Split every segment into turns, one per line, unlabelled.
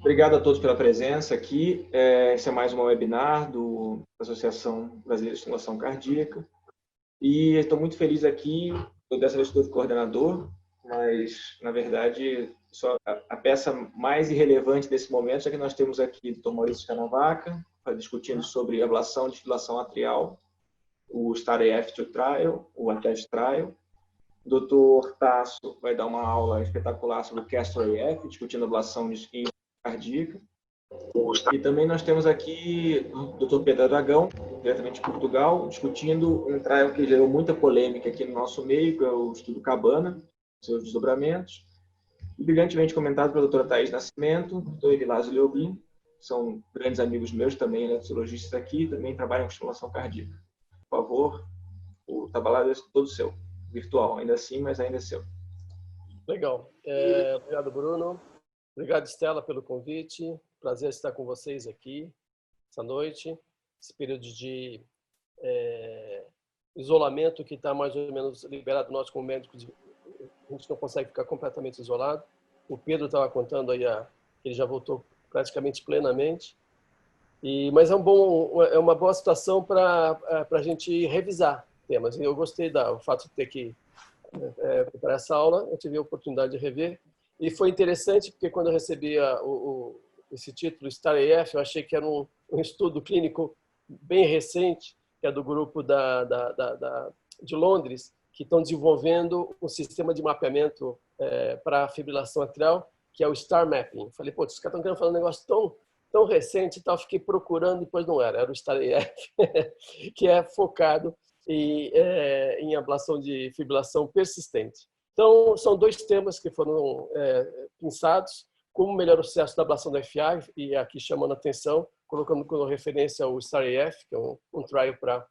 Obrigado a todos pela presença aqui. Esse é mais um webinar da Associação Brasileira de Estimulação Cardíaca. E estou muito feliz aqui, dessa vez estou de coordenador, mas, na verdade, só a peça mais irrelevante desse momento é que nós temos aqui o Dr. Maurício Canavaca, discutindo sobre ablação de fibrilação atrial, o STAR-AF2 Trial, o ATTEST Trial. O Dr. Tasso vai dar uma aula espetacular sobre o CASTOR-AF, discutindo ablação de cardíaca. E também nós temos aqui o Dr. Pedro Dragão, diretamente de Portugal, discutindo um trial que gerou muita polêmica aqui no nosso meio, que é o estudo Cabana, seus desdobramentos, e brilhantemente comentado pela doutora Thaís Nascimento, doutor Evilásio Leobim, são grandes amigos meus também, eletrologistas aqui, também trabalham com estimulação cardíaca. Por favor, o trabalho é todo seu, virtual, ainda assim, mas ainda é seu.
Legal. Obrigado, Bruno. Obrigado, Estela, pelo convite. Prazer estar com vocês aqui essa noite. Esse período de isolamento que está mais ou menos liberado. Nós, como médicos, a gente não consegue ficar completamente isolado. O Pedro estava contando aí que ele já voltou praticamente plenamente. Mas é uma boa situação para a gente revisar temas. E eu gostei do fato de ter que preparar essa aula. Eu tive a oportunidade de rever. E foi interessante porque quando eu recebi esse título, STAR-AF, eu achei que era um estudo clínico bem recente, que é do grupo de Londres, que estão desenvolvendo um sistema de mapeamento para a fibrilação atrial, que é o STAR Mapping. Falei, pô, os caras estão querendo fazer um negócio tão recente e tal, fiquei procurando, depois não era o STAR-AF, que é focado em ablação de fibrilação persistente. Então, são dois temas que foram pensados, como melhor o sucesso da ablação da FA, e aqui chamando a atenção, colocando como referência o STAR-AF, que é um trial para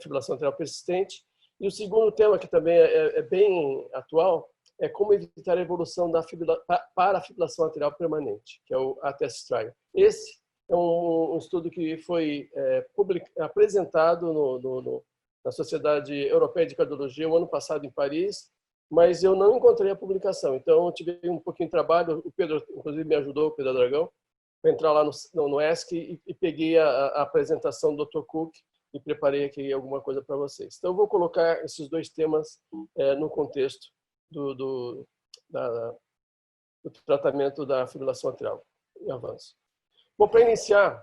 fibrilação atrial persistente. E o segundo tema, que também é bem atual, é como evitar a evolução para a fibrilação atrial permanente, que é o ATTEST Trial. Esse é um estudo que foi apresentado na Sociedade Europeia de Cardiologia o ano passado em Paris, mas eu não encontrei a publicação. Então, eu tive um pouquinho de trabalho. O Pedro, inclusive, me ajudou, o Pedro Dragão, para entrar lá no ESC e peguei a apresentação do Dr. Cook e preparei aqui alguma coisa para vocês. Então, eu vou colocar esses dois temas no contexto do tratamento da fibrilação atrial em avanço. Bom, para iniciar,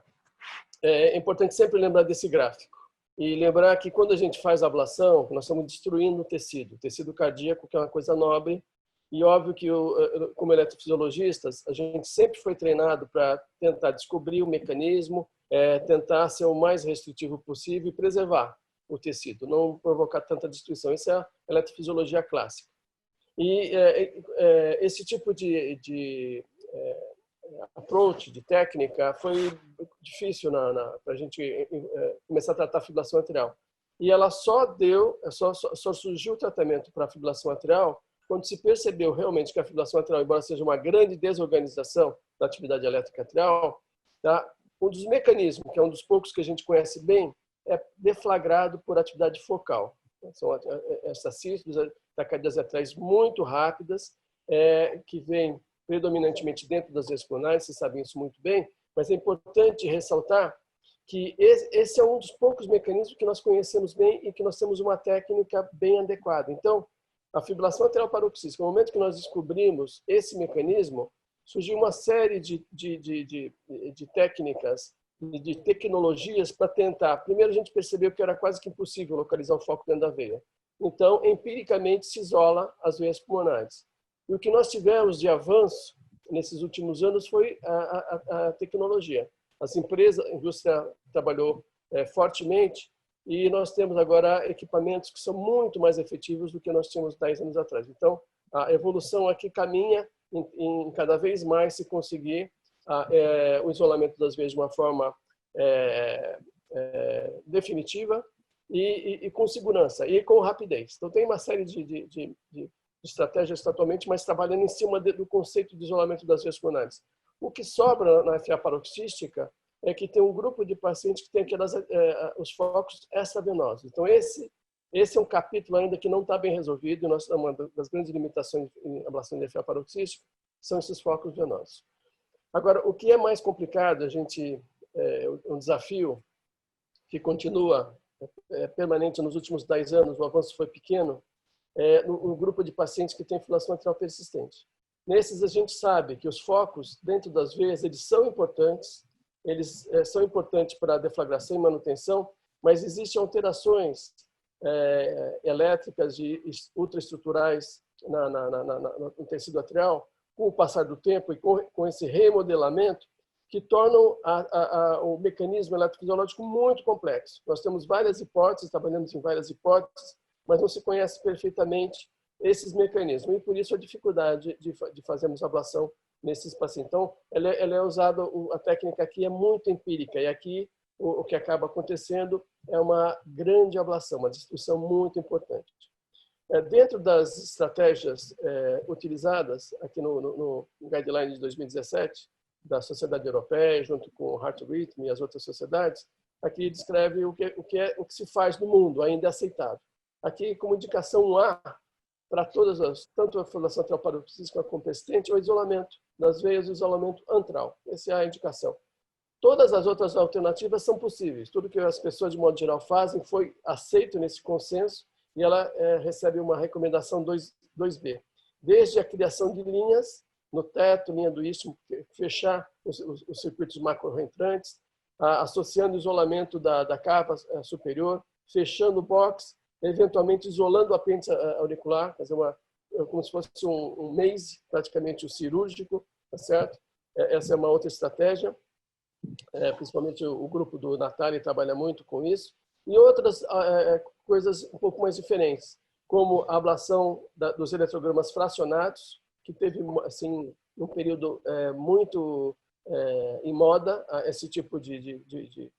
é importante sempre lembrar desse gráfico. E lembrar que quando a gente faz a ablação, nós estamos destruindo o tecido cardíaco, que é uma coisa nobre. E óbvio que, como eletrofisiologistas, a gente sempre foi treinado para tentar descobrir o mecanismo, tentar ser o mais restritivo possível e preservar o tecido, não provocar tanta destruição. Isso é a eletrofisiologia clássica. E esse tipo de approach, de técnica, foi difícil para a gente começar a tratar a fibrilação atrial. E ela só surgiu o tratamento para a fibrilação atrial quando se percebeu realmente que a fibrilação atrial, embora seja uma grande desorganização da atividade elétrica atrial, tá? Um dos mecanismos, que é um dos poucos que a gente conhece bem, é deflagrado por atividade focal. São essas sístoles, taquicardias atriais muito rápidas, que vêm predominantemente dentro das veias coronárias, vocês sabem isso muito bem, mas é importante ressaltar que esse é um dos poucos mecanismos que nós conhecemos bem e que nós temos uma técnica bem adequada. Então, a fibrilação atrial paroxística, no momento que nós descobrimos esse mecanismo, surgiu uma série de técnicas, de tecnologias para tentar. Primeiro, a gente percebeu que era quase que impossível localizar o foco dentro da veia. Então, empiricamente, se isola as veias pulmonares. E o que nós tivemos de avanço nesses últimos anos foi a tecnologia. A indústria trabalhou fortemente e nós temos agora equipamentos que são muito mais efetivos do que nós tínhamos 10 anos atrás. Então, a evolução aqui caminha em cada vez mais se conseguir o isolamento das veias de uma forma definitiva e com segurança e com rapidez. Então, tem uma série de estratégias atualmente, mas trabalhando em cima do conceito de isolamento das veias coronárias. O que sobra na FA paroxística é que tem um grupo de pacientes que tem os focos extravenosos. Então, esse é um capítulo ainda que não está bem resolvido. Uma das grandes limitações em ablação de FA paroxística são esses focos venosos. Agora, o que é mais complicado, um desafio que continua permanente nos últimos 10 anos, o avanço foi pequeno, no grupo de pacientes que tem fibrilação atrial persistente. Nesses, a gente sabe que os focos dentro das veias, eles são importantes para a deflagração e manutenção, mas existem alterações elétricas e ultraestruturais no tecido atrial, com o passar do tempo e com esse remodelamento, que tornam o mecanismo eletrofisiológico muito complexo. Nós temos várias hipóteses, trabalhamos em várias hipóteses, mas não se conhece perfeitamente esses mecanismos, e por isso a dificuldade de fazermos ablação nesses pacientes. Então, ela é usada, a técnica aqui é muito empírica, e aqui o que acaba acontecendo é uma grande ablação, uma destruição muito importante. Dentro das estratégias utilizadas aqui no Guideline de 2017, da Sociedade Europeia, junto com o Heart Rhythm e as outras sociedades, aqui descreve o que se faz no mundo, ainda é aceitável. Aqui, como indicação A, para todas tanto a fibrilação atrial paroxística como persistente, o isolamento das veias e o isolamento antral. Essa é a indicação. Todas as outras alternativas são possíveis. Tudo que as pessoas, de modo geral, fazem foi aceito nesse consenso e ela recebe uma recomendação 2B. Desde a criação de linhas no teto, linha do istmo, fechar os circuitos macro-reentrantes, associando o isolamento da capa superior, fechando o box, eventualmente isolando o apêndice auricular, fazer como se fosse um maze, praticamente o cirúrgico, tá certo? Essa é uma outra estratégia, principalmente o grupo do Natali trabalha muito com isso, e outras coisas um pouco mais diferentes, como a ablação dos eletrogramas fracionados, que teve, assim, um período muito em moda, esse tipo de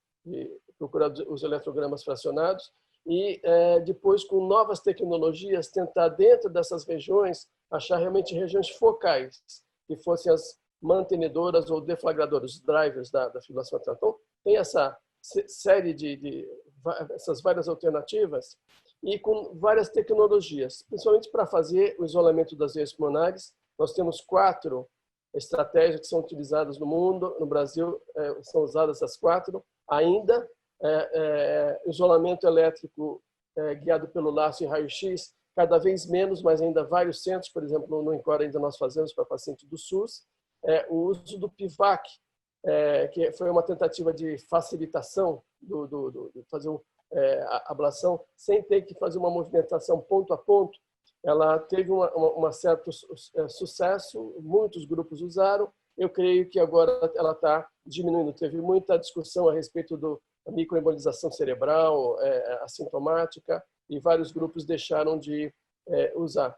procurar os eletrogramas fracionados, e depois, com novas tecnologias, tentar, dentro dessas regiões, achar realmente regiões focais, que fossem as mantenedoras ou deflagradoras, os drivers da fibrilação atrial. Então, tem essa série essas várias alternativas e com várias tecnologias, principalmente para fazer o isolamento das veias pulmonares. Nós temos 4 estratégias que são utilizadas no mundo. No Brasil, são usadas as 4 ainda. Isolamento elétrico guiado pelo laço e raio-x, cada vez menos, mas ainda vários centros, por exemplo, no INCOR ainda nós fazemos para paciente do SUS. O uso do PIVAC, que foi uma tentativa de facilitação de fazer a ablação sem ter que fazer uma movimentação ponto a ponto. Ela teve um certo sucesso, muitos grupos usaram. Eu creio que agora ela está diminuindo. Teve muita discussão a respeito da microembolização cerebral, assintomática, e vários grupos deixaram de usar.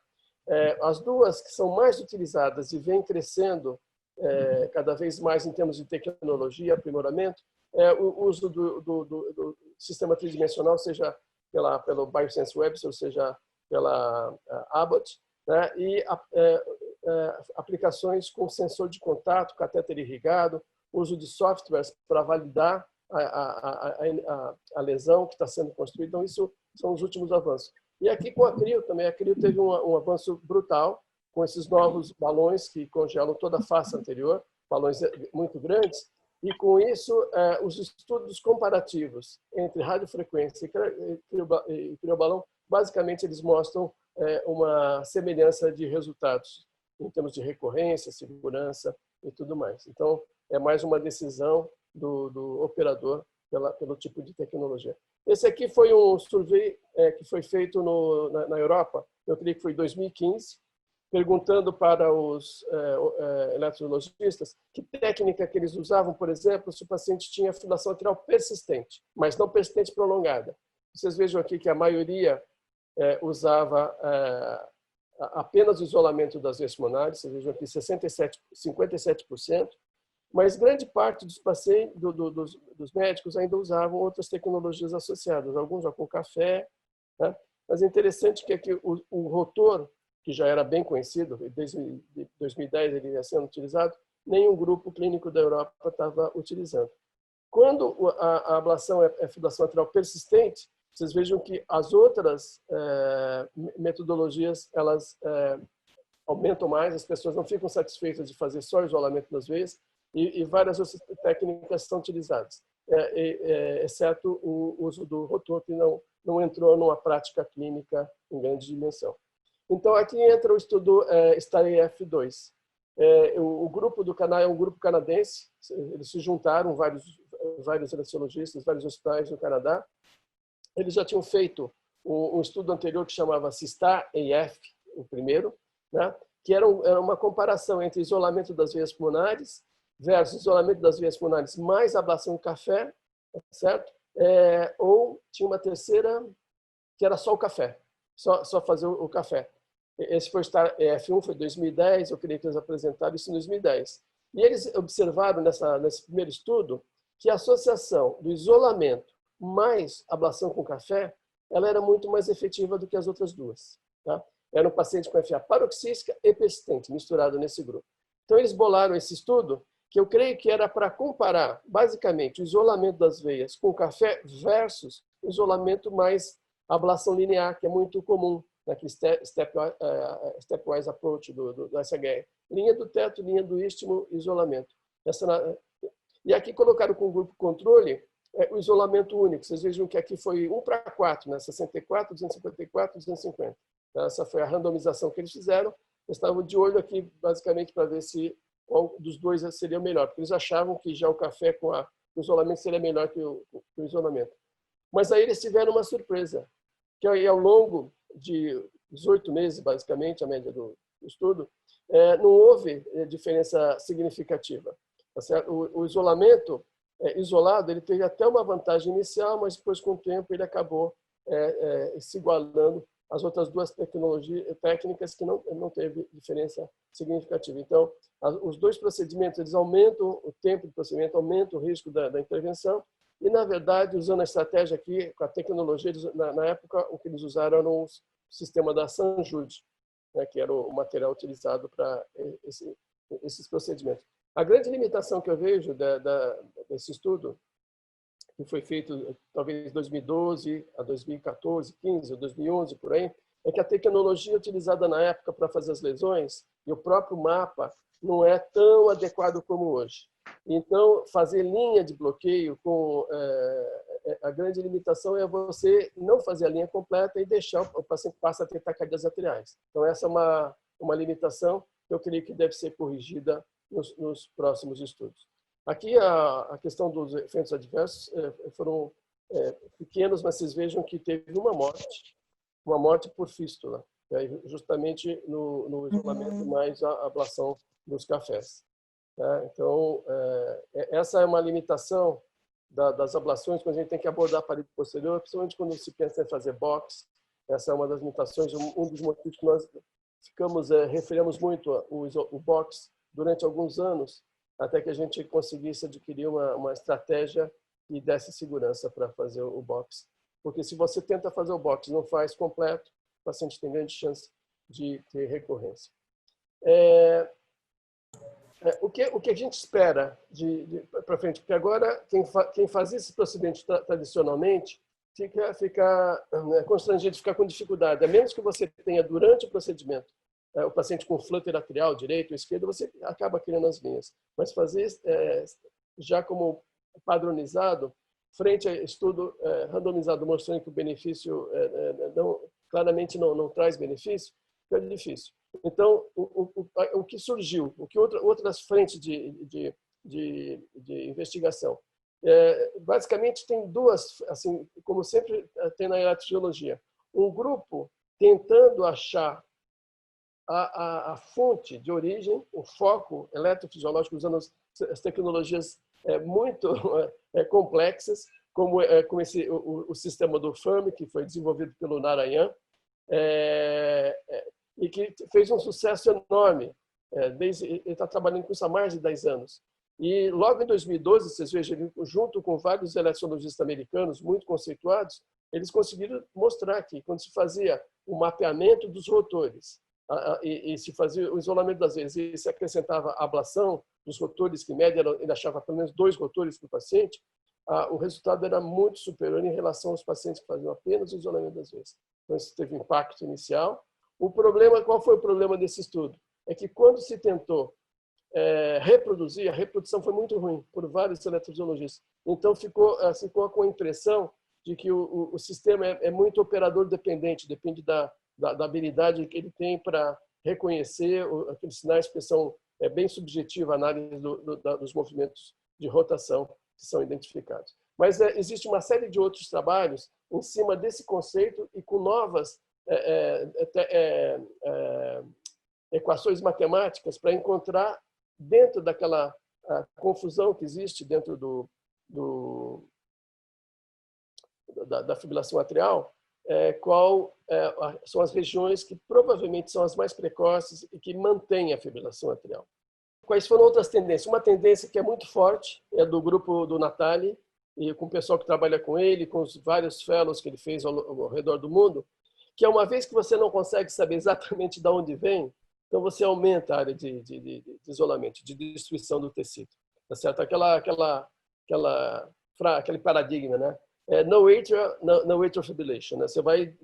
As duas que são mais utilizadas e vêm crescendo cada vez mais em termos de tecnologia, aprimoramento, o uso do sistema tridimensional, seja pelo Biosense Webster, ou seja pela Abbott, né? E aplicações com sensor de contato, catéter irrigado, uso de softwares para validar a lesão que está sendo construída. Então, isso são os últimos avanços. E aqui com a CRIO também, a CRIO teve um avanço brutal com esses novos balões que congelam toda a face anterior, balões muito grandes, e com isso os estudos comparativos entre radiofrequência e criobalão, basicamente eles mostram uma semelhança de resultados em termos de recorrência, segurança e tudo mais. Então, é mais uma decisão do operador pelo tipo de tecnologia. Esse aqui foi um survey que foi feito na Europa, eu creio que foi em 2015, perguntando para os eletrologistas que técnica que eles usavam, por exemplo, se o paciente tinha fibrilação atrial persistente, mas não persistente prolongada. Vocês vejam aqui que a maioria usava apenas o isolamento das veias pulmonares, vocês vejam aqui 57%, mas grande parte dos pacientes, dos médicos ainda usavam outras tecnologias associadas, alguns já com café, né? Mas é interessante que aqui o rotor, que já era bem conhecido, desde 2010 ele ia sendo utilizado, nenhum grupo clínico da Europa estava utilizando. Quando a ablação é fibrilação atrial persistente, vocês vejam que as outras metodologias, elas aumentam mais, as pessoas não ficam satisfeitas de fazer só isolamento das veias, e várias outras técnicas são utilizadas, exceto o uso do rotor, que não entrou numa prática clínica em grande dimensão. Então, aqui entra o estudo STAR-EF2. O grupo do Canadá é um grupo canadense, eles se juntaram, vários anestesiologistas, vários hospitais no Canadá. Eles já tinham feito um estudo anterior que chamava STAR-EF, o primeiro, né? Que era uma comparação entre isolamento das veias pulmonares versus isolamento das veias pulmonares mais ablação de café, certo? Ou tinha uma terceira que era só o café, só fazer o café. Esse foi o STAR-EF1, foi em 2010, eu creio que eles apresentaram isso em 2010. E eles observaram nesse primeiro estudo que a associação do isolamento mais ablação com café, ela era muito mais efetiva do que as outras duas. Tá? Era um paciente com FA paroxística e persistente, misturado nesse grupo. Então, eles bolaram esse estudo, que eu creio que era para comparar, basicamente, o isolamento das veias com café versus o isolamento mais ablação linear, que é muito comum naquele stepwise approach do SHR. Linha do teto, linha do istmo, isolamento. E aqui colocaram com o grupo controle o isolamento único. Vocês vejam que aqui foi 1:4, né? 64, 254, 250. Essa foi a randomização que eles fizeram. Eles estavam de olho aqui, basicamente, para ver se qual dos dois seria o melhor, porque eles achavam que já o café com o isolamento seria melhor que o isolamento. Mas aí eles tiveram uma surpresa, que aí, ao longo de 18 meses, basicamente, a média do estudo, não houve diferença significativa. Tá certo? O isolamento isolado, ele teve até uma vantagem inicial, mas depois, com o tempo, ele acabou se igualando às outras duas técnicas que não teve diferença significativa. Então, os dois procedimentos, eles aumentam o tempo de procedimento, aumentam o risco da intervenção, e, na verdade, usando a estratégia aqui, com a tecnologia, na época, o que eles usaram era o sistema da Sanjude, né, que era o material utilizado para esses procedimentos. A grande limitação que eu vejo desse estudo, que foi feito talvez em 2012 a 2014, 15 ou 2011, por aí, é que a tecnologia utilizada na época para fazer as lesões e o próprio mapa não é tão adequado como hoje. Então, fazer linha de bloqueio, a grande limitação é você não fazer a linha completa e deixar o paciente passar a ter taquicardias atriais. Então, essa é uma limitação que eu creio que deve ser corrigida nos próximos estudos. Aqui, a questão dos efeitos adversos foram pequenos, mas vocês vejam que teve uma morte por fístula, justamente no isolamento mais a ablação dos cafés. Então, essa é uma limitação das ablações, quando a gente tem que abordar a parede posterior, principalmente quando se pensa em fazer box. Essa é uma das limitações, um dos motivos que nós referimos muito o box durante alguns anos, até que a gente conseguisse adquirir uma estratégia que desse segurança para fazer o box. Porque se você tenta fazer o box e não faz completo, o paciente tem grande chance de ter recorrência. O que a gente espera para frente? Porque agora, quem faz esse procedimento tradicionalmente fica constrangido, fica com dificuldade. A menos que você tenha, durante o procedimento, o paciente com flutter atrial, direito ou esquerdo, você acaba criando as linhas. Mas fazer já como padronizado, frente a estudo randomizado mostrando que o benefício claramente não traz benefício, é difícil. Então, o que surgiu, o que outras frentes de investigação, basicamente tem duas, assim, como sempre tem na eletrofisiologia, um grupo tentando achar a fonte de origem, o foco eletrofisiológico, usando as tecnologias muito complexas, como o sistema do Fermi, que foi desenvolvido pelo Narayan, e que fez um sucesso enorme. Ele está trabalhando com isso há mais de 10 anos. E logo em 2012, vocês vejam, junto com vários eletrofisiologistas americanos muito conceituados, eles conseguiram mostrar que quando se fazia o mapeamento dos rotores e se fazia o isolamento das veias e se acrescentava a ablação dos rotores, que em média ele achava pelo menos 2 rotores por paciente, o resultado era muito superior em relação aos pacientes que faziam apenas o isolamento das veias. Então, isso teve impacto inicial. Qual foi o problema desse estudo? É que quando se tentou reproduzir, a reprodução foi muito ruim por vários eletrofisiologistas. Então, ficou com a impressão de que o sistema é muito operador dependente, depende da habilidade que ele tem para reconhecer aqueles sinais que são bem subjetiva a análise dos movimentos de rotação que são identificados. Mas existe uma série de outros trabalhos em cima desse conceito e com novas equações matemáticas para encontrar, dentro daquela confusão que existe dentro da fibrilação atrial, qual são as regiões que provavelmente são as mais precoces e que mantêm a fibrilação atrial. Quais foram outras tendências? Uma tendência que é muito forte é do grupo do Natali, e com o pessoal que trabalha com ele, com os vários fellows que ele fez ao redor do mundo, que é uma vez que você não consegue saber exatamente de onde vem, então você aumenta a área de isolamento, de destruição do tecido. Tá certo? Aquele paradigma, né? No atrial fibrillation, né? Você vai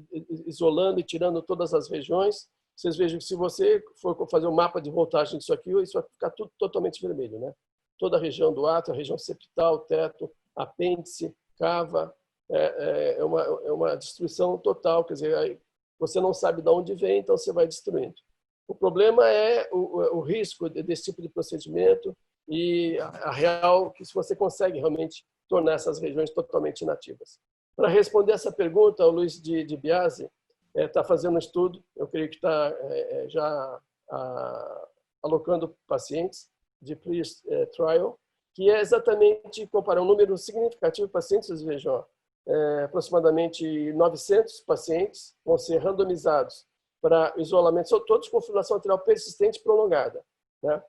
isolando e tirando todas as regiões. Vocês vejam que se você for fazer um mapa de voltagem disso aqui, isso vai ficar tudo totalmente vermelho, né? Toda a região do átrio, a região septal, teto, apêndice, cava, é uma destruição total. Quer dizer, aí você não sabe de onde vem, então você vai destruindo. O problema é o risco desse tipo de procedimento e a real que se você consegue realmente tornar essas regiões totalmente inativas. Para responder essa pergunta, o Luiz de Biasi está fazendo um estudo, eu creio que está já alocando pacientes de pre-trial, que é exatamente comparar um número significativo de pacientes, vocês vejam, aproximadamente 900 pacientes vão ser randomizados para isolamento, são todos com fibrilação atrial persistente prolongada, né?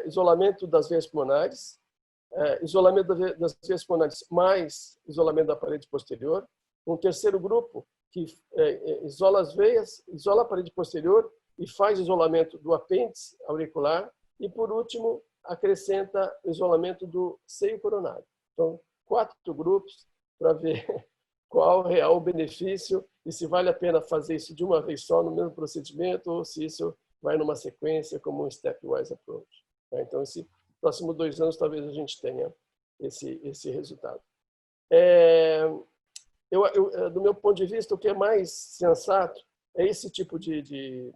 Isolamento das veias pulmonares, isolamento das veias pulmonares mais isolamento da parede posterior, um terceiro grupo que isola as veias, isola a parede posterior e faz isolamento do apêndice auricular e, por último, acrescenta o isolamento do seio coronário. Então, 4 grupos para ver qual é o benefício e se vale a pena fazer isso de uma vez só no mesmo procedimento ou se isso vai numa sequência como um stepwise approach. Então, esses próximos 2 anos talvez a gente tenha esse resultado. Do meu ponto de vista, o que é mais sensato é esse tipo de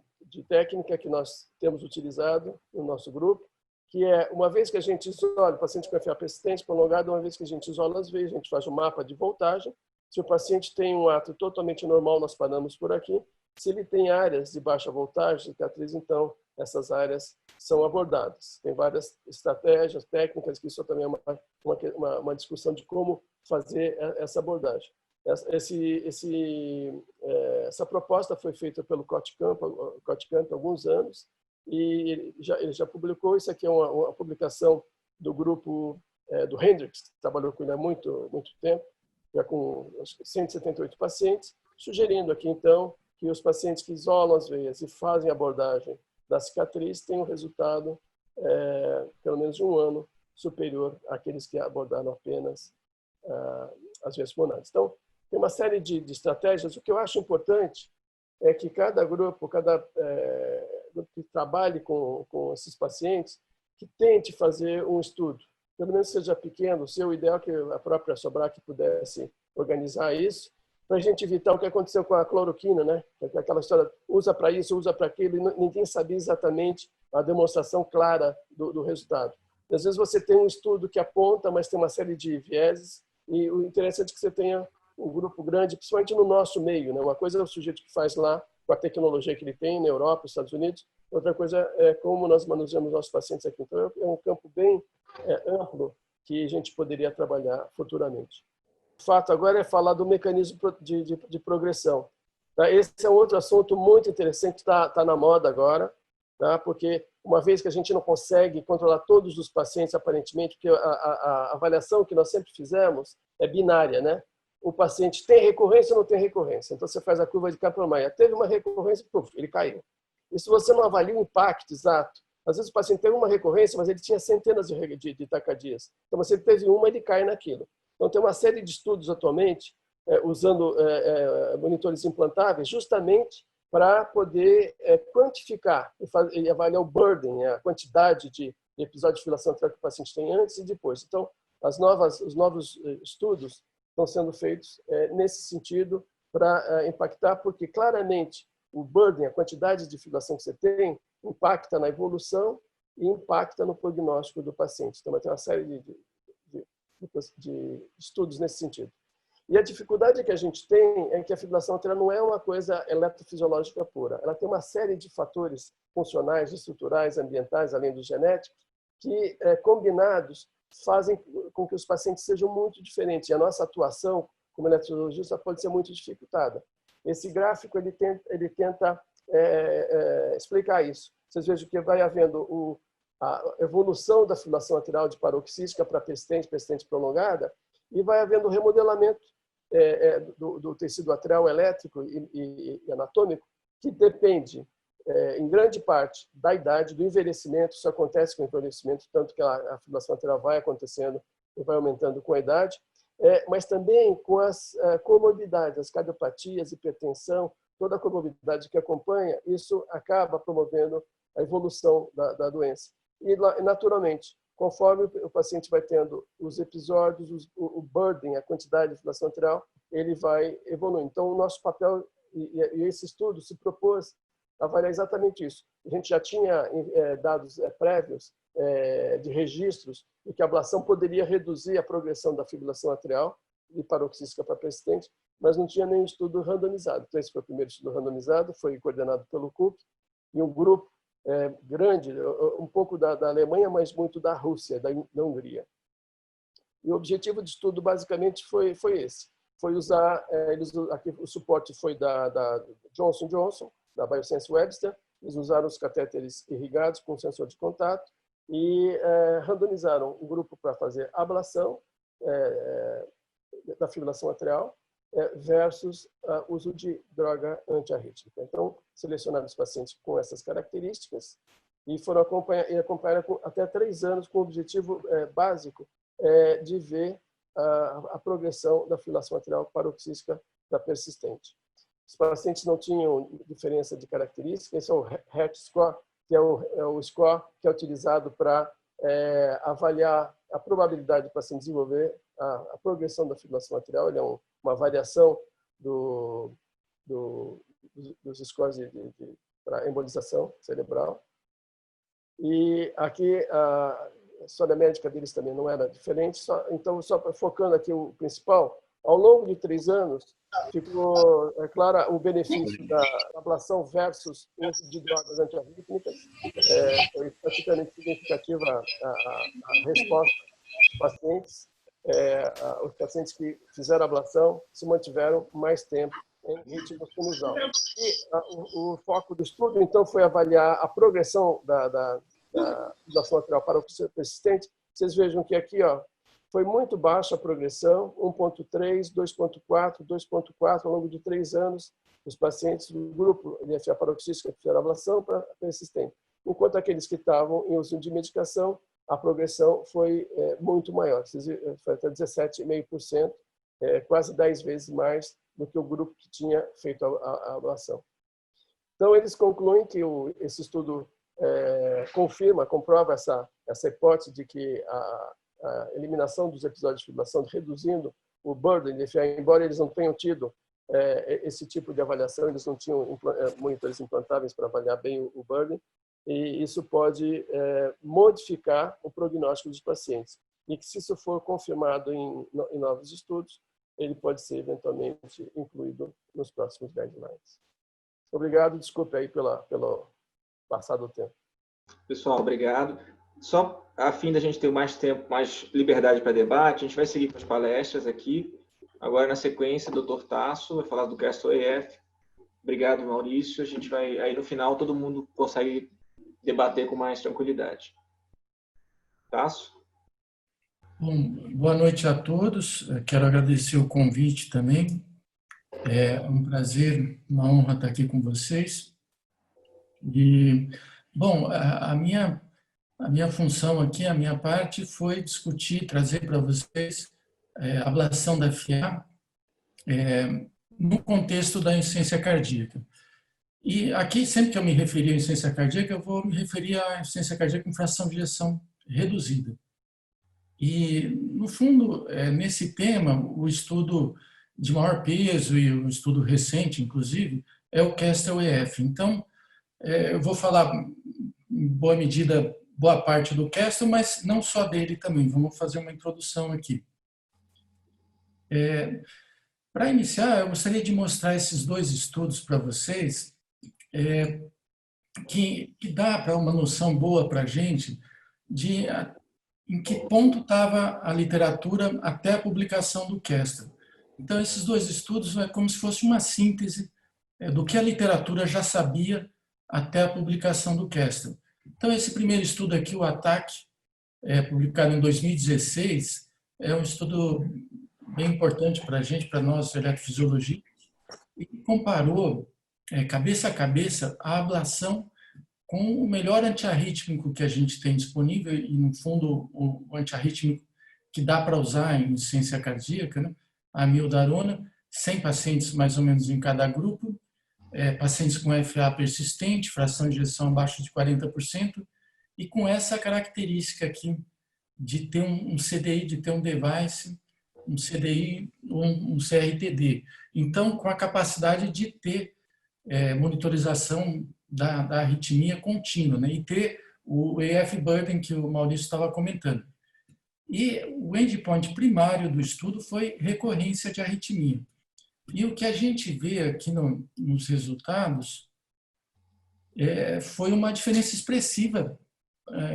técnica que nós temos utilizado no nosso grupo, que é, uma vez que a gente isola o paciente com FA persistente prolongado, uma vez que a gente isola as veias, a gente faz um mapa de voltagem. Se o paciente tem um átrio totalmente normal, nós paramos por aqui. Se ele tem áreas de baixa voltagem, cicatriz, então essas áreas são abordadas. Tem várias estratégias, técnicas, que isso também é uma discussão de como fazer essa abordagem. Essa proposta foi feita pelo Kottkamp há alguns anos e ele já publicou. Isso aqui é uma publicação do grupo do Hendricks, que trabalhou com ele há muito tempo, já com 178 pacientes, sugerindo aqui, então, que os pacientes que isolam as veias e fazem a abordagem da cicatriz têm um resultado, pelo menos de 1 ano, superior àqueles que abordaram apenas as veias pulmonares. Então, tem uma série de estratégias. O que eu acho importante é que cada grupo que trabalhe com esses pacientes, que tente fazer um estudo, pelo menos seja pequeno. O seu ideal é que a própria Sobrac pudesse organizar isso, para a gente evitar o que aconteceu com a cloroquina, né? Aquela história, usa para isso, usa para aquilo, e ninguém sabia exatamente a demonstração clara do resultado. Às vezes você tem um estudo que aponta, mas tem uma série de vieses, e o interessante é que você tenha um grupo grande, principalmente no nosso meio, né? Uma coisa é o sujeito que faz lá, com a tecnologia que ele tem na Europa, nos Estados Unidos, outra coisa é como nós manuseamos nossos pacientes aqui. Então, é um campo bem amplo que a gente poderia trabalhar futuramente. O fato agora é falar do mecanismo de progressão. Tá? Esse é um outro assunto muito interessante, está na moda agora, tá? Porque uma vez que a gente não consegue controlar todos os pacientes, aparentemente, porque a avaliação que nós sempre fizemos é binária, né? O paciente tem recorrência ou não tem recorrência. Então, você faz a curva de Kaplan-Meier. Teve uma recorrência, ele caiu. E se você não avalia o impacto exato, às vezes o paciente teve uma recorrência, mas ele tinha centenas de taquicardias. Então, se ele teve uma, ele cai naquilo. Então, tem uma série de estudos atualmente usando monitores implantáveis justamente para poder quantificar e avaliar o burden, a quantidade de episódios de fibrilação atrial que o paciente tem antes e depois. Então, os novos estudos estão sendo feitos nesse sentido para impactar, porque claramente o burden, a quantidade de fibrilação que você tem, impacta na evolução e impacta no prognóstico do paciente. Então, tem uma série de estudos nesse sentido. E a dificuldade que a gente tem é que a fibrilação atrial não é uma coisa eletrofisiológica pura. Ela tem uma série de fatores funcionais, estruturais, ambientais, além dos genéticos, que, combinados, fazem com que os pacientes sejam muito diferentes. E a nossa atuação como eletrofisiologista pode ser muito dificultada. Esse gráfico ele tenta explicar isso. Vocês vejam que vai havendo a evolução da fibrilação atrial de paroxística para persistente prolongada, e vai havendo remodelamento do tecido atrial elétrico e anatômico, que depende, em grande parte, da idade, do envelhecimento. Isso acontece com o envelhecimento, tanto que a fibrilação atrial vai acontecendo e vai aumentando com a idade, mas também com as comorbidades, as cardiopatias, hipertensão, toda a comorbidade que acompanha, isso acaba promovendo a evolução da doença. E, naturalmente, conforme o paciente vai tendo os episódios, o burden, a quantidade de fibrilação atrial, ele vai evoluindo. Então, o nosso papel, e esse estudo se propôs a avaliar exatamente isso. A gente já tinha dados prévios de registros de que a ablação poderia reduzir a progressão da fibrilação atrial de paroxística para persistente, mas não tinha nenhum estudo randomizado. Então, esse foi o primeiro estudo randomizado, foi coordenado pelo Cook, e um grupo grande, um pouco da Alemanha, mas muito da Rússia, da Hungria. E o objetivo de estudo, basicamente, foi esse. Foi usar, aqui o suporte foi da Johnson & Johnson, da Biosense Webster. Eles usaram os catéteres irrigados com sensor de contato e randomizaram um grupo para fazer ablação da fibrilação atrial versus uso de droga antiarrítmica. Então, selecionaram os pacientes com essas características e foram acompanhar até 3 anos com o objetivo básico de ver a progressão da fibrilação atrial paroxística para persistente. Os pacientes não tinham diferença de características. Esse é o Hertz Score, que é o score que é utilizado para avaliar a probabilidade do paciente desenvolver a progressão da fibrilação atrial. Ele é uma variação dos scores para embolização cerebral. E aqui a história médica deles também não era diferente. Então, só focando aqui o principal, ao longo de 3 anos, ficou claro o benefício da ablação versus uso de drogas antiarrítmicas. Foi praticamente significativa a resposta dos pacientes. Os pacientes que fizeram ablação se mantiveram mais tempo em ritmo sinusal. E o foco do estudo, então, foi avaliar a progressão da fibrilação atrial paroxística. Vocês vejam que aqui, foi muito baixa a progressão, 1.3, 2.4, 2.4 ao longo de 3 anos, os pacientes do grupo de FA paroxística que fizeram ablação para persistente. Enquanto aqueles que estavam em uso de medicação, a progressão foi muito maior, foi até 17,5%, quase 10 vezes mais do que o grupo que tinha feito a ablação. Então, eles concluem que esse estudo comprova essa hipótese de que a eliminação dos episódios de fibrilação, reduzindo o burden de FA, embora eles não tenham tido esse tipo de avaliação, eles não tinham monitores implantáveis para avaliar bem o burden, e isso pode modificar o prognóstico dos pacientes. E que, se isso for confirmado em novos estudos, ele pode ser eventualmente incluído nos próximos guidelines. Obrigado, desculpe aí pelo passar do tempo.
Pessoal, obrigado. Só a fim da gente ter mais tempo, mais liberdade para debate, a gente vai seguir com as palestras aqui. Agora, na sequência, o Dr. Tasso vai falar do GastroEF. Obrigado, Maurício. A gente vai, aí no final, todo mundo consegue debater com mais tranquilidade. Tasso?
Bom, boa noite a todos. Quero agradecer o convite também. É um prazer, uma honra estar aqui com vocês. E, bom, a minha função aqui, a minha parte, foi discutir, trazer para vocês a ablação da FA no contexto da insuficiência cardíaca. E aqui, sempre que eu me referir à insuficiência cardíaca, eu vou me referir à insuficiência cardíaca com fração de ejeção reduzida. E, no fundo, nesse tema, o estudo de maior peso e o estudo recente, inclusive, é o CASTLE-EF. Então, eu vou falar, em boa medida, boa parte do CASTLE, mas não só dele também. Vamos fazer uma introdução aqui. Para iniciar, eu gostaria de mostrar esses dois estudos para vocês, que dá para uma noção boa para a gente de em que ponto estava a literatura até a publicação do CASTLE. Então, esses dois estudos é como se fosse uma síntese do que a literatura já sabia até a publicação do CASTLE. Então, esse primeiro estudo aqui, o ATTAC, publicado em 2016, é um estudo bem importante para a gente, para nós, eletrofisiologia, e comparou, cabeça a cabeça, a ablação com o melhor antiarrítmico que a gente tem disponível, e, no fundo, o antiarrítmico que dá para usar em insuficiência cardíaca, né? A amiodarona, 100 pacientes mais ou menos em cada grupo, pacientes com FA persistente, fração de ejeção abaixo de 40%, e com essa característica aqui de ter um CDI, de ter um device, um CDI ou um CRTD. Então, com a capacidade de ter monitorização da arritmia contínua, né? E ter o EF burden que o Maurício estava comentando. E o endpoint primário do estudo foi recorrência de arritmia. E o que a gente vê aqui nos resultados foi uma diferença expressiva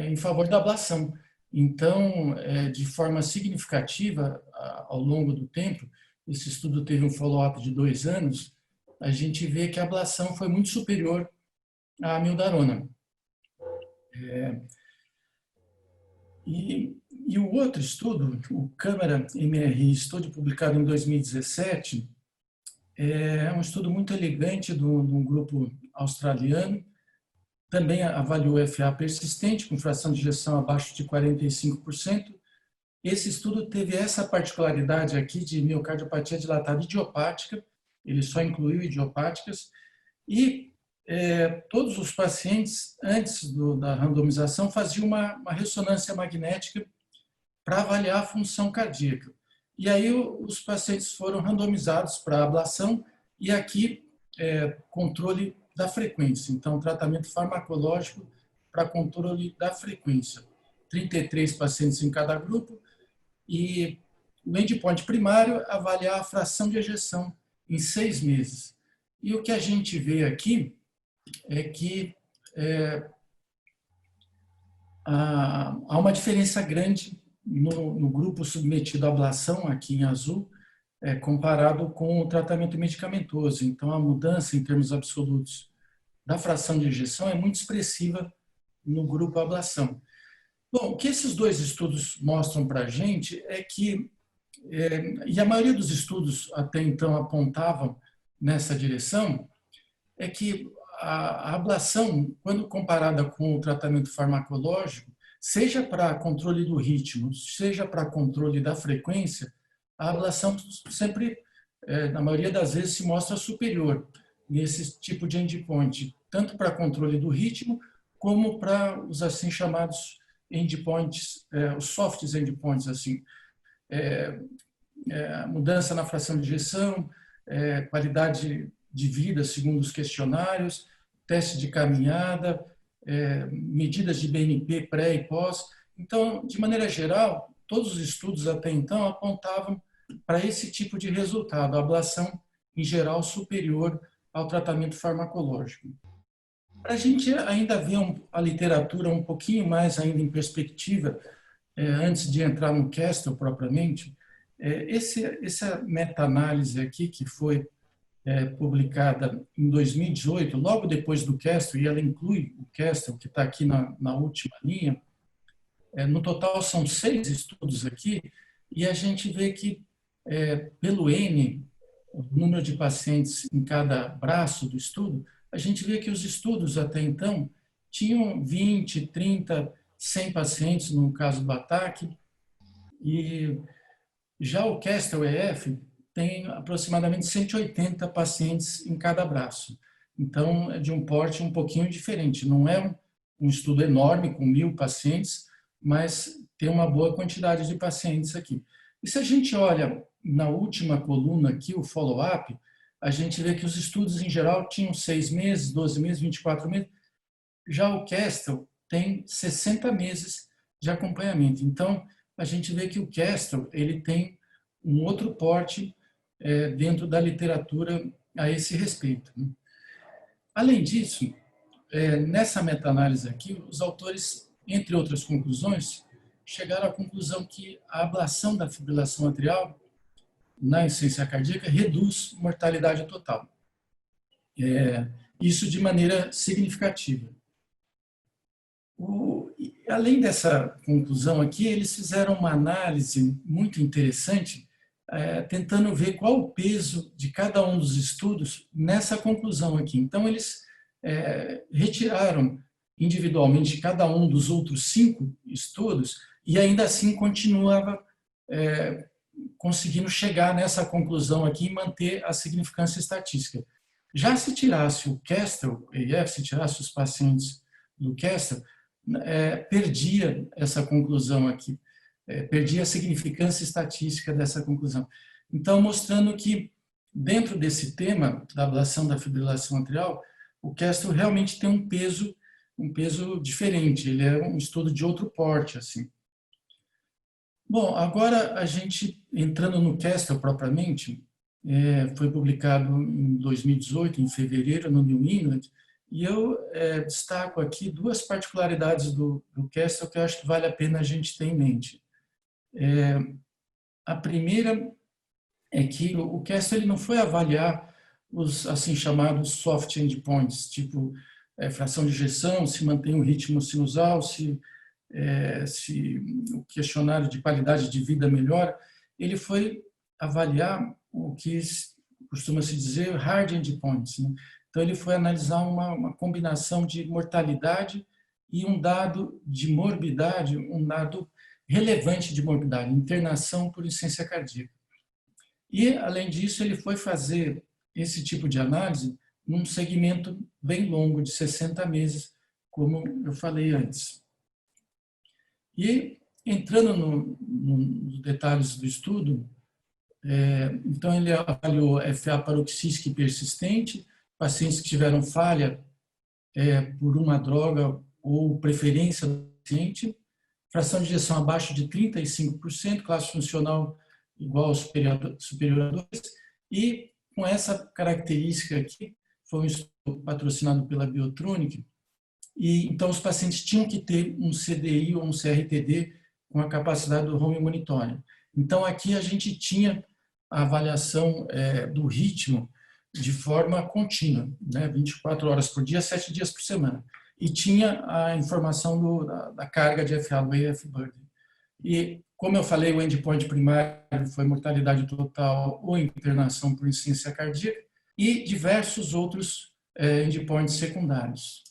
em favor da ablação. Então, de forma significativa, ao longo do tempo, esse estudo teve um follow-up de 2 anos, a gente vê que a ablação foi muito superior à amiodarona. E o outro estudo, o Câmara-MRI Study, publicado em 2017, é um estudo muito elegante de um grupo australiano, também avaliou FA persistente, com fração de ejeção abaixo de 45%. Esse estudo teve essa particularidade aqui de miocardiopatia dilatada idiopática, ele só incluiu idiopáticas, e todos os pacientes, antes da randomização, faziam uma ressonância magnética para avaliar a função cardíaca. E aí os pacientes foram randomizados para ablação e aqui controle da frequência. Então, tratamento farmacológico para controle da frequência. 33 pacientes em cada grupo e o endpoint primário avaliar a fração de ejeção em 6 meses. E o que a gente vê aqui é que há uma diferença grande no grupo submetido à ablação, aqui em azul, comparado com o tratamento medicamentoso. Então, a mudança em termos absolutos da fração de ejeção é muito expressiva no grupo ablação. Bom, o que esses dois estudos mostram para a gente é que, e a maioria dos estudos até então apontavam nessa direção, é que a ablação, quando comparada com o tratamento farmacológico, seja para controle do ritmo, seja para controle da frequência, a ablação sempre, na maioria das vezes, se mostra superior nesse tipo de endpoint, tanto para controle do ritmo, como para os assim chamados endpoints, os soft endpoints, assim, mudança na fração de ejeção, qualidade de vida segundo os questionários, teste de caminhada, medidas de BNP pré e pós. Então, de maneira geral, todos os estudos até então apontavam para esse tipo de resultado, a ablação em geral superior ao tratamento farmacológico. Para a gente ainda ver a literatura um pouquinho mais ainda em perspectiva, antes de entrar no CASTLE propriamente, essa meta-análise aqui que foi publicada em 2018, logo depois do CASTLE, e ela inclui o CASTLE, que está aqui na última linha. No total são 6 estudos aqui, e a gente vê que, pelo N, o número de pacientes em cada braço do estudo, a gente vê que os estudos até então tinham 20, 30, 100 pacientes, no caso do ATTAC, e já o CASTLE-EF tem aproximadamente 180 pacientes em cada braço. Então, é de um porte um pouquinho diferente. Não é um estudo enorme, com 1.000 pacientes, mas tem uma boa quantidade de pacientes aqui. E se a gente olha na última coluna aqui, o follow-up, a gente vê que os estudos, em geral, tinham 6 meses, 12 meses, 24 meses. Já o Castle tem 60 meses de acompanhamento. Então, a gente vê que o Castle ele tem um outro porte dentro da literatura a esse respeito. Além disso, nessa meta-análise aqui, os autores, entre outras conclusões, chegaram à conclusão que a ablação da fibrilação atrial na insuficiência cardíaca reduz mortalidade total. Isso de maneira significativa. Além dessa conclusão aqui, eles fizeram uma análise muito interessante, tentando ver qual o peso de cada um dos estudos nessa conclusão aqui. Então, eles retiraram individualmente cada um dos outros 5 estudos e ainda assim continuava conseguindo chegar nessa conclusão aqui e manter a significância estatística. Já se tirasse o Castle, se tirasse os pacientes do Castle, perdia essa conclusão aqui, perdia a significância estatística dessa conclusão. Então, mostrando que dentro desse tema da ablação da fibrilação atrial, o Castle realmente tem um peso diferente, ele é um estudo de outro porte, assim. Bom, agora a gente, entrando no Castle propriamente, foi publicado em 2018, em fevereiro, no New England, e eu destaco aqui 2 particularidades do Castle que eu acho que vale a pena a gente ter em mente. A primeira é que o Castle ele não foi avaliar os assim chamados soft endpoints, tipo fração de ejeção, se mantém o ritmo sinusal, se o questionário de qualidade de vida melhora. Ele foi avaliar o que costuma se dizer hard endpoints, né? Então, ele foi analisar uma combinação de mortalidade e um dado de morbidade, um dado relevante de morbidade, internação por insuficiência cardíaca. E, além disso, ele foi fazer esse tipo de análise num segmento bem longo, de 60 meses, como eu falei antes. E, entrando nos detalhes do estudo, então, ele avaliou FA paroxística persistente, pacientes que tiveram falha por uma droga ou preferência do paciente, fração de ejeção abaixo de 35%, classe funcional igual ou superior a 2, e com essa característica aqui, foi um estudo patrocinado pela Biotronic, e então os pacientes tinham que ter um CDI ou um CRTD com a capacidade do home monitoring. Então, aqui a gente tinha a avaliação do ritmo de forma contínua, né? 24 horas por dia, 7 dias por semana. E tinha a informação da carga de FA, do AF burden. E, como eu falei, o endpoint primário foi mortalidade total ou internação por insuficiência cardíaca e diversos outros endpoints secundários.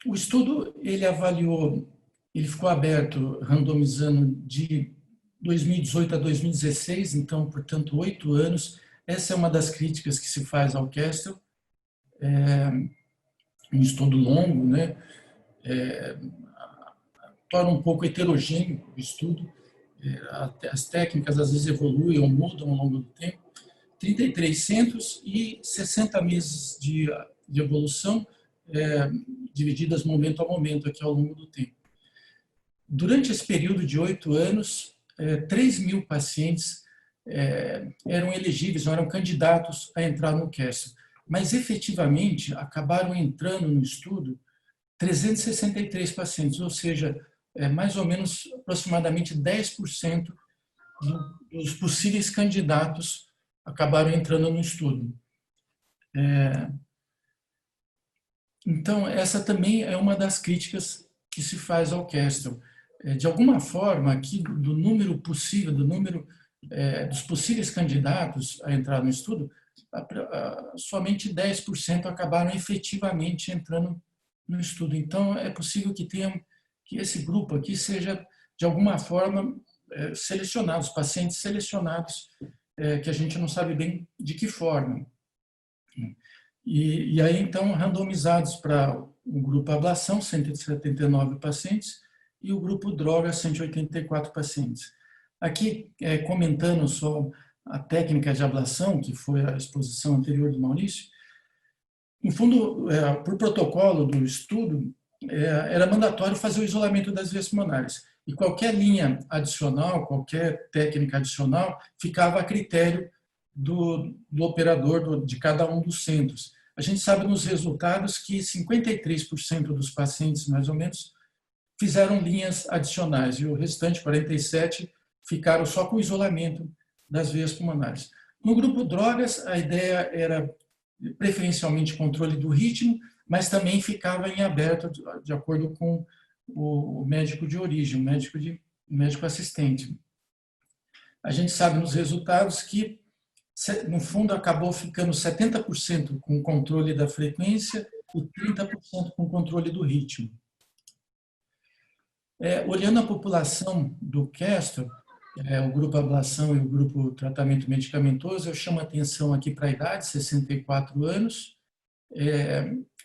O estudo, ele ficou aberto, randomizando de 2018 a 2016, então, portanto, 8 anos. Essa é uma das críticas que se faz ao Castle. Um estudo longo, né? Torna um pouco heterogêneo o estudo. As técnicas, às vezes, evoluem ou mudam ao longo do tempo. 33 centros e 60 meses de evolução, divididas momento a momento aqui ao longo do tempo. Durante esse período de 8 anos, 3.000 pacientes eram elegíveis, não eram candidatos a entrar no Castle, mas efetivamente acabaram entrando no estudo 363 pacientes, ou seja, mais ou menos aproximadamente 10% dos possíveis candidatos acabaram entrando no estudo. Então, essa também é uma das críticas que se faz ao Castle. De alguma forma, aqui do número possível, dos possíveis candidatos a entrar no estudo, somente 10% acabaram efetivamente entrando no estudo. Então, é possível que esse grupo aqui seja, de alguma forma, selecionados, pacientes selecionados, que a gente não sabe bem de que forma. E aí, então, randomizados para o grupo ablação, 179 pacientes, e o grupo droga, 184 pacientes. Aqui, comentando só a técnica de ablação, que foi a exposição anterior do Maurício, no fundo, por protocolo do estudo, era mandatório fazer o isolamento das veias pulmonares. E qualquer linha adicional, qualquer técnica adicional, ficava a critério do operador de cada um dos centros. A gente sabe nos resultados que 53% dos pacientes, mais ou menos, fizeram linhas adicionais e o restante, 47%, ficaram só com o isolamento das veias pulmonares. No grupo drogas, a ideia era preferencialmente controle do ritmo, mas também ficava em aberto de acordo com o médico de origem, o médico assistente. A gente sabe nos resultados que, no fundo, acabou ficando 70% com controle da frequência e 30% com controle do ritmo. Olhando a população do Castor, o grupo ablação e o grupo tratamento medicamentoso, eu chamo a atenção aqui para a idade, 64 anos.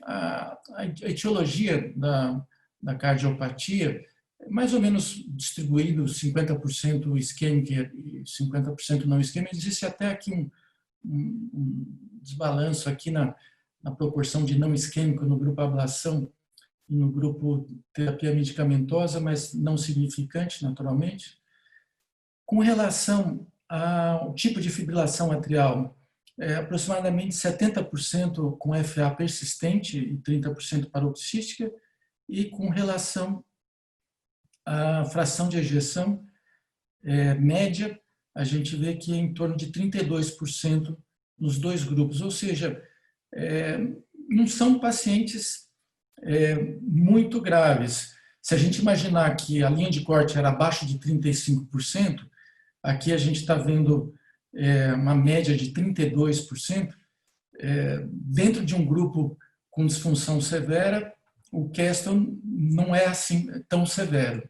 A etiologia da cardiopatia é mais ou menos distribuído 50% isquêmica e 50% não isquêmica. Existe até aqui um desbalanço aqui na proporção de não isquêmico no grupo ablação e no grupo terapia medicamentosa, mas não significante, naturalmente. Com relação ao tipo de fibrilação atrial, aproximadamente 70% com FA persistente e 30% paroxística, e com relação à fração de ejeção média, a gente vê que é em torno de 32% nos dois grupos, ou seja, não são pacientes muito graves. Se a gente imaginar que a linha de corte era abaixo de 35%, aqui a gente está vendo uma média de 32%. Dentro de um grupo com disfunção severa, o Castor não é assim tão severo,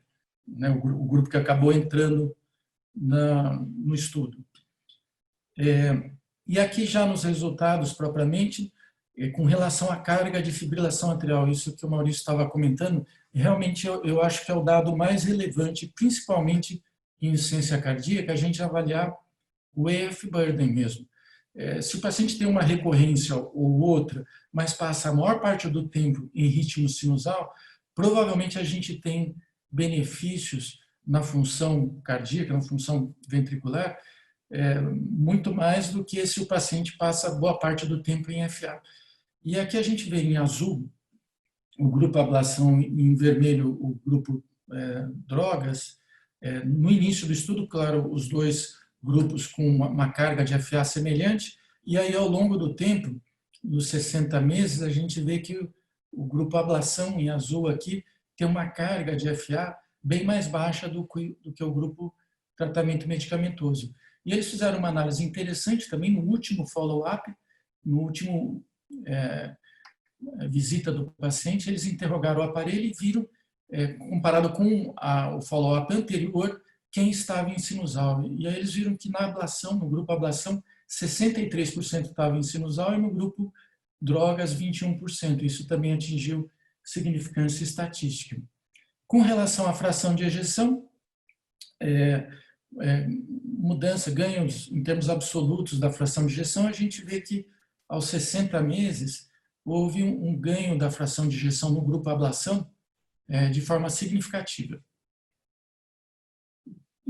né? O grupo que acabou entrando no estudo. E aqui já nos resultados propriamente, com relação à carga de fibrilação atrial, isso que o Maurício estava comentando, realmente eu acho que é o dado mais relevante, principalmente em insuficiência cardíaca, a gente avaliar o AF burden mesmo. Se o paciente tem uma recorrência ou outra, mas passa a maior parte do tempo em ritmo sinusal, provavelmente a gente tem benefícios na função cardíaca, na função ventricular, muito mais do que se o paciente passa boa parte do tempo em FA. E aqui a gente vê em azul o grupo ablação, em vermelho o grupo drogas. No início do estudo, claro, os dois grupos com uma carga de FA semelhante, e aí ao longo do tempo, nos 60 meses, a gente vê que o grupo ablação, em azul aqui, tem uma carga de FA bem mais baixa do que o grupo tratamento medicamentoso. E eles fizeram uma análise interessante também no último follow-up, no último visita do paciente, eles interrogaram o aparelho e viram, comparado com o follow-up anterior, quem estava em sinusal. E aí eles viram que na ablação, no grupo ablação, 63% estava em sinusal e no grupo drogas, 21%. Isso também atingiu significância estatística. Com relação à fração de ejeção, mudança, ganhos em termos absolutos da fração de ejeção, a gente vê que aos 60 meses houve um ganho da fração de ejeção no grupo ablação de forma significativa.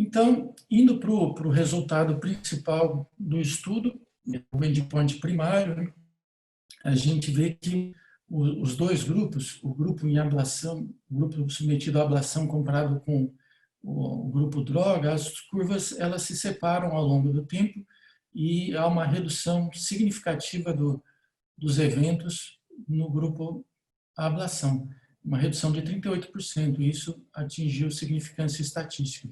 Então, indo para o resultado principal do estudo, o endpoint primário, a gente vê que os dois grupos, o grupo em ablação, o grupo submetido à ablação comparado com o grupo droga, as curvas elas se separam ao longo do tempo e há uma redução significativa dos eventos no grupo ablação, uma redução de 38%, e isso atingiu significância estatística.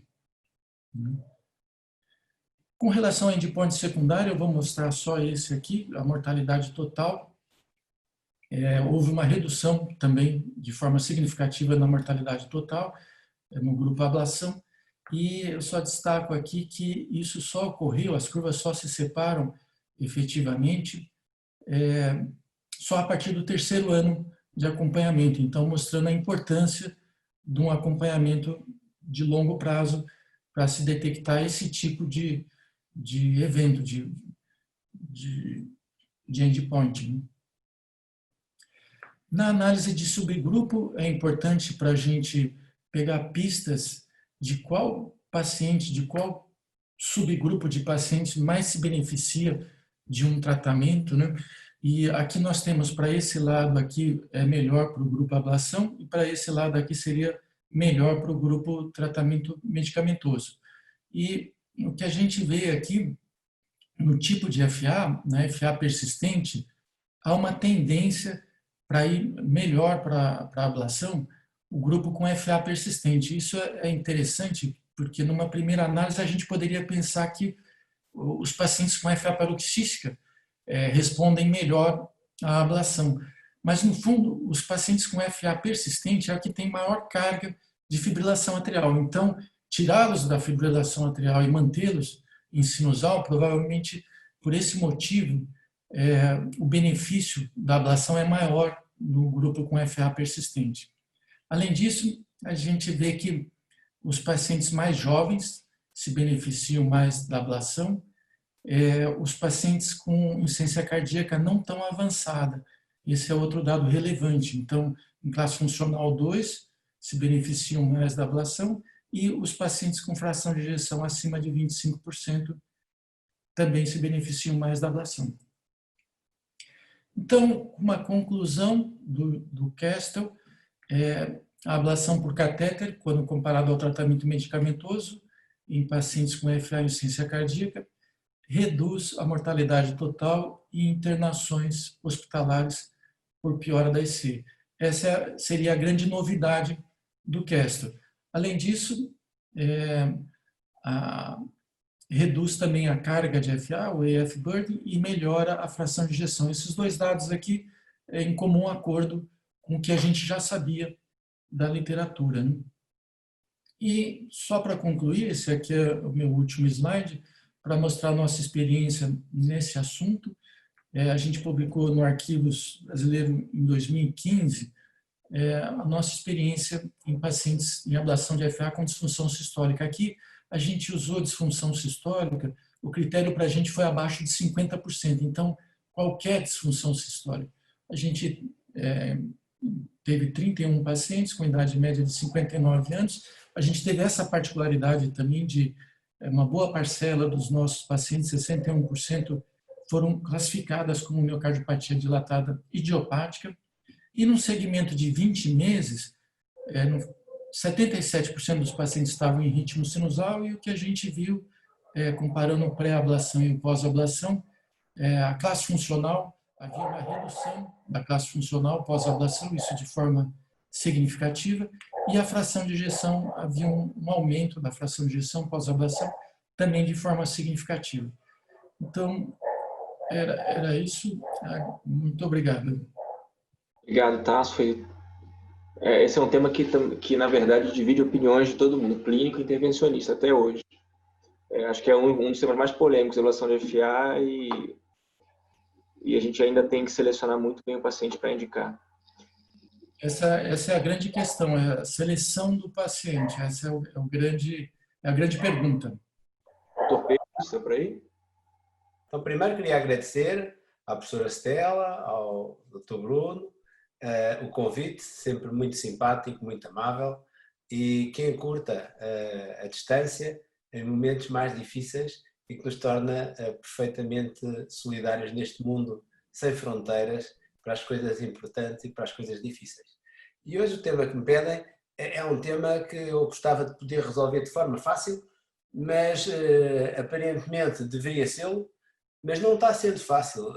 Com relação ao endpoint secundário, eu vou mostrar só esse aqui, a mortalidade total. Houve uma redução também de forma significativa na mortalidade total no grupo ablação, e eu só destaco aqui que isso só ocorreu, as curvas só se separam efetivamente só a partir do 3º ano de acompanhamento. Então, mostrando a importância de um acompanhamento de longo prazo para se detectar esse tipo de evento, de endpoint. Na análise de subgrupo, é importante para a gente pegar pistas de qual paciente, de qual subgrupo de pacientes mais se beneficia de um tratamento, né? E aqui nós temos, para esse lado aqui, é melhor para o grupo ablação, e para esse lado aqui seria melhor para o grupo tratamento medicamentoso. E o que a gente vê aqui, no tipo de FA, na FA persistente, há uma tendência para ir melhor para a ablação, o grupo com FA persistente. Isso é interessante, porque numa primeira análise a gente poderia pensar que os pacientes com FA paroxística respondem melhor à ablação. Mas, no fundo, os pacientes com FA persistente é o que tem maior carga de fibrilação atrial. Então, tirá-los da fibrilação atrial e mantê-los em sinusal, provavelmente, por esse motivo, o benefício da ablação é maior no grupo com FA persistente. Além disso, a gente vê que os pacientes mais jovens se beneficiam mais da ablação, os pacientes com insuficiência cardíaca não tão avançada. Esse é outro dado relevante. Então, em classe funcional 2, se beneficiam mais da ablação, e os pacientes com fração de ejeção acima de 25% também se beneficiam mais da ablação. Então, uma conclusão do Castle, a ablação por catéter, quando comparado ao tratamento medicamentoso, em pacientes com FA e insuficiência cardíaca, reduz a mortalidade total e internações hospitalares por piora da IC. Essa seria a grande novidade do Castle. Além disso, reduz também a carga de FA, o AF burden, e melhora a fração de ejeção. Esses dois dados aqui em comum acordo com o que a gente já sabia da literatura, né? E só para concluir, esse aqui é o meu último slide, para mostrar a nossa experiência nesse assunto. A gente publicou no Arquivos Brasileiro em 2015 a nossa experiência em pacientes em ablação de FA com disfunção sistólica. Aqui a gente usou disfunção sistólica, o critério para a gente foi abaixo de 50%, então qualquer disfunção sistólica. A gente teve 31 pacientes com idade média de 59 anos, a gente teve essa particularidade também de uma boa parcela dos nossos pacientes, 61%, foram classificadas como miocardiopatia dilatada idiopática, e no segmento de 20 meses, 77% dos pacientes estavam em ritmo sinusal, e o que a gente viu, comparando o pré-ablação e o pós-ablação, a classe funcional, havia uma redução da classe funcional pós-ablação, isso de forma significativa, e a fração de ejeção, havia um aumento da fração de ejeção pós-ablação, também de forma significativa. Então, era isso. Muito obrigado.
Obrigado, Tasso. Esse é um tema que, na verdade, divide opiniões de todo mundo, clínico e intervencionista, até hoje. Acho que é um dos temas mais polêmicos da ablação de FA e a gente ainda tem que selecionar muito bem o paciente para indicar.
Essa é a grande questão, é a seleção do paciente. Essa é a grande pergunta.
Doutor Pedro, você por aí?
Então, primeiro queria agradecer à professora Stella, ao Dr. Bruno, o convite, sempre muito simpático, muito amável, e que encurta a distância em momentos mais difíceis e que nos torna perfeitamente solidários neste mundo sem fronteiras para as coisas importantes e para as coisas difíceis. E hoje o tema que me pedem é um tema que eu gostava de poder resolver de forma fácil, mas aparentemente deveria ser, mas não está sendo fácil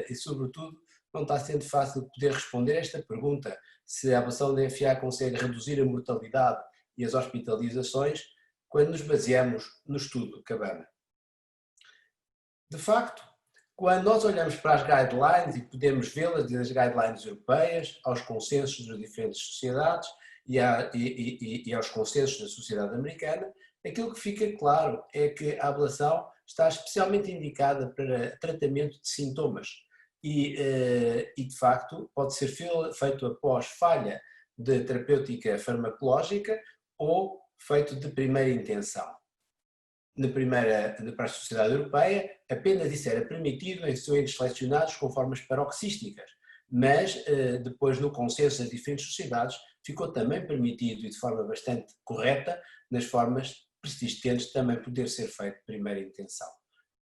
e, sobretudo, não está sendo fácil poder responder a esta pergunta, se a ablação da FA consegue reduzir a mortalidade e as hospitalizações quando nos baseamos no estudo Cabana. De facto, quando nós olhamos para as guidelines e podemos vê-las das guidelines europeias, aos consensos das diferentes sociedades e aos consensos da sociedade americana, aquilo que fica claro é que a ablação está especialmente indicada para tratamento de sintomas. e de facto pode ser feito após falha de terapêutica farmacológica ou feito de primeira intenção. Para a Sociedade Europeia, apenas isso era permitido em doentes selecionados com formas paroxísticas, mas depois no consenso das diferentes sociedades ficou também permitido, e de forma bastante correta, nas formas persistentes também poder ser feito de primeira intenção.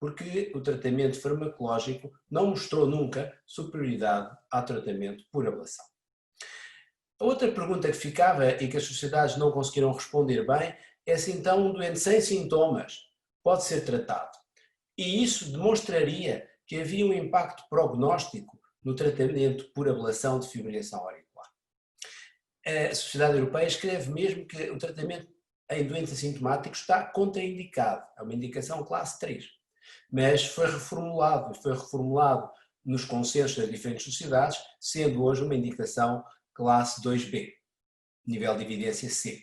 Porque o tratamento farmacológico não mostrou nunca superioridade ao tratamento por ablação. A outra pergunta que ficava e que as sociedades não conseguiram responder bem é se então um doente sem sintomas pode ser tratado. E isso demonstraria que havia um impacto prognóstico no tratamento por ablação de fibrilação auricular. A Sociedade Europeia escreve mesmo que o tratamento em doentes assintomáticos está contraindicado, é uma indicação classe 3. Mas foi reformulado nos consensos das diferentes sociedades, sendo hoje uma indicação classe 2B, nível de evidência C.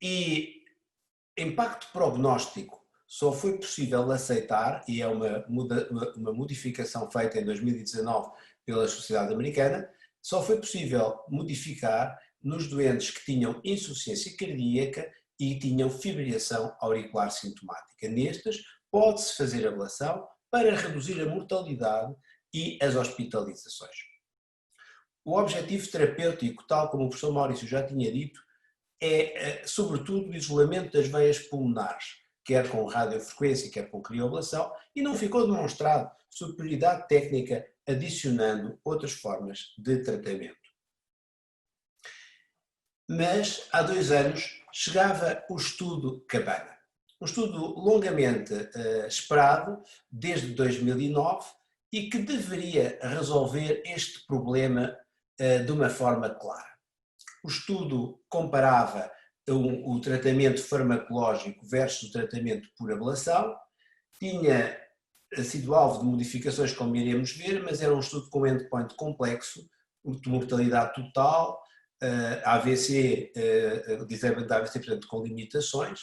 E impacto prognóstico só foi possível aceitar, e é uma modificação feita em 2019 pela Sociedade Americana, só foi possível modificar nos doentes que tinham insuficiência cardíaca e tinham fibrilação auricular sintomática. Nestes, pode-se fazer ablação para reduzir a mortalidade e as hospitalizações. O objetivo terapêutico, tal como o professor Maurício já tinha dito, é sobretudo o isolamento das veias pulmonares, quer com radiofrequência, quer com crioablação, e não ficou demonstrado superioridade técnica adicionando outras formas de tratamento. Mas, há 2 anos, chegava o estudo Cabana. Um estudo longamente esperado, desde 2009, e que deveria resolver este problema de uma forma clara. O estudo comparava o tratamento farmacológico versus o tratamento por ablação, tinha sido alvo de modificações, como iremos ver, mas era um estudo com endpoint complexo, de mortalidade total, AVC, desenvolvimento da AVC, portanto, com limitações,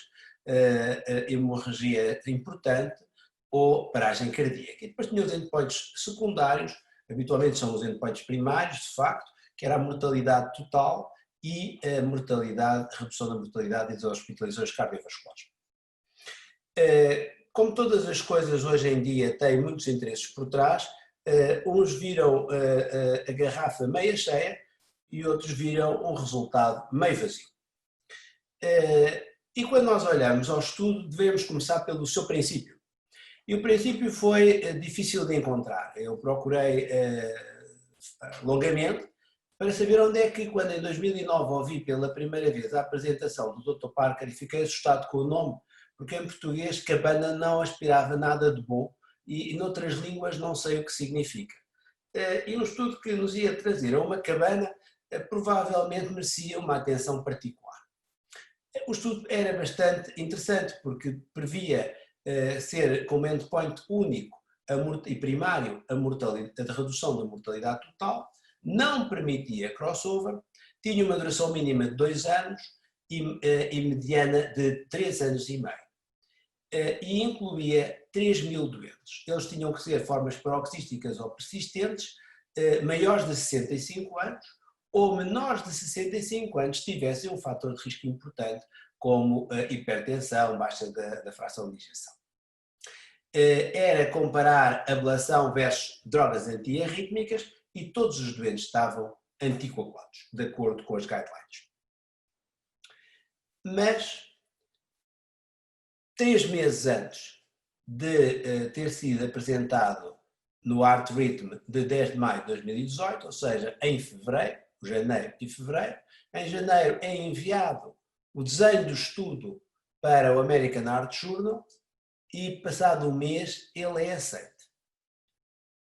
hemorragia importante ou paragem cardíaca. E depois tinha os endpoints secundários, habitualmente são os endpoints primários, de facto, que era a mortalidade total e a redução da mortalidade e das hospitalizações cardiovasculares. Como todas as coisas hoje em dia têm muitos interesses por trás, uns viram a garrafa meia cheia e outros viram um resultado meio vazio. E quando nós olhamos ao estudo, devemos começar pelo seu princípio. E o princípio foi difícil de encontrar. Eu procurei longamente para saber onde é que, quando em 2009 ouvi pela primeira vez a apresentação do Dr. Parker e fiquei assustado com o nome, porque em português Cabana não aspirava nada de bom e noutras línguas não sei o que significa. E um estudo que nos ia trazer a uma cabana provavelmente merecia uma atenção particular. O estudo era bastante interessante porque previa ser como endpoint único e primário a redução da mortalidade total, não permitia crossover, tinha uma duração mínima de 2 anos e mediana de 3 anos e meio. E incluía 3.000 doentes. Eles tinham que ser formas paroxísticas ou persistentes, maiores de 65 anos ou menores de 65 anos tivessem um fator de risco importante como hipertensão, baixa da fração de injeção. Era comparar ablação versus drogas antiarrítmicas e todos os doentes estavam anticoagulados, de acordo com as guidelines. Mas 3 meses antes de ter sido apresentado no Heart Rhythm de 10 de maio de 2018, ou seja, em fevereiro, janeiro e fevereiro, em janeiro é enviado o desenho do estudo para o American Heart Journal e passado um mês ele é aceito.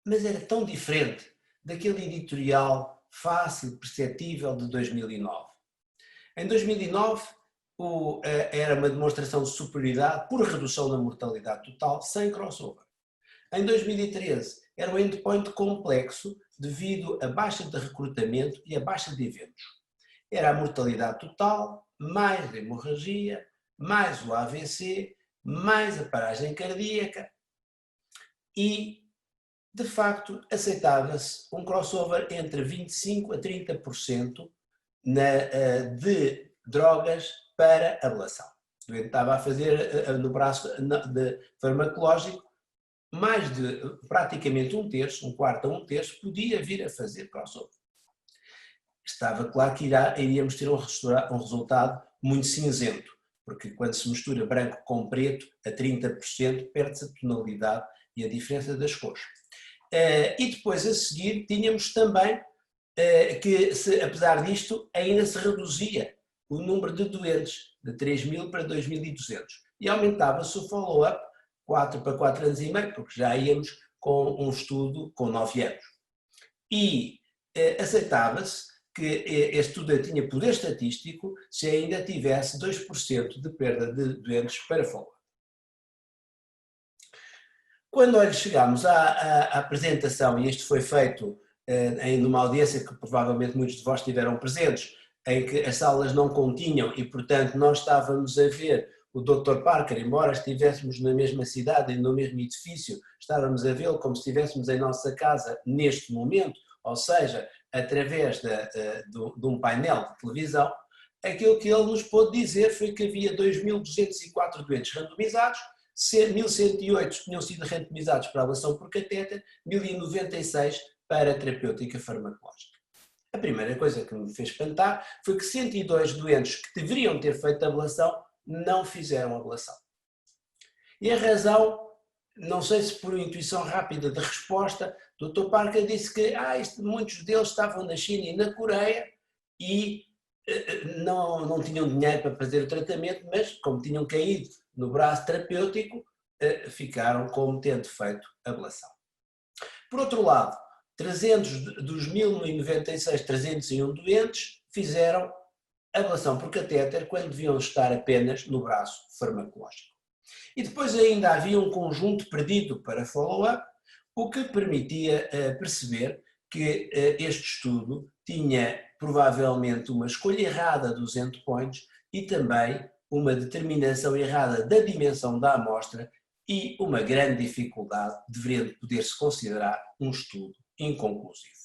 Mas era tão diferente daquele editorial fácil, perceptível de 2009. Em 2009 era uma demonstração de superioridade por redução da mortalidade total sem crossover. Em 2013 era um endpoint complexo devido à baixa de recrutamento e à baixa de eventos. Era a mortalidade total, mais a hemorragia, mais o AVC, mais a paragem cardíaca e de facto, aceitava-se um crossover entre 25% a 30% de drogas para ablação. O doente estava a fazer no braço de farmacológico, mais de praticamente um terço, um quarto a um terço, podia vir a fazer crossover. Estava claro que iríamos ter um resultado muito cinzento, porque quando se mistura branco com preto a 30%, perde-se a tonalidade e a diferença das cores. E depois a seguir tínhamos também que, apesar disto, ainda se reduzia o número de doentes de 3.000 para 2.200 e aumentava-se o follow-up 4 para 4 anos e meio, porque já íamos com um estudo com 9 anos. E aceitava-se que este estudo tinha poder estatístico se ainda tivesse 2% de perda de doentes para follow-up. Quando chegámos à apresentação, e isto foi feito numa audiência que provavelmente muitos de vós estiveram presentes, em que as salas não continham e, portanto, nós estávamos a ver o Dr. Parker, embora estivéssemos na mesma cidade e no mesmo edifício, estávamos a vê-lo como se estivéssemos em nossa casa neste momento, ou seja, através de um painel de televisão. Aquilo que ele nos pôde dizer foi que havia 2.204 doentes randomizados, 1.108 tinham sido randomizados para ablação por catéter, 1.096 para a terapêutica farmacológica. A primeira coisa que me fez espantar foi que 102 doentes que deveriam ter feito ablação não fizeram ablação. E a razão, não sei se por intuição rápida de resposta, o Dr. Parker disse que muitos deles estavam na China e na Coreia e não tinham dinheiro para fazer o tratamento, mas como tinham caído no braço terapêutico, ficaram como tendo feito ablação. Por outro lado, 300 dos 1.096, 301 doentes fizeram ablação por catéter quando deviam estar apenas no braço farmacológico. E depois ainda havia um conjunto perdido para follow-up, o que permitia perceber que este estudo tinha provavelmente uma escolha errada dos endpoints e também uma determinação errada da dimensão da amostra e uma grande dificuldade, deveria poder-se considerar um estudo inconclusivo.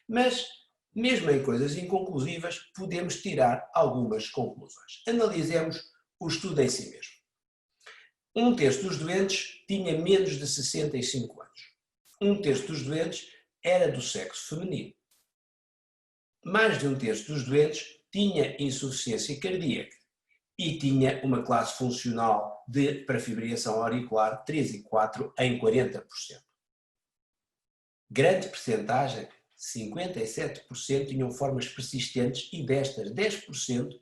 Mas, mesmo em coisas inconclusivas, podemos tirar algumas conclusões. Analisemos o estudo em si mesmo. Um terço dos doentes tinha menos de 65 anos. Um terço dos doentes era do sexo feminino. Mais de um terço dos doentes tinha insuficiência cardíaca e tinha uma classe funcional para fibrilação auricular 3 e 4 em 40%. Grande percentagem, 57%, tinham formas persistentes e destas 10%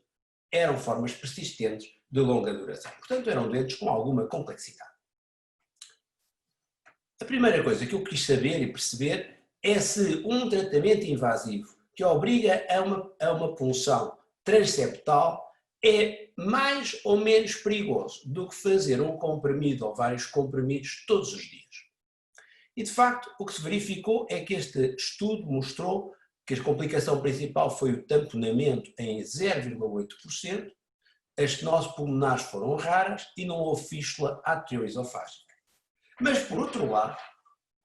eram formas persistentes de longa duração. Portanto, eram doentes com alguma complexidade. A primeira coisa que eu quis saber e perceber é se um tratamento invasivo que obriga a uma punção transeptal é mais ou menos perigoso do que fazer um comprimido ou vários comprimidos todos os dias. E, de facto, o que se verificou é que este estudo mostrou que a complicação principal foi o tamponamento em 0,8%, as estenoses pulmonares foram raras e não houve fístula arterioesofágica. Mas, por outro lado,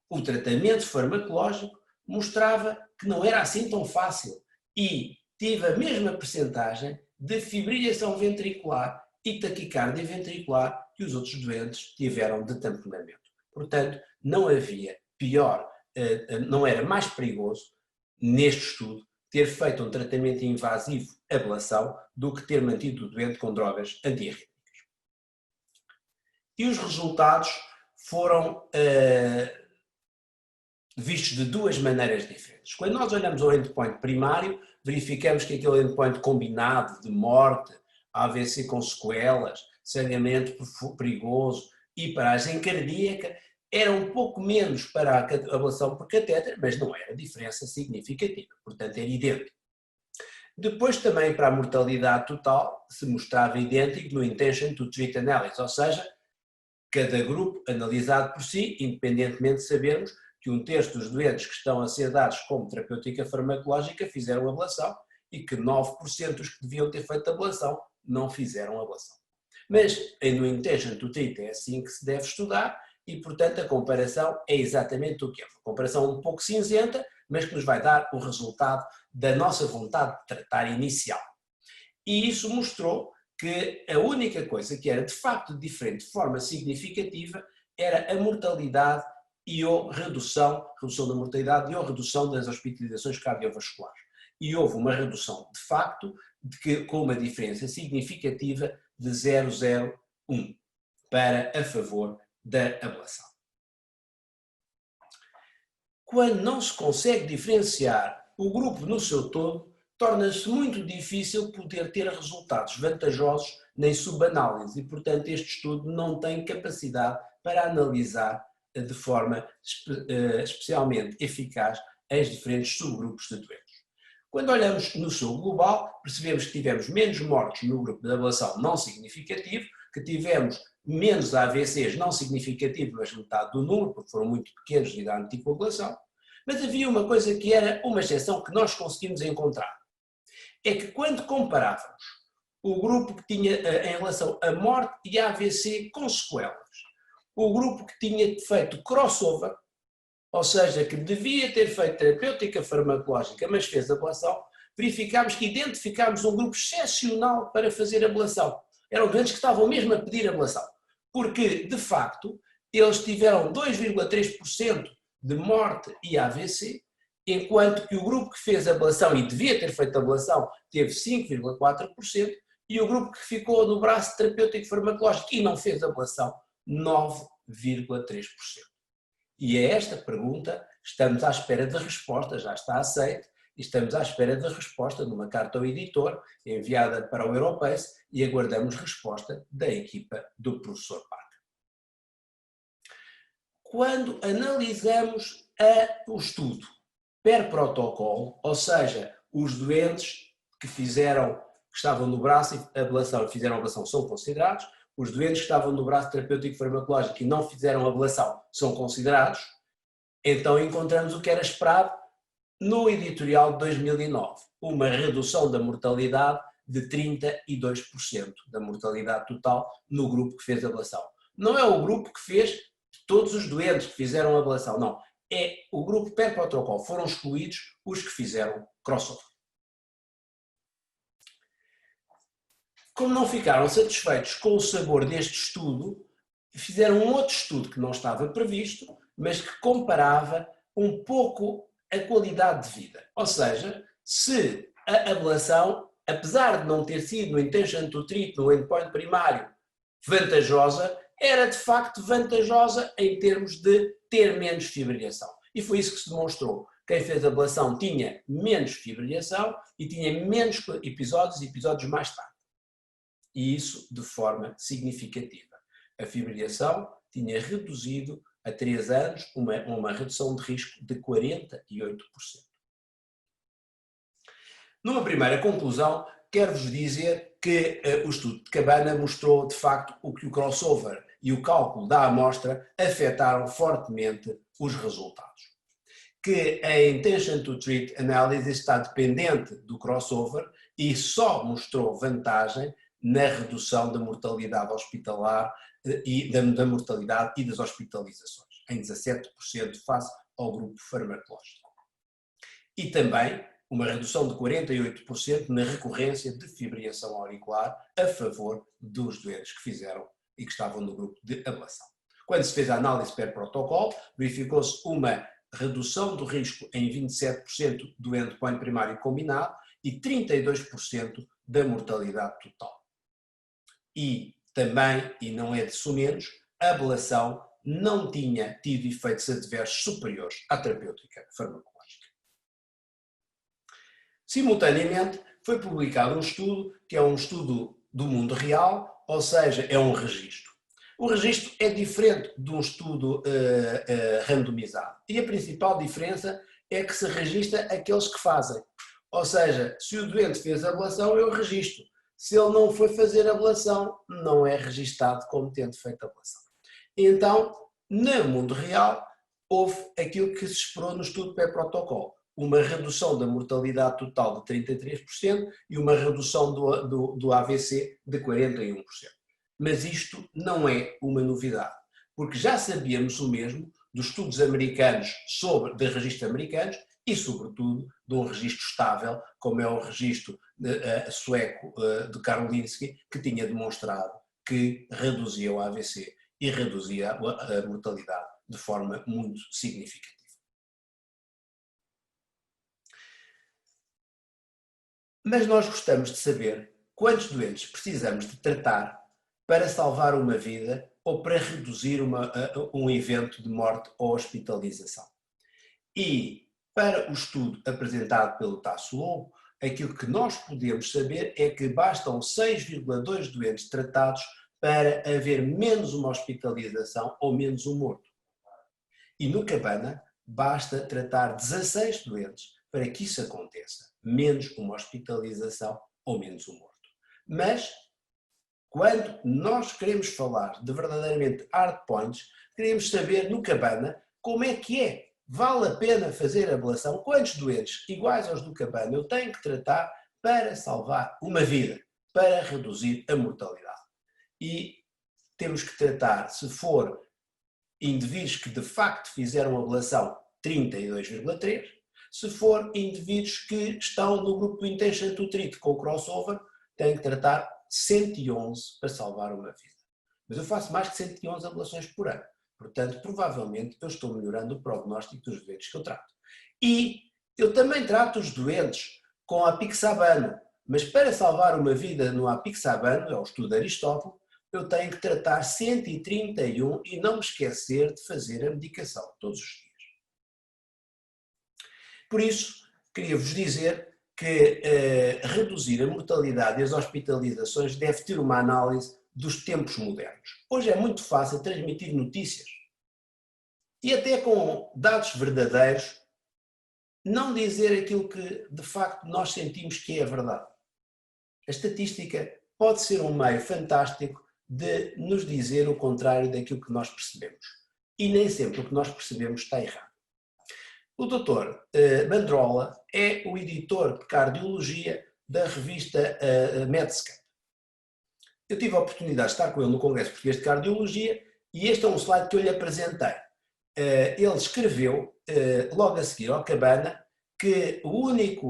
o tratamento farmacológico mostrava que não era assim tão fácil e tive a mesma percentagem de fibrilação ventricular e taquicardia ventricular que os outros doentes tiveram de tamponamento. Portanto, não havia não era mais perigoso neste estudo ter feito um tratamento invasivo, ablação, do que ter mantido o doente com drogas antiarrítmicas. E os resultados foram vistos de duas maneiras diferentes. Quando nós olhamos ao endpoint primário, verificamos que aquele endpoint combinado de morte, AVC com sequelas, sangramento perigoso e paragem cardíaca era um pouco menos para a ablação por catéter, mas não era diferença significativa, portanto era idêntico. Depois também para a mortalidade total se mostrava idêntico no intention to treat analysis, ou seja, cada grupo analisado por si, independentemente de sabermos que um terço dos doentes que estão a ser dados como terapêutica farmacológica fizeram ablação e que 9% dos que deviam ter feito ablação não fizeram ablação. Mas no intention to treat é assim que se deve estudar e, portanto, a comparação é exatamente o que é. Uma comparação um pouco cinzenta, mas que nos vai dar o resultado da nossa vontade de tratar inicial. E isso mostrou que a única coisa que era de facto diferente de forma significativa era a mortalidade e a redução da mortalidade e a redução das hospitalizações cardiovasculares. E houve uma redução de facto com uma diferença significativa de 0,01 para a favor da ablação. Quando não se consegue diferenciar o grupo no seu todo, torna-se muito difícil poder ter resultados vantajosos nem subanálise e, portanto, este estudo não tem capacidade para analisar de forma especialmente eficaz os diferentes subgrupos de doentes. Quando olhamos no seu global, percebemos que tivemos menos mortes no grupo de ablação não significativo, que tivemos menos AVCs não significativos, mas metade do número, porque foram muito pequenos devido à anticoagulação. Mas havia uma coisa que era uma exceção que nós conseguimos encontrar. É que quando comparávamos o grupo que tinha em relação a morte e a AVC com sequelas, o grupo que tinha feito crossover, ou seja, que devia ter feito terapêutica farmacológica, mas fez ablação, verificámos que identificámos um grupo excepcional para fazer ablação. Eram doentes que estavam mesmo a pedir ablação, porque, de facto, eles tiveram 2,3% de morte e AVC, enquanto que o grupo que fez ablação e devia ter feito ablação teve 5,4%, e o grupo que ficou no braço terapêutico farmacológico e não fez ablação, 9,3%. E a esta pergunta estamos à espera de resposta, já está aceite, e estamos à espera de resposta numa carta ao editor enviada para o Europace e aguardamos resposta da equipa do professor Parker. Quando analisamos o estudo per protocolo, ou seja, os doentes que estavam no braço e ablação e fizeram ablação são considerados, os doentes que estavam no braço terapêutico farmacológico e não fizeram ablação são considerados, então encontramos o que era esperado no editorial de 2009, uma redução da mortalidade de 32% da mortalidade total no grupo que fez ablação. Não é o grupo que fez todos os doentes que fizeram ablação, não. É o grupo per protocolo, foram excluídos os que fizeram crossover. Como não ficaram satisfeitos com o sabor deste estudo, fizeram um outro estudo que não estava previsto, mas que comparava um pouco a qualidade de vida. Ou seja, se a ablação, apesar de não ter sido no intention to treat, no endpoint primário, vantajosa, era de facto vantajosa em termos de ter menos fibrilhação. E foi isso que se demonstrou. Quem fez ablação tinha menos fibrilhação e tinha menos episódios mais tarde. E isso de forma significativa. A fibrilhação tinha reduzido a 3 anos uma redução de risco de 48%. Numa primeira conclusão, quero-vos dizer que o estudo de Cabana mostrou de facto o que o crossover e o cálculo da amostra afetaram fortemente os resultados. Que a intention to treat análise está dependente do crossover e só mostrou vantagem na redução da mortalidade hospitalar e da mortalidade e das hospitalizações, em 17% face ao grupo farmacológico. E também uma redução de 48% na recorrência de fibrilação auricular a favor dos doentes que fizeram e que estavam no grupo de ablação. Quando se fez a análise per protocolo, verificou-se uma redução do risco em 27% do endpoint primário combinado e 32% da mortalidade total. E também, e não é de sumenos, a ablação não tinha tido efeitos adversos superiores à terapêutica farmacológica. Simultaneamente, foi publicado um estudo que é um estudo do mundo real, ou seja, é um registro. O registro é diferente de um estudo randomizado. E a principal diferença é que se registra aqueles que fazem. Ou seja, se o doente fez ablação, eu registro. Se ele não foi fazer ablação, não é registado como tendo feito ablação. Então, no mundo real, houve aquilo que se esperou no estudo pré-protocolo. Uma redução da mortalidade total de 33% e uma redução do AVC de 41%. Mas isto não é uma novidade. porque já sabíamos o mesmo dos estudos americanos de registros americanos e, sobretudo, de um registro estável, como é o registro sueco de Karolinski, que tinha demonstrado que reduzia o AVC e reduzia a mortalidade de forma muito significativa. Mas nós gostamos de saber quantos doentes precisamos de tratar para salvar uma vida ou para reduzir um evento de morte ou hospitalização. E para o estudo apresentado pelo Tasso Lobo, aquilo que nós podemos saber é que bastam 6,2 doentes tratados para haver menos uma hospitalização ou menos um morto. E no Cabana basta tratar 16 doentes para que isso aconteça, menos uma hospitalização ou menos um morto. Mas, quando nós queremos falar de verdadeiramente hard points, queremos saber no Cabana como é que é. Vale a pena fazer a ablação? Quantos doentes iguais aos do Cabana eu tenho que tratar para salvar uma vida, para reduzir a mortalidade? E temos que tratar, se for indivíduos que de facto fizeram ablação, 32,3, se for indivíduos que estão no grupo do Intention to Treat com crossover, tem que tratar 111 para salvar uma vida. Mas eu faço mais de 111 ablações por ano. Portanto, provavelmente eu estou melhorando o prognóstico dos doentes que eu trato. E eu também trato os doentes com apixabano, mas para salvar uma vida no apixabano, é o estudo de Aristóteles, eu tenho que tratar 131 e não me esquecer de fazer a medicação todos os dias. Por isso, queria-vos dizer que reduzir a mortalidade e as hospitalizações deve ter uma análise dos tempos modernos. Hoje é muito fácil transmitir notícias e até com dados verdadeiros não dizer aquilo que de facto nós sentimos que é a verdade. A estatística pode ser um meio fantástico de nos dizer o contrário daquilo que nós percebemos. E nem sempre o que nós percebemos está errado. O Dr. Mandrola é o editor de cardiologia da revista Medscape. Eu tive a oportunidade de estar com ele no Congresso Português de Cardiologia e este é um slide que eu lhe apresentei. Ele escreveu, logo a seguir ao Cabana, que a única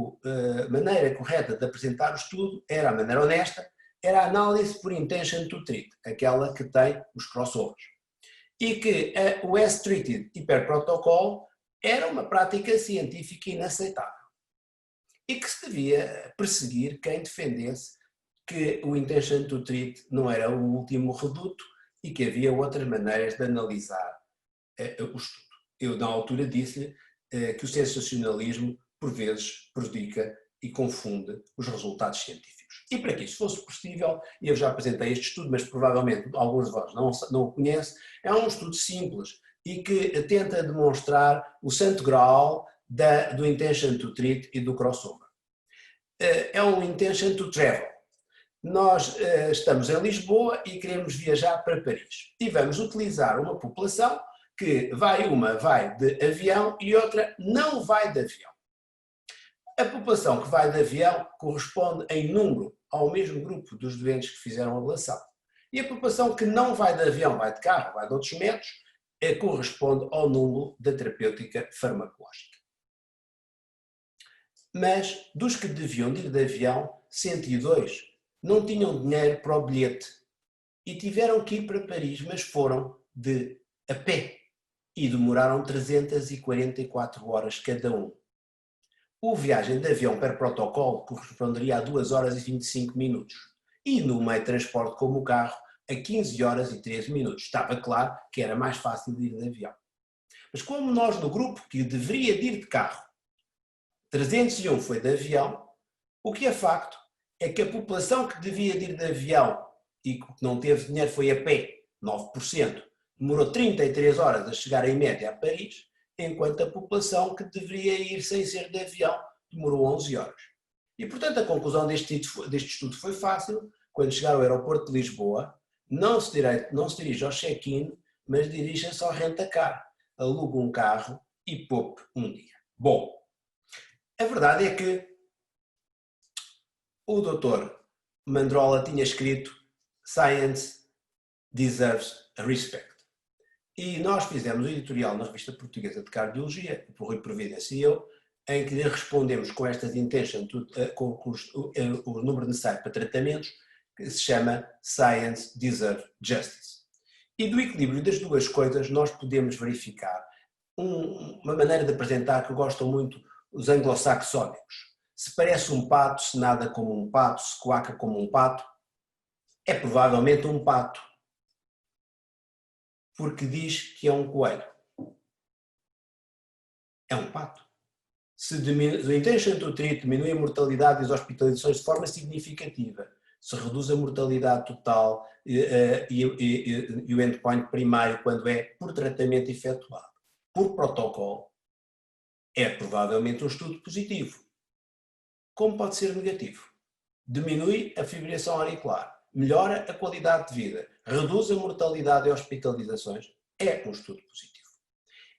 maneira correta de apresentar o estudo era a maneira honesta, era a análise por intention to treat, aquela que tem os crossovers. E que o S-treated hiperprotocolo era uma prática científica inaceitável. E que se devia perseguir quem defendesse que o intention to treat não era o último reduto e que havia outras maneiras de analisar o estudo. Eu, na altura, disse-lhe que o sensacionalismo, por vezes, prejudica e confunde os resultados científicos. E para que isso fosse possível, e eu já apresentei este estudo, mas provavelmente alguns de vós não o conhecem, é um estudo simples e que tenta demonstrar o santo graal do intention to treat e do crossover. É um intention to travel. Nós estamos em Lisboa e queremos viajar para Paris. E vamos utilizar uma população que uma vai de avião e outra não vai de avião. A população que vai de avião corresponde em número ao mesmo grupo dos doentes que fizeram a ablação. E a população que não vai de avião, vai de carro, vai de outros métodos, corresponde ao número da terapêutica farmacológica. Mas dos que deviam ir de avião, 102 não tinham dinheiro para o bilhete e tiveram que ir para Paris, mas foram a pé e demoraram 344 horas cada um. A viagem de avião per protocolo corresponderia a 2 horas e 25 minutos e no meio de transporte como o carro a 15 horas e 13 minutos. Estava claro que era mais fácil de ir de avião. Mas como nós no grupo que deveria de ir de carro, 301 foi de avião, o que é facto é que a população que devia de ir de avião e que não teve dinheiro foi a pé, 9%, demorou 33 horas a chegar em média a Paris, enquanto a população que deveria ir sem ser de avião demorou 11 horas. E, portanto, a conclusão deste estudo foi fácil. Quando chegar ao aeroporto de Lisboa, não se dirige ao check-in, mas dirige-se ao rent-a-car. Aluga um carro e poupe um dia. Bom, a verdade é que o Dr. Mandrola tinha escrito Science deserves respect. E nós fizemos um editorial na Revista Portuguesa de Cardiologia, por Rui Providência e eu, em que respondemos com estas intentions, com o número necessário para tratamentos, que se chama Science Deserves Justice. E do equilíbrio das duas coisas nós podemos verificar uma maneira de apresentar que gostam muito os anglo-saxónicos. Se parece um pato, se nada como um pato, se coaca como um pato, é provavelmente um pato, porque diz que é um coelho. É um pato. Se o intention to treat diminui a mortalidade e as hospitalizações de forma significativa, se reduz a mortalidade total e o endpoint primário quando é por tratamento efetuado, por protocolo, é provavelmente um estudo positivo. Como pode ser negativo? Diminui a fibrilação auricular, melhora a qualidade de vida, reduz a mortalidade e hospitalizações, é um estudo positivo.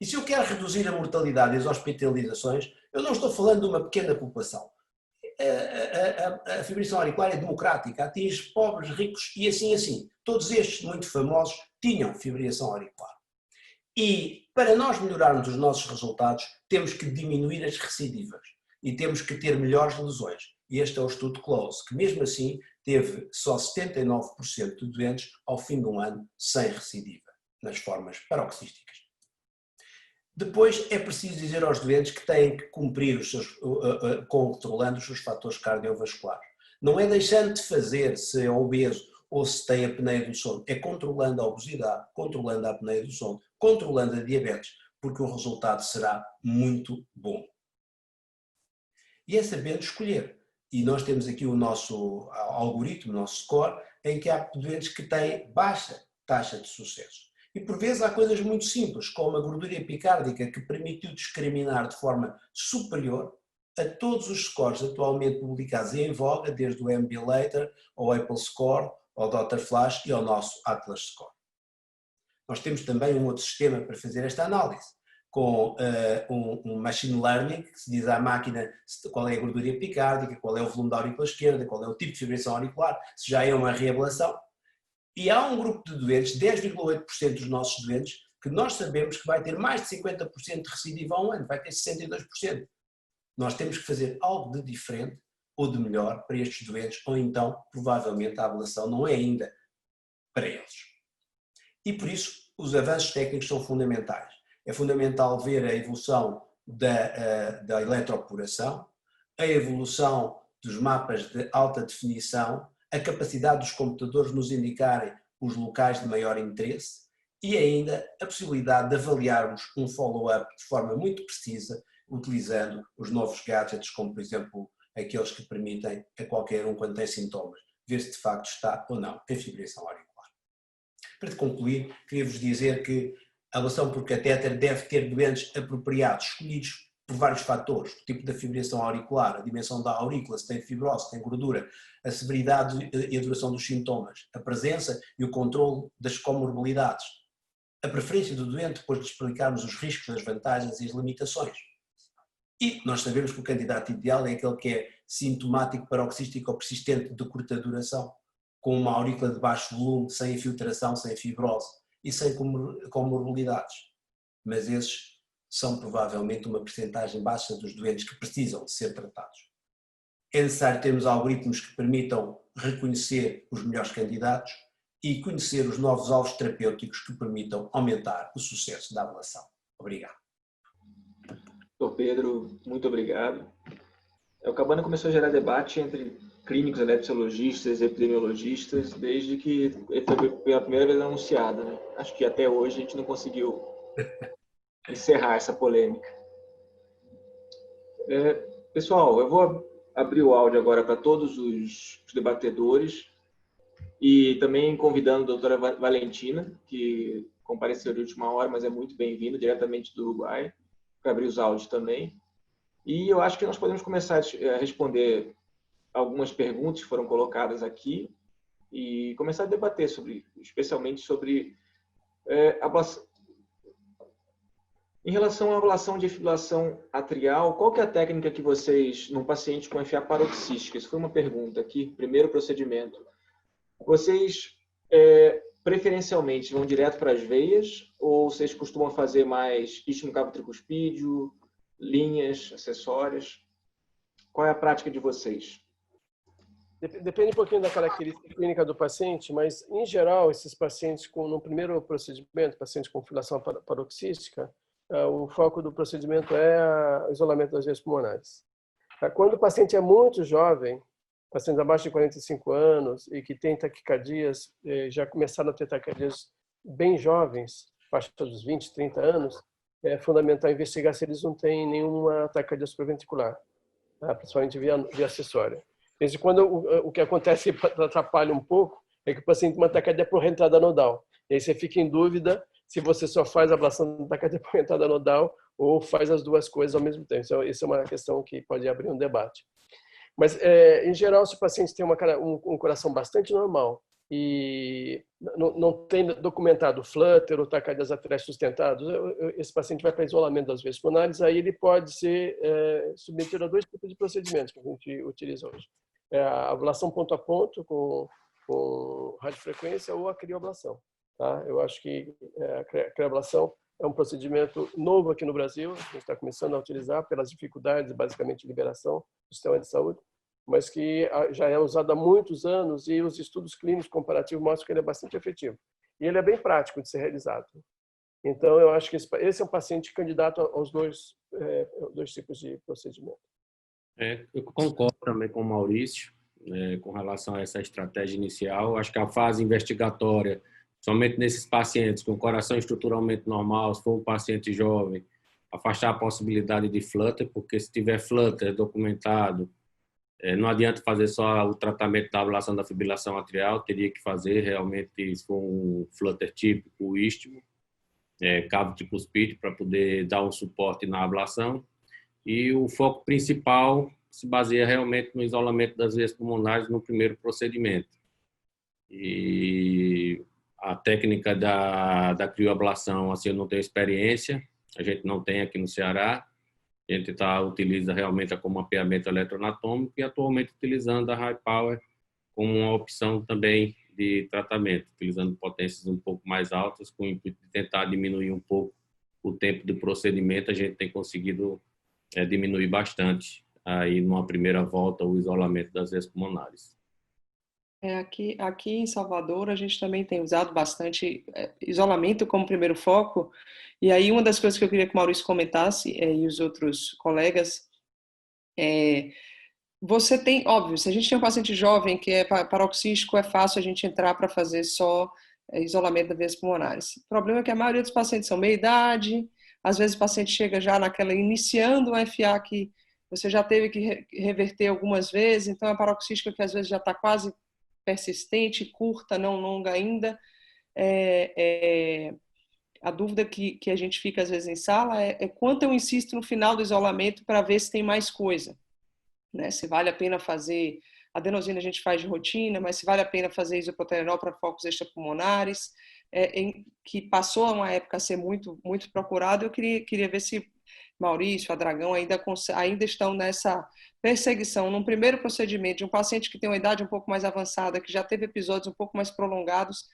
E se eu quero reduzir a mortalidade e as hospitalizações, eu não estou falando de uma pequena população. A fibrilação auricular é democrática, atinge pobres, ricos e assim. Todos estes muito famosos tinham fibrilação auricular. E para nós melhorarmos os nossos resultados, temos que diminuir as recidivas e temos que ter melhores lesões. E este é o estudo CLOSE, que mesmo assim teve só 79% de doentes ao fim de um ano sem recidiva, nas formas paroxísticas. Depois é preciso dizer aos doentes que têm que cumprir controlando os seus fatores cardiovasculares. Não é deixando de fazer se é obeso ou se tem apneia do sono, é controlando a obesidade, controlando a apneia do sono, controlando a diabetes, porque o resultado será muito bom. E é sabendo escolher. E nós temos aqui o nosso algoritmo, o nosso score, em que há doentes que têm baixa taxa de sucesso. E por vezes há coisas muito simples, como a gordura epicárdica, que permitiu discriminar de forma superior a todos os scores atualmente publicados e em voga, desde o MB-Later, ao Apple Score, ao Dr. Flash e ao nosso Atlas Score. Nós temos também um outro sistema para fazer esta análise, com um machine learning, que se diz à máquina qual é a gordura epicárdica, qual é o volume da aurícula esquerda, qual é o tipo de fibrilação auricular, se já é uma reablação. E há um grupo de doentes, 10,8% dos nossos doentes, que nós sabemos que vai ter mais de 50% de recidiva a um ano, vai ter 62%. Nós temos que fazer algo de diferente ou de melhor para estes doentes, ou então, provavelmente, a ablação não é ainda para eles. E por isso, os avanços técnicos são fundamentais. É fundamental ver a evolução da eletroporação, a evolução dos mapas de alta definição, a capacidade dos computadores nos indicarem os locais de maior interesse e ainda a possibilidade de avaliarmos um follow-up de forma muito precisa, utilizando os novos gadgets, como por exemplo aqueles que permitem a qualquer um, quando tem sintomas, ver se de facto está ou não em fibrilação auricular. Para concluir, queria-vos dizer que a ablação por catéter deve ter doentes apropriados, escolhidos por vários fatores, o tipo da fibrilação auricular, a dimensão da aurícula, se tem fibrose, se tem gordura, a severidade e a duração dos sintomas, a presença e o controle das comorbilidades, a preferência do doente depois de explicarmos os riscos, as vantagens e as limitações. E nós sabemos que o candidato ideal é aquele que é sintomático, paroxístico ou persistente de curta duração, com uma aurícula de baixo volume, sem infiltração, sem fibrose e sem comorbilidades. Mas esses são provavelmente uma percentagem baixa dos doentes que precisam de ser tratados. É necessário termos algoritmos que permitam reconhecer os melhores candidatos e conhecer os novos alvos terapêuticos que permitam aumentar o sucesso da ablação. Obrigado.
Doutor Pedro, muito obrigado. O Cabana começou a gerar debate entre clínicos, alertologistas, epidemiologistas, desde que ele foi pela primeira vez anunciado, né? Acho que até hoje a gente não conseguiu encerrar essa polêmica. Pessoal, eu vou abrir o áudio agora para todos os debatedores e também convidando a doutora Valentina, que compareceu de última hora, mas é muito bem-vinda, diretamente do Uruguai, para abrir os áudios também. E eu acho que nós podemos começar a responder algumas perguntas que foram colocadas aqui e começar a debater especialmente sobre ablação. Em relação à ablação de fibrilação atrial, qual que é a técnica que vocês, num paciente com FA paroxística, isso foi uma pergunta aqui, primeiro procedimento, vocês preferencialmente vão direto para as veias ou vocês costumam fazer mais istmo cavo tricuspídeo, linhas, acessórias? Qual é a prática de vocês?
Depende um pouquinho da característica clínica do paciente, mas, em geral, esses pacientes no primeiro procedimento, pacientes com filação paroxística, o foco do procedimento é o isolamento das veias pulmonares. Quando o paciente é muito jovem, pacientes abaixo de 45 anos e que têm taquicardias, já começaram a ter taquicardias bem jovens, faixa dos 20, 30 anos, é fundamental investigar se eles não têm nenhuma taquicardia supraventricular, principalmente via acessória. Desde quando o que acontece que atrapalha um pouco é que o paciente tem uma taquicardia por reentrada nodal. E aí você fica em dúvida se você só faz a ablação da taquicardia por reentrada nodal ou faz as duas coisas ao mesmo tempo. Então, essa é uma questão que pode abrir um debate. Mas, em geral, se o paciente tem um coração bastante normal e não tem documentado flutter ou taquicardias atriais sustentados, esse paciente vai para isolamento das veias pulmonares, aí ele pode ser submetido a 2 tipos de procedimentos que a gente utiliza hoje. A ablação ponto a ponto com radiofrequência ou a crioablação. Tá? Eu acho que a crioablação é um procedimento novo aqui no Brasil, a gente está começando a utilizar pelas dificuldades, basicamente, de liberação do sistema de saúde, mas que já é usado há muitos anos e os estudos clínicos comparativos mostram que ele é bastante efetivo. E ele é bem prático de ser realizado. Então, eu acho que esse é um paciente candidato aos dois tipos de procedimento.
Eu concordo também com o Maurício, com relação a essa estratégia inicial. Acho que a fase investigatória, somente nesses pacientes com coração estruturalmente normal, se for um paciente jovem, afastar a possibilidade de flutter, porque se tiver flutter documentado, não adianta fazer só o tratamento da ablação da fibrilação atrial, teria que fazer realmente, se for um flutter típico, o istmo, cavo tricuspídeo, para poder dar um suporte na ablação. E o foco principal se baseia realmente no isolamento das veias pulmonares no primeiro procedimento. E a técnica da crioablação, assim, eu não tenho experiência, a gente não tem aqui no Ceará. A gente utiliza realmente como mapeamento eletroanatômico e atualmente utilizando a High Power como uma opção também de tratamento, utilizando potências um pouco mais altas, com o intuito de tentar diminuir um pouco o tempo do procedimento. A gente tem conseguido diminuir bastante aí numa primeira volta o isolamento das veias pulmonares.
Aqui em Salvador a gente também tem usado bastante isolamento como primeiro foco, e aí uma das coisas que eu queria que o Maurício comentasse e os outros colegas você tem, óbvio, se a gente tem um paciente jovem que é paroxístico, é fácil a gente entrar para fazer só isolamento das veias pulmonares. O problema é que a maioria dos pacientes são meia-idade, às vezes o paciente chega já iniciando um FA que você já teve que reverter algumas vezes, então é paroxística que às vezes já está quase persistente, curta, não longa ainda. A dúvida que a gente fica às vezes em sala é quanto eu insisto no final do isolamento para ver se tem mais coisa. Né? Se vale a pena fazer adenosina, a gente faz de rotina, mas se vale a pena fazer isoproterenol para focos extrapulmonares, que passou uma época a ser muito, muito procurado. Eu queria ver se Maurício, a Dragão ainda estão nessa perseguição, num primeiro procedimento de um paciente que tem uma idade um pouco mais avançada, que já teve episódios um pouco mais prolongados,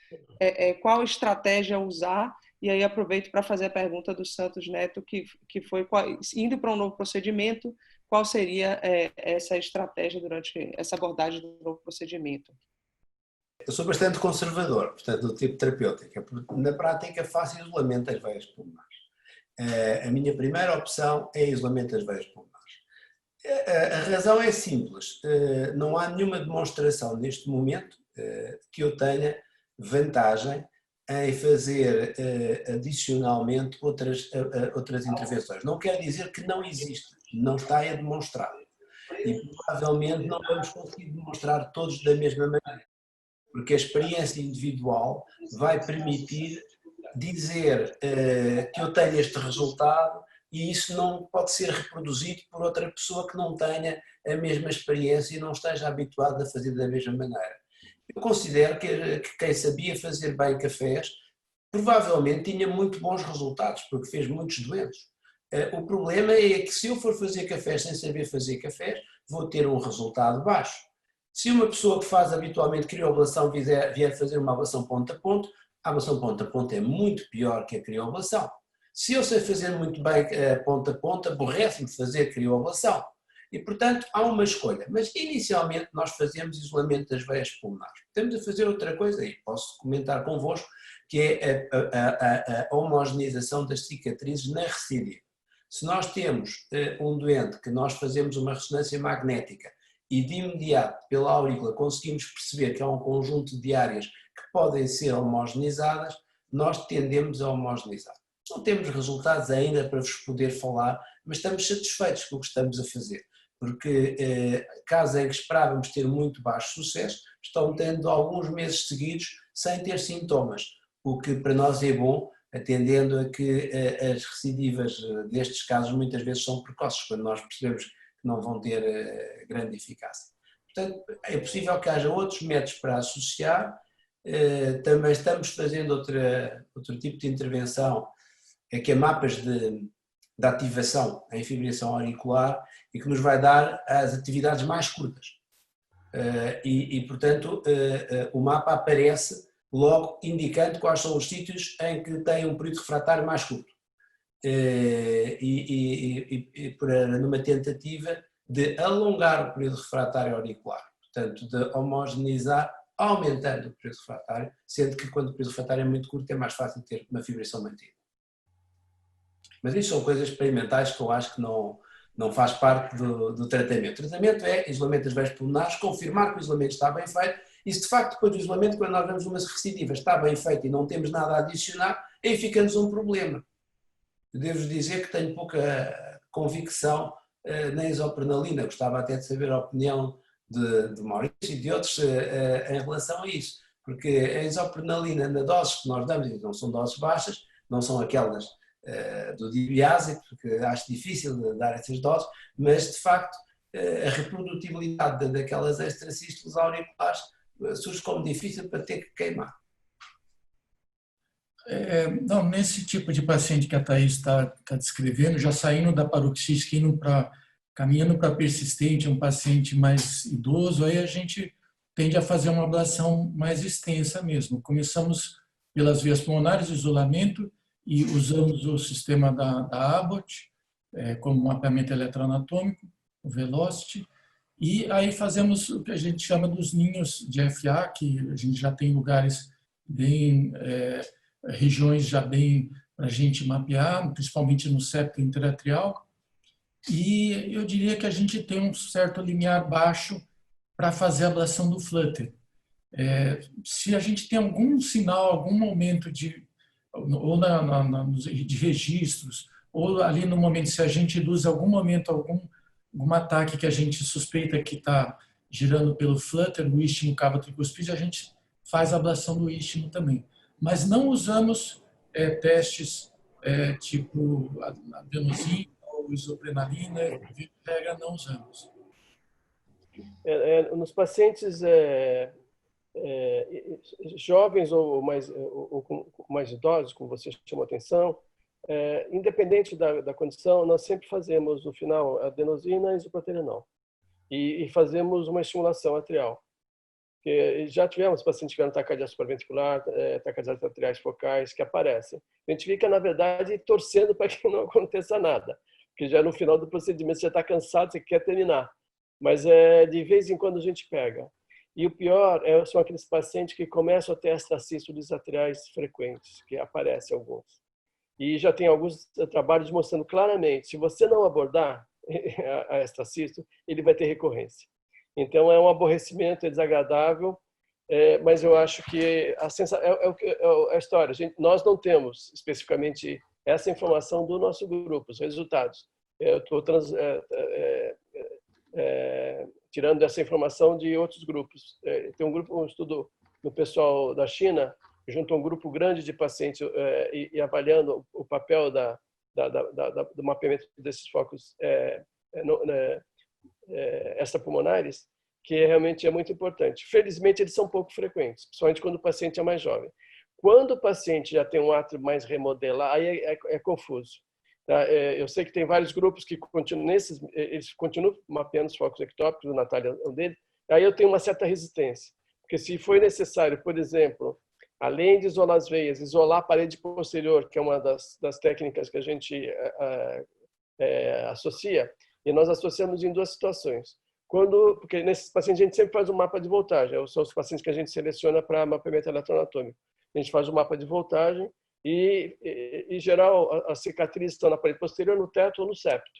qual estratégia usar? E aí aproveito para fazer a pergunta do Santos Neto, que foi, indo para um novo procedimento, qual seria essa estratégia durante essa abordagem do novo procedimento?
Eu sou bastante conservador, portanto, do tipo terapêutica, porque na prática faço isolamento das veias pulmonares. A minha primeira opção é isolamento das veias pulmonares. A razão é simples, não há nenhuma demonstração neste momento que eu tenha vantagem em fazer adicionalmente outras intervenções. Não quer dizer que não existe, não está demonstrado. E provavelmente não vamos conseguir demonstrar todos da mesma maneira, porque a experiência individual vai permitir dizer que eu tenho este resultado e isso não pode ser reproduzido por outra pessoa que não tenha a mesma experiência e não esteja habituada a fazer da mesma maneira. Eu considero que quem sabia fazer bem cafés provavelmente tinha muito bons resultados, porque fez muitos doentes. O problema é que se eu for fazer cafés sem saber fazer cafés, vou ter um resultado baixo. Se uma pessoa que faz habitualmente crioablação vier fazer uma ablação ponto a ponto, A ablação ponta a ponta é muito pior que a crioablação. Se eu sei fazer muito bem ponta a ponta, aborrece-me fazer crioablação. E, portanto, há uma escolha. Mas, inicialmente, nós fazemos isolamento das veias pulmonares. Estamos a fazer outra coisa, e posso comentar convosco, que é a homogeneização das cicatrizes na recidiva. Se nós temos um doente que nós fazemos uma ressonância magnética e, de imediato, pela aurícula, conseguimos perceber que há um conjunto de áreas que podem ser homogeneizadas, nós tendemos a homogeneizar. Não temos resultados ainda para vos poder falar, mas estamos satisfeitos com o que estamos a fazer, porque casos em que esperávamos ter muito baixo sucesso, estão tendo alguns meses seguidos sem ter sintomas, o que para nós é bom, atendendo a que as recidivas destes casos muitas vezes são precoces, quando nós percebemos que não vão ter grande eficácia. Portanto, é possível que haja outros métodos para associar, também estamos fazendo outro tipo de intervenção, que é mapas de ativação em fibrilação auricular e que nos vai dar as atividades mais curtas. Portanto, o mapa aparece logo indicando quais são os sítios em que tem um período refratário mais curto. Numa tentativa de alongar o período refratário auricular, portanto, de homogeneizar, aumentando o período refratário, sendo que quando o período refratário é muito curto é mais fácil ter uma fibração mantida. Mas isto são coisas experimentais que eu acho que não faz parte do tratamento. O tratamento é isolamento das veias pulmonares, confirmar que o isolamento está bem feito, e se de facto depois do isolamento, quando nós vemos uma recidiva está bem feito e não temos nada a adicionar, aí fica-nos um problema. Devo dizer que tenho pouca convicção na isoprenalina, gostava até de saber a opinião de Maurício e de outros em relação a isso, porque a isoprenalina na doses que nós damos, e não são doses baixas, não são aquelas do dibiase, porque acho difícil de dar essas doses, mas de facto a reprodutibilidade daquelas extracístoles auriculares surge como difícil para ter que queimar.
Não, nesse tipo de paciente que a Thaís está descrevendo, já saindo da paroxística, caminhando para persistente, um paciente mais idoso, aí a gente tende a fazer uma ablação mais extensa mesmo. Começamos pelas vias pulmonares, isolamento, e usamos o sistema da Abbott, como mapeamento eletroanatômico, o Velocity, e aí fazemos o que a gente chama dos ninhos de FA, que a gente já tem lugares bem, regiões já bem para a gente mapear, principalmente no septo interatrial, e eu diria que a gente tem um certo limiar baixo para fazer a ablação do flutter. Se a gente tem algum sinal, algum momento de registros, ou ali no momento, se a gente induz algum momento, algum ataque que a gente suspeita que está girando pelo flutter, o istmo cava tricuspide, a gente faz a ablação do istmo também. Mas não usamos testes tipo adenosina ou isoprenalina, regra não usamos.
Nos pacientes jovens ou mais idosos, como você chamou a atenção, independente da condição, nós sempre fazemos no final adenosina e isoproterenol e fazemos uma estimulação atrial. Porque já tivemos pacientes que tiveram taquicardia supraventricular, taquicardias atriais focais que aparecem. A gente fica, na verdade, torcendo para que não aconteça nada, porque já no final do procedimento você já está cansado, você quer terminar. Mas de vez em quando a gente pega. E o pior são aqueles pacientes que começam a ter extracístoles atriais frequentes, que aparecem alguns. E já tem alguns trabalhos mostrando claramente, se você não abordar a extracístole, ele vai ter recorrência. Então, é um aborrecimento, é desagradável, mas eu acho que a história. Nós não temos especificamente essa informação do nosso grupo, os resultados. Eu estou tirando essa informação de outros grupos. Tem um estudo do pessoal da China, junto a um grupo grande de pacientes e avaliando o papel do mapeamento desses focos extrapulmonares, que realmente é muito importante. Felizmente, eles são pouco frequentes, principalmente quando o paciente é mais jovem. Quando o paciente já tem um átrio mais remodelado, aí é confuso. Tá? Eu sei que tem vários grupos que eles continuam mapeando os focos ectópicos, o Natália é um deles, aí eu tenho uma certa resistência, porque se foi necessário, por exemplo, além de isolar as veias, isolar a parede posterior, que é uma das técnicas que a gente associa, e nós associamos em duas situações. Porque nesses pacientes a gente sempre faz um mapa de voltagem, são os pacientes que a gente seleciona para mapeamento eletroanatômico. A gente faz um mapa de voltagem e, em geral, as cicatrizes estão na parede posterior, no teto ou no septo.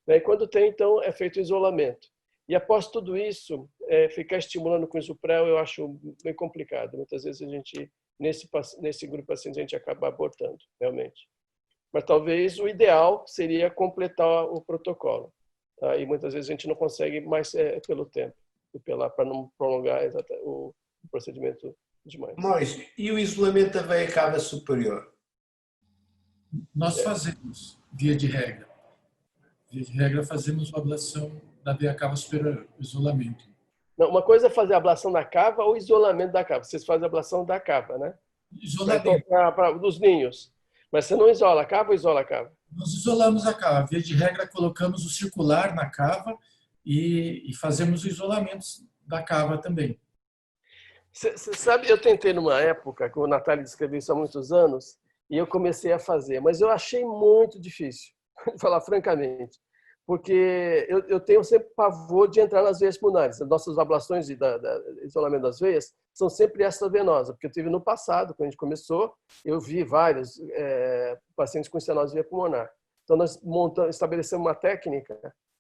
E quando tem, então, é feito isolamento. E após tudo isso, ficar estimulando com isoprel eu acho bem complicado. Muitas vezes a gente, nesse grupo de pacientes, a gente acaba abortando, realmente. Mas talvez o ideal seria completar o protocolo. Tá? E muitas vezes a gente não consegue mais pelo tempo, para não prolongar o procedimento demais.
Maurício, e o isolamento da veia cava superior?
Nós fazemos, via de regra. Via de regra, fazemos a ablação da veia cava superior, isolamento.
Não, uma coisa é fazer a ablação da cava ou isolamento da cava. Vocês fazem a ablação da cava, né?
Isolamento.
Dos ninhos. Mas você não isola a cava ou isola a cava?
Nós isolamos a cava. Via de regra, colocamos o circular na cava e fazemos o isolamento da cava também.
Você sabe, eu tentei numa época, que o Natália descreveu isso há muitos anos, e eu comecei a fazer, mas eu achei muito difícil, de falar francamente, porque eu tenho sempre pavor de entrar nas veias pulmonares. As nossas ablações de isolamento das veias são sempre extravenosas, porque eu tive no passado, quando a gente começou, eu vi vários pacientes com estenose via pulmonar. Então, nós estabelecemos uma técnica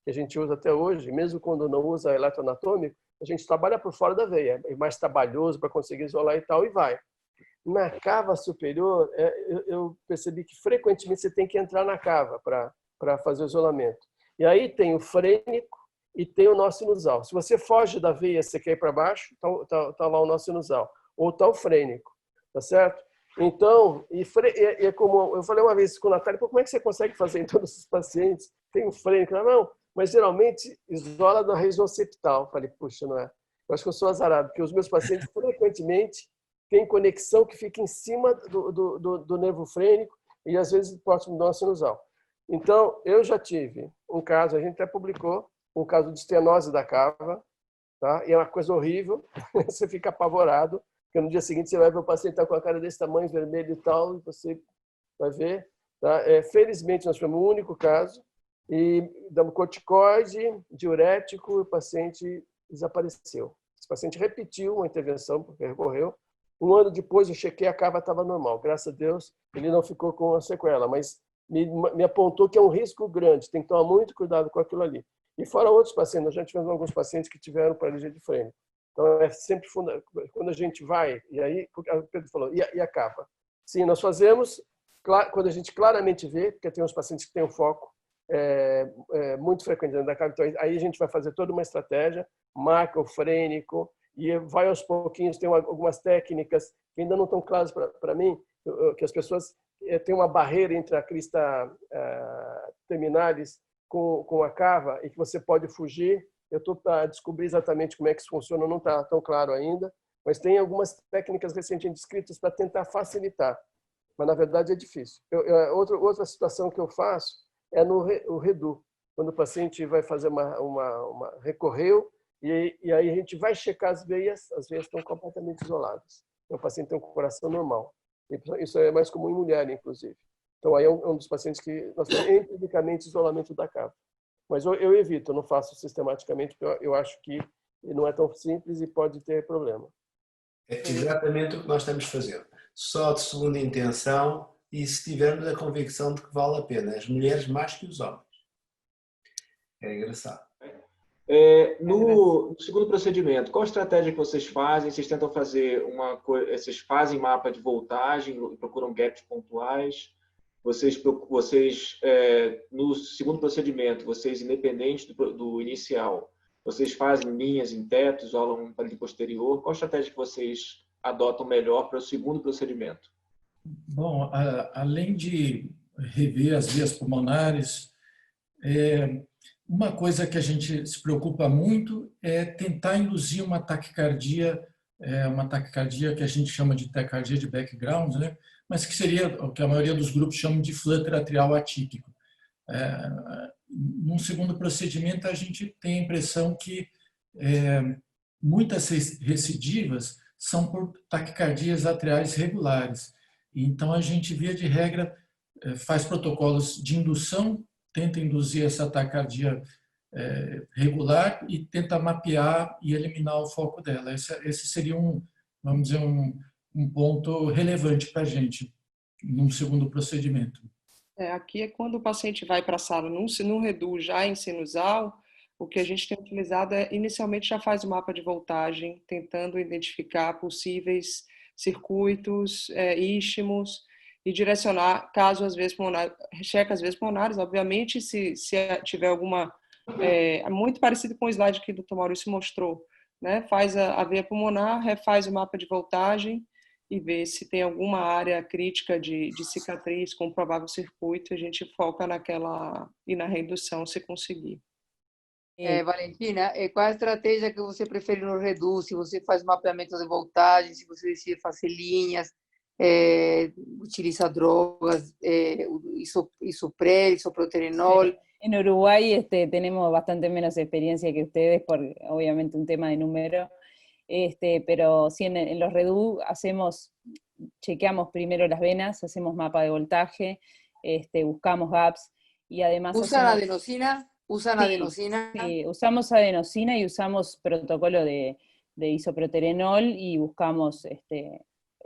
que a gente usa até hoje, mesmo quando não usa eletroanatômico, a gente trabalha por fora da veia, é mais trabalhoso para conseguir isolar e tal, e vai. Na cava superior, eu percebi que frequentemente você tem que entrar na cava para fazer o isolamento. E aí tem o frênico e tem o nó sinusal. Se você foge da veia, você quer ir para baixo, tá lá o nó sinusal. Ou tá o frênico, tá certo? Então, como eu falei uma vez com o Natália, como é que você consegue fazer em todos os pacientes? Tem o frênico? Não, mas geralmente isola da região septal. Eu falei, puxa, não é? Eu acho que eu sou azarado, porque os meus pacientes frequentemente têm conexão que fica em cima do nervo frênico e às vezes próximo do nó sinusal. Então, eu já tive um caso, a gente até publicou, um caso de estenose da cava, tá? E é uma coisa horrível, você fica apavorado, porque no dia seguinte você vai ver o paciente tá com a cara desse tamanho, vermelho e tal, e você vai ver. Tá? Felizmente, nós tivemos um único caso, e damos corticoide, diurético, e o paciente desapareceu. Esse paciente repetiu uma intervenção, porque recorreu. Um ano depois, eu chequei, a cava estava normal. Graças a Deus, ele não ficou com a sequela, mas me apontou que é um risco grande, tem que tomar muito cuidado com aquilo ali. E fora outros pacientes, nós já tivemos alguns pacientes que tiveram paralisia de frênico. Então, é sempre fundamental, quando a gente vai, e aí, o Pedro falou, e a cava? Sim, nós fazemos, quando a gente claramente vê, porque tem uns pacientes que têm um foco muito frequente dentro da cava, então aí a gente vai fazer toda uma estratégia, marca o frênico, e vai aos pouquinhos, tem algumas técnicas que ainda não estão claras para mim, que as pessoas têm uma barreira entre a crista terminalis com a cava e que você pode fugir. Eu estou para descobrir exatamente como é que isso funciona, não está tão claro ainda, mas tem algumas técnicas recentemente descritas para tentar facilitar, mas na verdade é difícil. Outra situação que eu faço é no redu, quando o paciente vai fazer recorreu, e aí a gente vai checar as veias estão completamente isoladas. O paciente tem um coração normal. Isso é mais comum em mulher, inclusive. Então, aí é um dos pacientes que nós temos empiricamente isolamento da cava. Mas eu evito, eu não faço sistematicamente, porque eu acho que não é tão simples e pode ter problema.
É exatamente o que nós estamos fazendo. Só de segunda intenção e se tivermos a convicção de que vale a pena. As mulheres mais que os homens. É engraçado.
No segundo procedimento, qual a estratégia que vocês fazem? Vocês tentam fazer vocês fazem mapa de voltagem, procuram gaps pontuais? Vocês no segundo procedimento, vocês independente do inicial, vocês fazem linhas em teto, isolam um parede posterior? Qual a estratégia que vocês adotam melhor para o segundo procedimento?
Bom, além de rever as vias pulmonares, uma coisa que a gente se preocupa muito é tentar induzir uma taquicardia que a gente chama de taquicardia de background, né? Mas que seria o que a maioria dos grupos chamam de flutter atrial atípico. Num segundo procedimento, a gente tem a impressão que muitas recidivas são por taquicardias atriais regulares. Então, a gente, via de regra, faz protocolos de indução, tenta induzir essa taquicardia regular e tenta mapear e eliminar o foco dela. Esse seria vamos dizer, um ponto relevante para a gente, num segundo procedimento.
Aqui é quando o paciente vai para a sala num redu já em sinusal, o que a gente tem utilizado inicialmente já faz o mapa de voltagem, tentando identificar possíveis circuitos, istmos, e direcionar, caso às vezes pulmonares, checa as vezes pulmonares, obviamente, se tiver alguma, muito parecido com o slide que o Dr. Maurício mostrou, né? Faz a veia pulmonar, refaz o mapa de voltagem e vê se tem alguma área crítica de cicatriz com provável circuito, a gente foca naquela e na redução, se conseguir.
Valentina, qual a estratégia que você prefere no redu? Se você faz mapeamento de voltagem, se você decide fazer linhas, utiliza drogas, isoprel, isoproterenol.
Sí. En Uruguay tenemos bastante menos experiencia que ustedes, por obviamente un tema de número, pero sí en los REDU chequeamos primero las venas, hacemos mapa de voltaje, buscamos gaps y además...
¿Usan adenosina? ¿Usan adenosina?
Sí, usamos adenosina y usamos protocolo de isoproterenol y buscamos,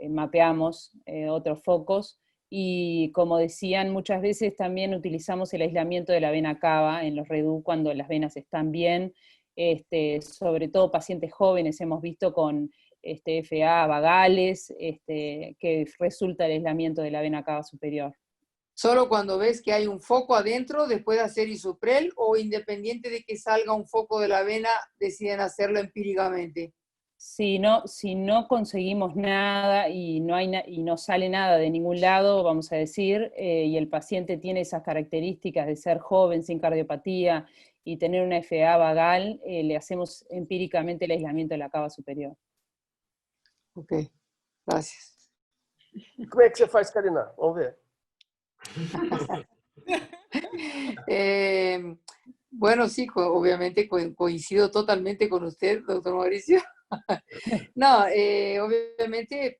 mapeamos otros focos. Y como decían, muchas veces también utilizamos el aislamiento de la vena cava en los REDU cuando las venas están bien, sobre todo pacientes jóvenes hemos visto con FA vagales, que resulta el aislamiento de la vena cava superior.
¿Solo cuando ves que hay un foco adentro, después de hacer isoprel, o independiente de que salga un foco de la vena, deciden hacerlo empíricamente?
Si no conseguimos nada y no sale nada de ningún lado, vamos a decir, y el paciente tiene esas características de ser joven, sin cardiopatía, y tener una FA vagal, le hacemos empíricamente el aislamiento de la cava superior.
Ok, gracias.
Como é que você faz, Karina? Vamos ver.
Bueno, sí, obviamente coincido totalmente con usted, doctor Mauricio. No, obviamente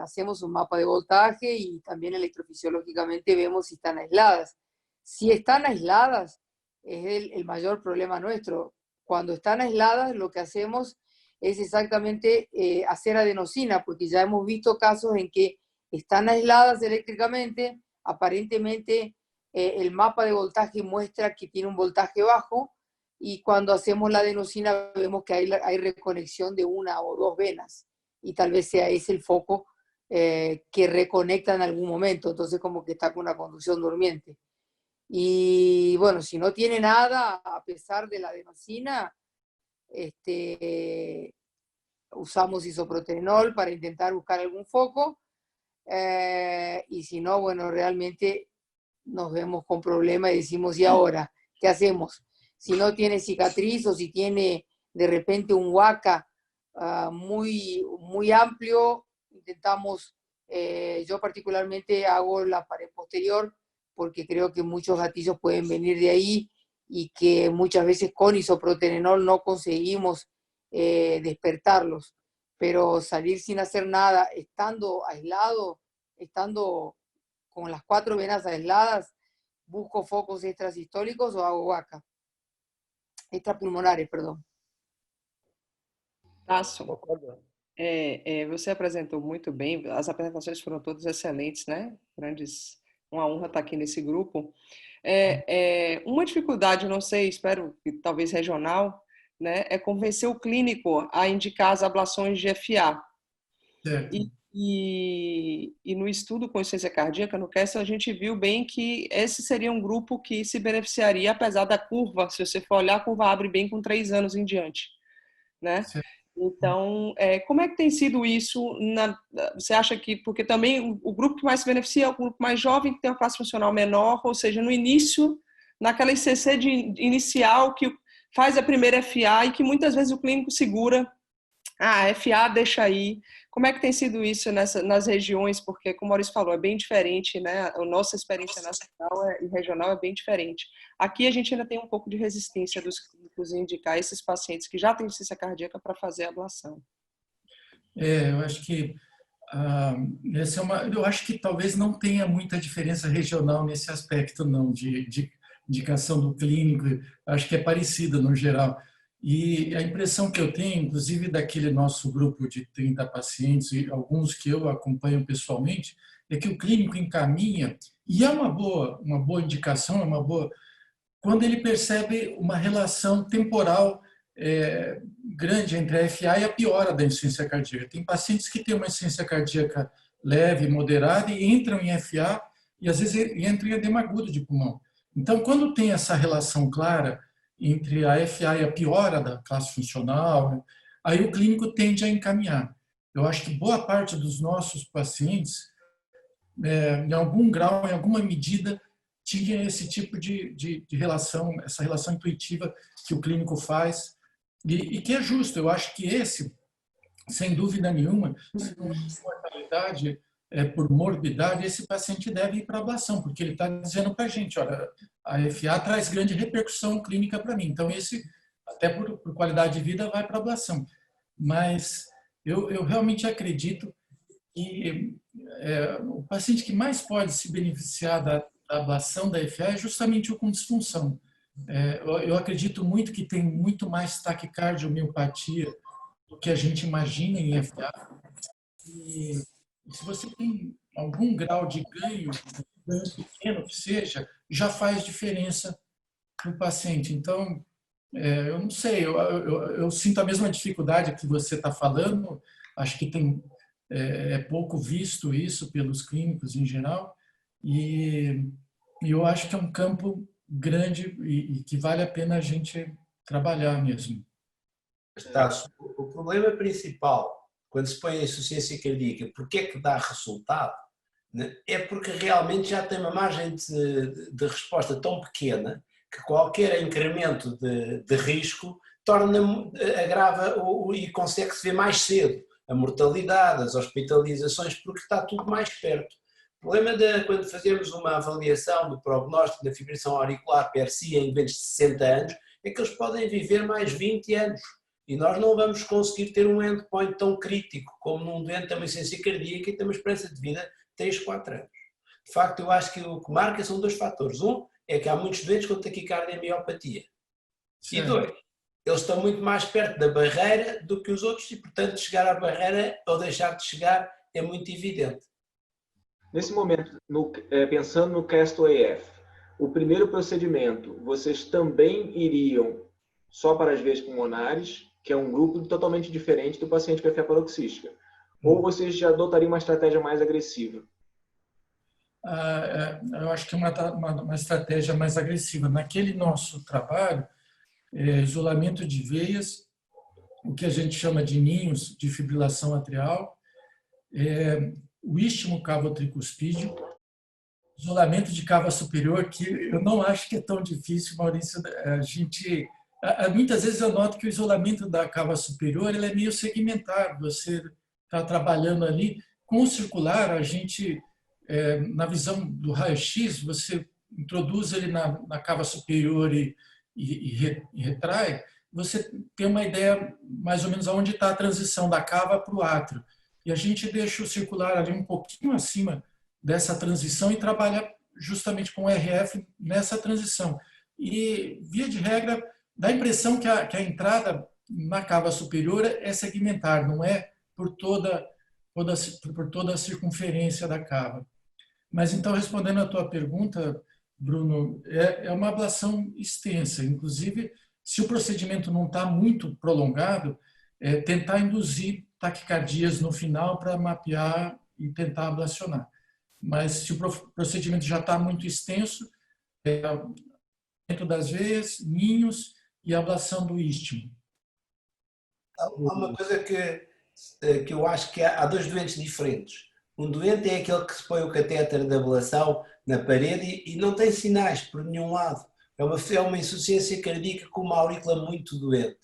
hacemos un mapa de voltaje y también electrofisiológicamente vemos si están aisladas. Si están aisladas, es el mayor problema nuestro. Cuando están aisladas, lo que hacemos es exactamente hacer adenosina, porque ya hemos visto casos en que están aisladas eléctricamente, aparentemente el mapa de voltaje muestra que tiene un voltaje bajo, y cuando hacemos la adenosina vemos que hay reconexión de una o dos venas, y tal vez sea ese el foco que reconecta en algún momento, entonces como que está con una conducción durmiente. Y bueno, si no tiene nada, a pesar de la adenosina, usamos isoproterenol para intentar buscar algún foco, y si no, bueno, realmente nos vemos con problemas y decimos, ¿y ahora qué hacemos? Si no tiene cicatriz o si tiene de repente un huaca muy, muy amplio, intentamos, yo particularmente hago la pared posterior porque creo que muchos gatillos pueden venir de ahí y que muchas veces con isoproterenol no conseguimos despertarlos. Pero salir sin hacer nada, estando aislado, estando con las 4 venas aisladas, busco focos extrasistólicos o hago vaca. Extrapulmonares, perdão.
Tasso, você apresentou muito bem, as apresentações foram todas excelentes, né? Uma honra estar aqui nesse grupo. Uma dificuldade, não sei, espero que talvez regional, né, é convencer o clínico a indicar as ablações de FA. E no estudo com insuficiência cardíaca, no CAST, a gente viu bem que esse seria um grupo que se beneficiaria, apesar da curva, se você for olhar, a curva abre bem com 3 anos em diante, né? Então, como é que tem sido isso? Você acha que, porque também o grupo que mais se beneficia é o grupo mais jovem, que tem uma classe funcional menor, ou seja, no início, naquela ICC inicial, que faz a primeira FA e que muitas vezes o clínico segura, FA deixa aí. Como é que tem sido isso nas regiões? Porque, como o Maurício falou, é bem diferente, né? A nossa experiência nacional e regional é bem diferente. Aqui a gente ainda tem um pouco de resistência dos clínicos em indicar esses pacientes que já têm insuficiência cardíaca para fazer a ablação.
Eu acho que essa eu acho que talvez não tenha muita diferença regional nesse aspecto, não, de indicação do clínico. Acho que é parecida no geral. E a impressão que eu tenho, inclusive daquele nosso grupo de 30 pacientes e alguns que eu acompanho pessoalmente, é que o clínico encaminha, e é uma boa indicação, é uma boa, quando ele percebe uma relação temporal grande entre a FA e a piora da insuficiência cardíaca. Tem pacientes que têm uma insuficiência cardíaca leve, moderada e entram em FA e às vezes entram em edema agudo de pulmão. Então, quando tem essa relação clara entre a FA e a piora da classe funcional, aí o clínico tende a encaminhar. Eu acho que boa parte dos nossos pacientes, em algum grau, em alguma medida, tinha esse tipo de relação, essa relação intuitiva que o clínico faz, e que é justo. Eu acho que esse, sem dúvida nenhuma, se não for mortalidade por morbidade, esse paciente deve ir para a ablação, porque ele está dizendo para a gente, olha, a FA traz grande repercussão clínica para mim, então esse, até por qualidade de vida, vai para a ablação. Mas eu realmente acredito que o paciente que mais pode se beneficiar da ablação da FA é justamente o com disfunção. Eu acredito muito que tem muito mais taquicardiomiopatia do que a gente imagina em FA. E se você tem algum grau de ganho pequeno que seja, já faz diferença para o paciente. Então, eu não sei, eu sinto a mesma dificuldade que você está falando, acho que é pouco visto isso pelos clínicos em geral, e eu acho que é um campo grande e que vale a pena a gente trabalhar mesmo.
O problema principal, quando se põe a insuficiência cardíaca, porque é que dá resultado? É porque realmente já tem uma margem de resposta tão pequena que qualquer incremento de risco agrava e consegue-se ver mais cedo a mortalidade, as hospitalizações, porque está tudo mais perto. O problema quando fazemos uma avaliação do prognóstico da fibrilação auricular per si em vez de 60 anos, é que eles podem viver mais 20 anos. E nós não vamos conseguir ter um endpoint tão crítico como num doente de uma insuficiência cardíaca e tem uma esperança de vida de 3, 4 anos. De facto, eu acho que o que marca são dois fatores. Um, é que há muitos doentes com taquicardia e miopatia. E dois, eles estão muito mais perto da barreira do que os outros e, portanto, chegar à barreira ou deixar de chegar é muito evidente.
Nesse momento, pensando no CASTO-AF, o primeiro procedimento, vocês também iriam só para as veias pulmonares, que é um grupo totalmente diferente do paciente com FA paroxística, ou vocês já adotariam uma estratégia mais agressiva?
Eu acho que é uma estratégia mais agressiva. Naquele nosso trabalho, isolamento de veias, o que a gente chama de ninhos de fibrilação atrial, o istmo cavo-tricuspídeo, isolamento de cava superior, que eu não acho que é tão difícil, Maurício. Muitas vezes eu noto que o isolamento da cava superior ele é meio segmentado. Você está trabalhando ali com o circular, a gente, na visão do raio-x, você introduz ele na cava superior e retrai, você tem uma ideia mais ou menos aonde está a transição da cava para o átrio. E a gente deixa o circular ali um pouquinho acima dessa transição e trabalha justamente com o RF nessa transição. E, via de regra, dá a impressão que a entrada na cava superior é segmentar, não é por toda a circunferência da cava. Mas, então, respondendo à tua pergunta, Bruno, é uma ablação extensa. Inclusive, se o procedimento não está muito prolongado, tentar induzir taquicardias no final para mapear e tentar ablacionar. Mas se o procedimento já está muito extenso, dentro das veias, ninhos e ablação do istmo.
Há uma coisa que eu acho que há dois doentes diferentes. Um doente é aquele que se põe o catéter de ablação na parede e não tem sinais por nenhum lado. É uma insuficiência cardíaca com uma aurícula muito doente.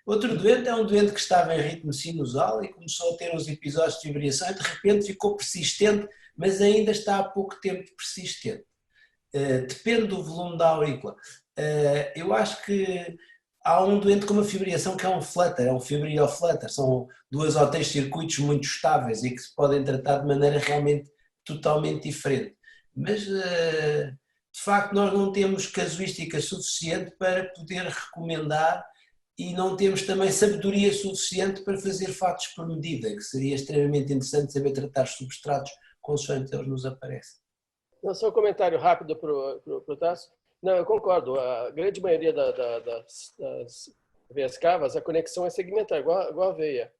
Outro doente é um doente que estava em ritmo sinusal e começou a ter uns episódios de fibrilação e de repente ficou persistente, mas ainda está há pouco tempo persistente. Depende do volume da aurícula. Eu acho que há um doente com uma fibrilação que é um flutter, é um fibriloflutter, são 2 ou 3 circuitos muito estáveis e que se podem tratar de maneira realmente totalmente diferente. Mas, de facto, nós não temos casuística suficiente para poder recomendar e não temos também sabedoria suficiente para fazer fatos por medida, que seria extremamente interessante saber tratar os substratos consoante eles nos aparecem.
Não, só um comentário rápido para o Tasso. Não, eu concordo. A grande maioria das veias cavas, a conexão é segmentar, igual a veia.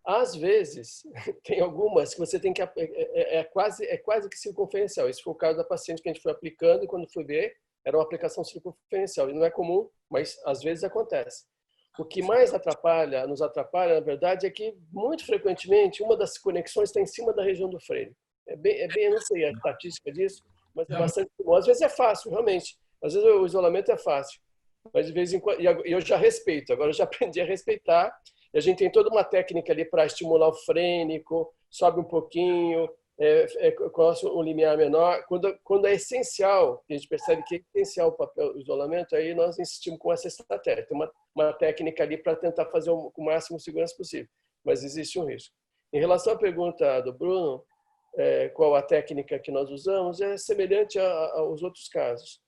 Às vezes, tem algumas que você tem que... É quase que circunferencial. Esse foi o caso da paciente que a gente foi aplicando e quando fui ver, era uma aplicação circunferencial. E não é comum, mas às vezes acontece. O que mais nos atrapalha, na verdade, é que, muito frequentemente, uma das conexões está em cima da região do freio. Eu não sei a estatística disso, mas é bastante comum. Às vezes é fácil, realmente. Às vezes o isolamento é fácil. Mas, de vez em quando, e eu já respeito. Agora eu já aprendi a respeitar. E a gente tem toda uma técnica ali para estimular o frênico, sobe um pouquinho, coloca um limiar menor. Quando é essencial, a gente percebe que é essencial o papel do isolamento, aí nós insistimos com essa estratégia. Tem uma técnica ali para tentar fazer com o máximo de segurança possível, mas existe um risco. Em relação à pergunta do Bruno, qual a técnica que nós usamos, é semelhante aos outros casos.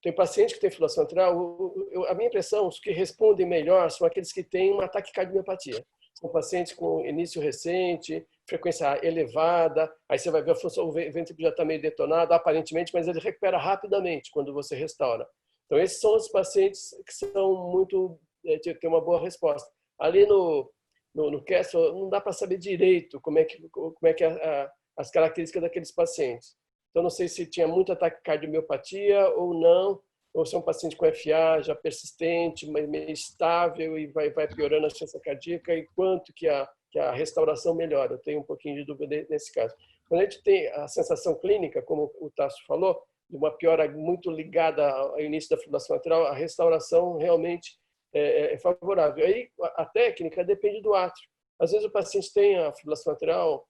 Tem paciente que tem fibrilação atrial, a minha impressão, os que respondem melhor são aqueles que têm uma taquicardiopatia. São pacientes com início recente, frequência elevada, aí você vai ver o ventrículo já está meio detonado, aparentemente, mas ele recupera rapidamente quando você restaura. Então, esses são os pacientes que são têm uma boa resposta. Ali no Castle, não dá para saber direito como é que as características daqueles pacientes. Então, não sei se tinha muita taquicardiopatia ou não, ou se é um paciente com FA já persistente, mas meio estável e vai piorando a chance cardíaca e quanto que a restauração melhora. Eu tenho um pouquinho de dúvida nesse caso. Quando a gente tem a sensação clínica, como o Tasso falou, de uma piora muito ligada ao início da fibrilação atrial, a restauração realmente é favorável. Aí a técnica depende do átrio. Às vezes o paciente tem a fibrilação atrial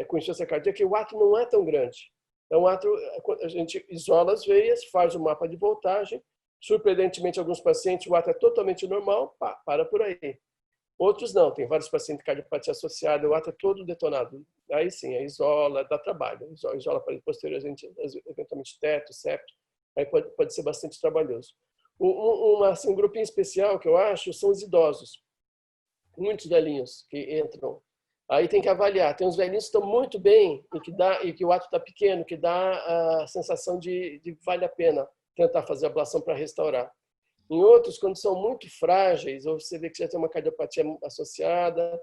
com insuficiência cardíaca e o átrio não é tão grande. Então, o átrio, a gente isola as veias, faz o mapa de voltagem. Surpreendentemente, alguns pacientes, o átrio é totalmente normal, para por aí. Outros não, tem vários pacientes de cardiopatia associada, o átrio é todo detonado. Aí sim, aí isola, dá trabalho. Isola a parede posterior, eventualmente teto, septo. Aí pode ser bastante trabalhoso. Um grupinho especial que eu acho são os idosos. Muitos velhinhos que entram. Aí tem que avaliar. Tem uns velhinhos que estão muito bem e que o átrio está pequeno, que dá a sensação de vale a pena tentar fazer a ablação para restaurar. Em outros, quando são muito frágeis, ou você vê que já tem uma cardiopatia associada,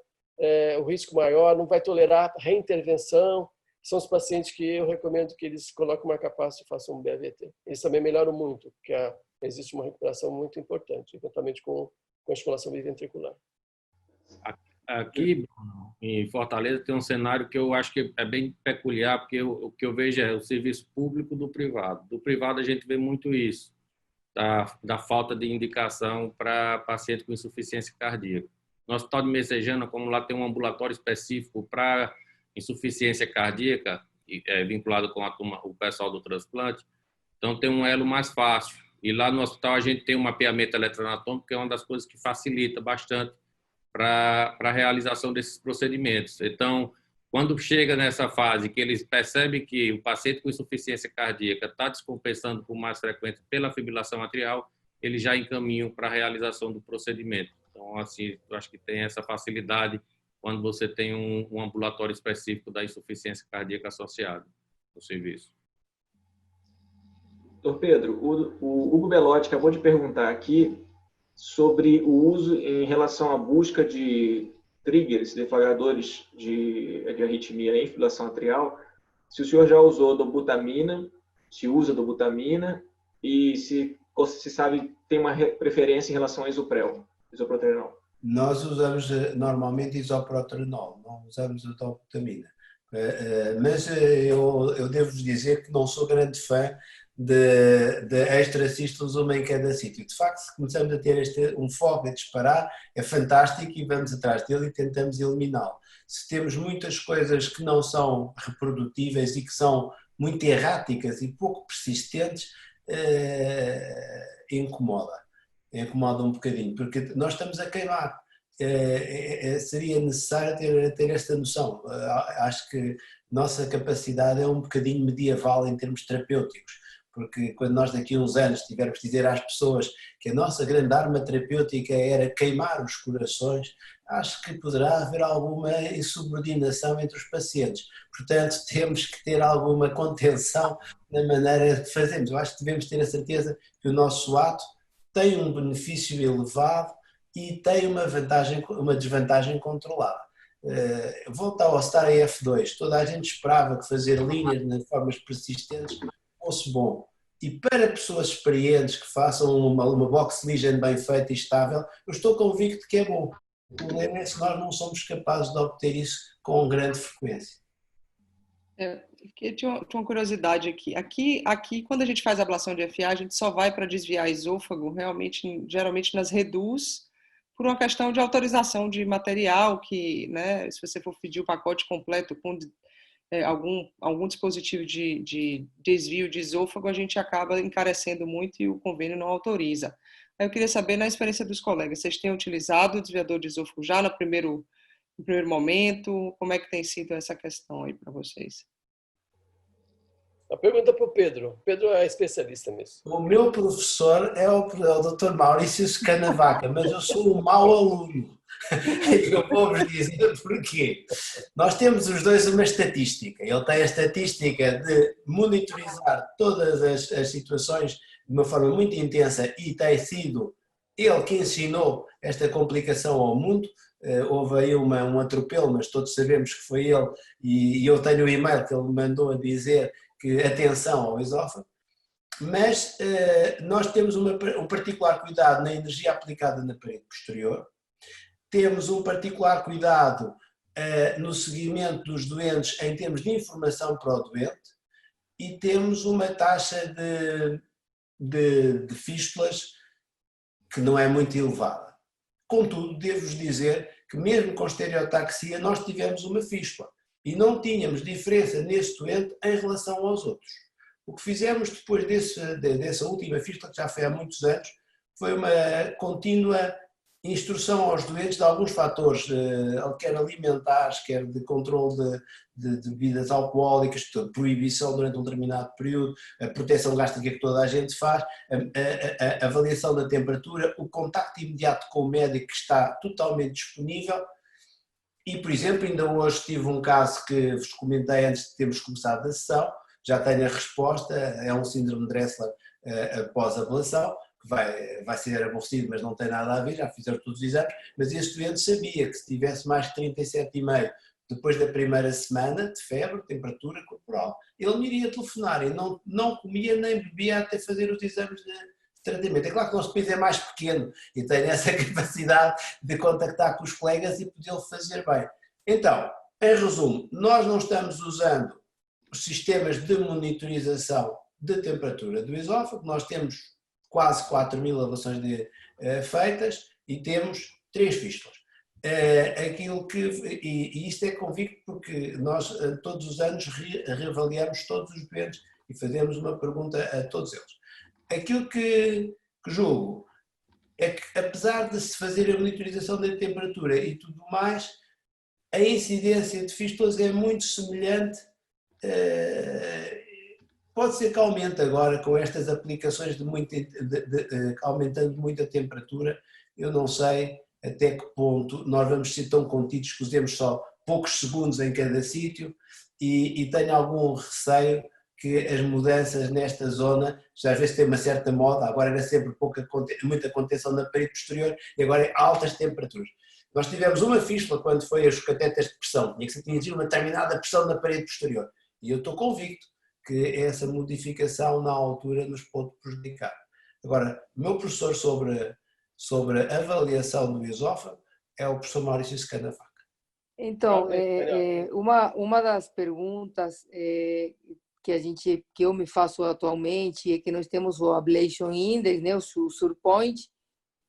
o risco maior, não vai tolerar reintervenção, são os pacientes que eu recomendo que eles coloquem uma marca-passo e façam um BAVT. Eles também melhoram muito, porque existe uma recuperação muito importante, eventualmente com estimulação biventricular.
Aqui em Fortaleza tem um cenário que eu acho que é bem peculiar, porque o que eu vejo é o serviço público do privado. Do privado a gente vê muito isso, da falta de indicação para paciente com insuficiência cardíaca. No Hospital de Messejana, como lá tem um ambulatório específico para insuficiência cardíaca, vinculado com o pessoal do transplante, então tem um elo mais fácil. E lá no hospital a gente tem um mapeamento eletroanatômico, que é uma das coisas que facilita bastante para a realização desses procedimentos. Então, quando chega nessa fase que eles percebem que o paciente com insuficiência cardíaca está descompensando com mais frequência pela fibrilação atrial, eles já encaminham para a realização do procedimento. Então, assim, eu acho que tem essa facilidade quando você tem um ambulatório específico da insuficiência cardíaca associado no serviço.
Doutor Pedro, o Hugo Belotti acabou de perguntar aqui sobre o uso em relação à busca de triggers, deflagradores de arritmia em fibrilação atrial, se o senhor já usou dobutamina, se usa dobutamina e se sabe, tem uma preferência em relação ao isoproterenol.
Nós usamos normalmente isoproterenol, não usamos a dobutamina. Mas eu devo-vos dizer que não sou grande fã de extracístolos uma em cada sítio. De facto, se começamos a ter um foco a disparar, é fantástico e vamos atrás dele e tentamos eliminá-lo. Se temos muitas coisas que não são reprodutíveis e que são muito erráticas e pouco persistentes, incomoda um bocadinho, porque nós estamos a queimar. Seria necessário ter esta noção. Acho que nossa capacidade é um bocadinho medieval em termos terapêuticos, porque quando nós daqui a uns anos tivermos de dizer às pessoas que a nossa grande arma terapêutica era queimar os corações, acho que poderá haver alguma insubordinação entre os pacientes. Portanto, temos que ter alguma contenção na maneira de fazermos. Eu acho que devemos ter a certeza que o nosso ato tem um benefício elevado e tem uma desvantagem controlada. Volta ao Star F2, toda a gente esperava que fazer linhas de formas persistentes fosse bom. E para pessoas experientes que façam uma box lesion bem feita e estável, eu estou convicto que é bom. O problema é se nós não somos capazes de obter isso com grande frequência.
Tinha uma curiosidade aqui. Aqui, quando a gente faz ablação de FA, a gente só vai para desviar esôfago, geralmente nas reduz, por uma questão de autorização de material, que, né, se você for pedir o pacote completo com algum dispositivo de desvio de esôfago, a gente acaba encarecendo muito e o convênio não autoriza. Eu queria saber, na experiência dos colegas, vocês têm utilizado o desviador de esôfago já no primeiro momento? Como é que tem sido essa questão aí para vocês?
A pergunta para o Pedro. Pedro é especialista nisso.
O meu professor é o Dr. Maurício Scanavaca, mas eu sou um mau aluno. Eu vou-vos dizer porquê. Nós temos os dois uma estatística. Ele tem a estatística de monitorizar todas as situações de uma forma muito intensa e tem sido ele que ensinou esta complicação ao mundo. Houve aí um atropelo, mas todos sabemos que foi ele, e eu tenho o e-mail que ele me mandou a dizer que atenção ao esófago. Mas nós temos um particular cuidado na energia aplicada na parede posterior, temos um particular cuidado no seguimento dos doentes em termos de informação para o doente e temos uma taxa de fístulas que não é muito elevada. Contudo, devo-vos dizer que mesmo com estereotaxia nós tivemos uma fístula e não tínhamos diferença nesse doente em relação aos outros. O que fizemos depois dessa última fístula, que já foi há muitos anos, foi uma contínua instrução aos doentes de alguns fatores, quer alimentares, quer de controle de bebidas alcoólicas, de proibição durante um determinado período, a proteção gástrica que toda a gente faz, a avaliação da temperatura, o contacto imediato com o médico que está totalmente disponível. E, por exemplo, ainda hoje tive um caso que vos comentei antes de termos começado a sessão, já tenho a resposta, é um síndrome de Dressler após ablação, que vai ser aborrecido, mas não tem nada a ver, já fizeram todos os exames, mas este doente sabia que se tivesse mais de 37,5 depois da primeira semana de febre, temperatura corporal, ele me iria telefonar e não comia nem bebia até fazer os exames de tratamento. É claro que o nosso país é mais pequeno e tem essa capacidade de contactar com os colegas e poder fazer bem. Então, em resumo, nós não estamos usando os sistemas de monitorização de temperatura do esófago, nós temos quase 4.000 ablações feitas e temos 3 fístulas. E isto é convicto porque nós todos os anos reavaliamos todos os doentes e fazemos uma pergunta a todos eles. Aquilo que julgo é que, apesar de se fazer a monitorização da temperatura e tudo mais, a incidência de fístulas é muito semelhante. Pode ser que aumente agora com estas aplicações aumentando muito a temperatura. Eu não sei até que ponto nós vamos ser tão contidos que usemos só poucos segundos em cada sítio e tenho algum receio que as mudanças nesta zona, já às vezes tem uma certa moda, agora era sempre muita contenção na parede posterior e agora é altas temperaturas. Nós tivemos uma fístula quando foi os catéteres de pressão, tinha que se atingir uma determinada pressão na parede posterior e eu estou convicto que essa modificação na altura nos pode prejudicar. Agora, o meu professor sobre a avaliação do esófago é o professor Maurício Scanavaca.
Então, uma das perguntas que eu me faço atualmente é que nós temos o Ablation Index, né, o Surpoint,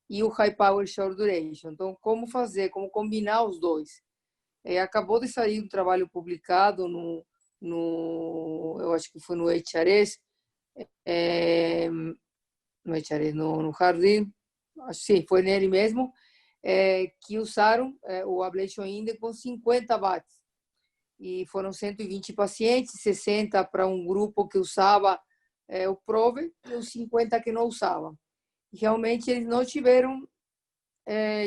e o High Power Short Duration. Então, como combinar os dois? Acabou de sair um trabalho publicado eu acho que foi no HRS, no Echaré, no Jardim, sim, foi nele mesmo, que usaram o Ablation Index com 50 watts. E foram 120 pacientes, 60 para um grupo que usava o Prove e os 50 que não usavam. E realmente eles não tiveram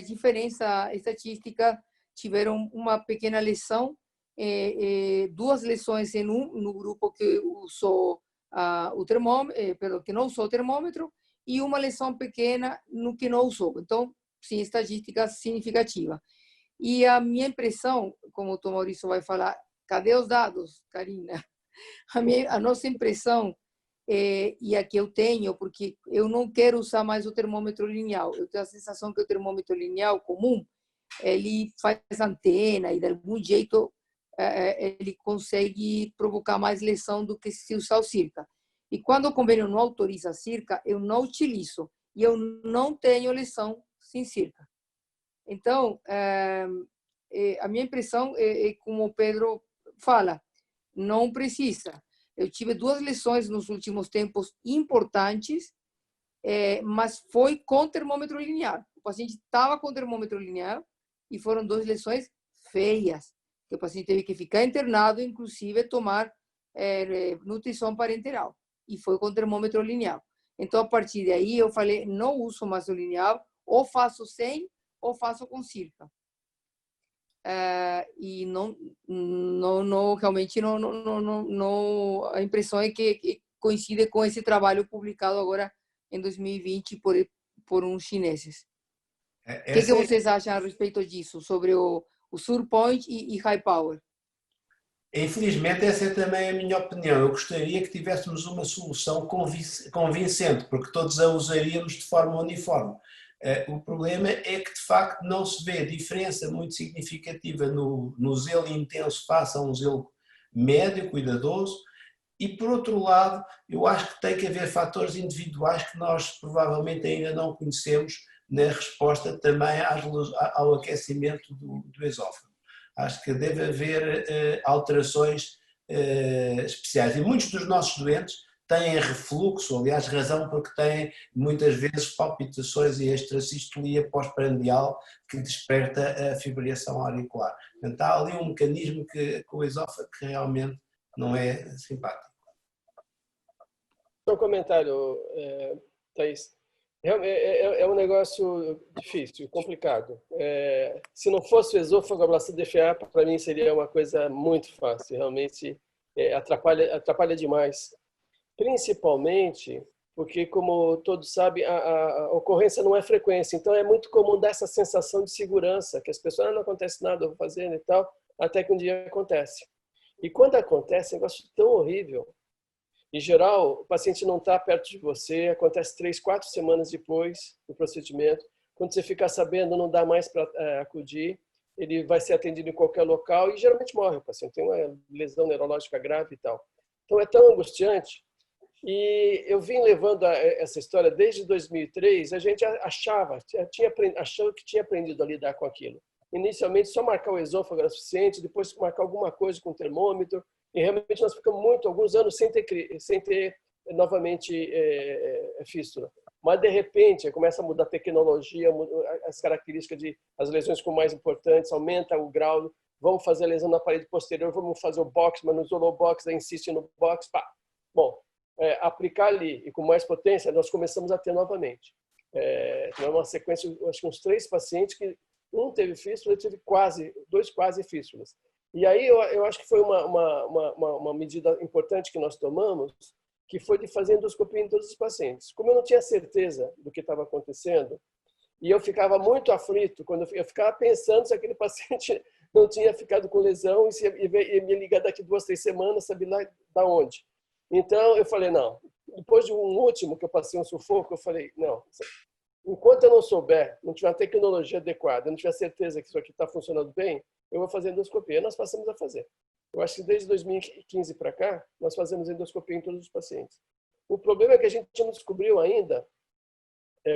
diferença estatística, tiveram uma pequena lesão, 2 lesões no grupo que usou o termômetro, que não usou o termômetro, e uma lesão pequena no que não usou. Então, sim, estatística significativa. E a minha impressão, como o Tom Maurício vai falar, cadê os dados, Karina? A nossa impressão, e a que eu tenho, porque eu não quero usar mais o termômetro linear. Eu tenho a sensação que o termômetro linear comum, ele faz antena e de algum jeito ele consegue provocar mais lesão do que se usar o Circa. E quando o convênio não autoriza a Circa, eu não utilizo. E eu não tenho lesão sem Circa. Então, a minha impressão é como o Pedro fala, não precisa. Eu tive 2 lesões nos últimos tempos importantes, mas foi com termômetro linear. O paciente estava com termômetro linear e foram 2 lesões feias, que o paciente teve que ficar internado, inclusive tomar nutrição parenteral. E foi com termômetro linear. Então, a partir daí, eu falei, não uso mais o linear, ou faço sem, ou faço com Circa. E realmente a impressão é que coincide com esse trabalho publicado agora em 2020 por uns chineses. O que vocês acham a respeito disso, sobre o Surpoint e High Power?
Infelizmente, essa é também a minha opinião. Eu gostaria que tivéssemos uma solução convincente, porque todos a usaríamos de forma uniforme. O problema é que, de facto, não se vê diferença muito significativa no zelo intenso face a um zelo médio, cuidadoso, e, por outro lado, eu acho que tem que haver fatores individuais que nós provavelmente ainda não conhecemos na resposta também ao aquecimento do esófago. Acho que deve haver alterações especiais. E muitos dos nossos doentes têm refluxo, aliás, razão porque têm muitas vezes palpitações e extracistolia pós-prandial que desperta a fibrilação auricular. Portanto, há ali um mecanismo com o esófago que realmente não é simpático.
Um comentário, Thaís. É um negócio difícil, complicado. Se não fosse o esôfago, a ablação DFA, para mim, seria uma coisa muito fácil. Realmente atrapalha demais. Principalmente porque, como todos sabem, a ocorrência não é frequência. Então, é muito comum dar essa sensação de segurança, que as pessoas, não acontece nada, eu vou fazendo e tal, até que um dia acontece. E quando acontece, é um negócio tão horrível. Em geral, o paciente não está perto de você, acontece 3, 4 semanas depois do procedimento. Quando você ficar sabendo, não dá mais para acudir, ele vai ser atendido em qualquer local e geralmente morre o paciente, tem uma lesão neurológica grave e tal. Então é tão angustiante. E eu vim levando essa história desde 2003, a gente achava que tinha aprendido a lidar com aquilo. Inicialmente, só marcar o esôfago era suficiente, depois marcar alguma coisa com o termômetro, e realmente nós ficamos alguns anos sem ter novamente fístula. Mas, de repente, começa a mudar a tecnologia, as características as lesões com mais importantes, aumenta o grau, vamos fazer a lesão na parede posterior, vamos fazer o box, mas não isolou o box, aí insiste no box, pá. Bom, aplicar ali e com mais potência, nós começamos a ter novamente. Então, é uma sequência, acho que uns 3 pacientes que um teve fístula, eu tive 2 quase fístulas. E aí eu acho que foi uma medida importante que nós tomamos, que foi de fazer endoscopia em todos os pacientes. Como eu não tinha certeza do que estava acontecendo, e eu ficava muito aflito quando eu ficava pensando se aquele paciente não tinha ficado com lesão e me ligar daqui 2, 3 semanas, sabe lá da onde. Então eu falei, não. Depois de um último que eu passei um sufoco, eu falei, não. Enquanto eu não souber, não tiver uma tecnologia adequada, não tiver certeza que isso aqui está funcionando bem, eu vou fazer endoscopia. Nós passamos a fazer. Eu acho que desde 2015 para cá, nós fazemos endoscopia em todos os pacientes. O problema é que a gente não descobriu ainda,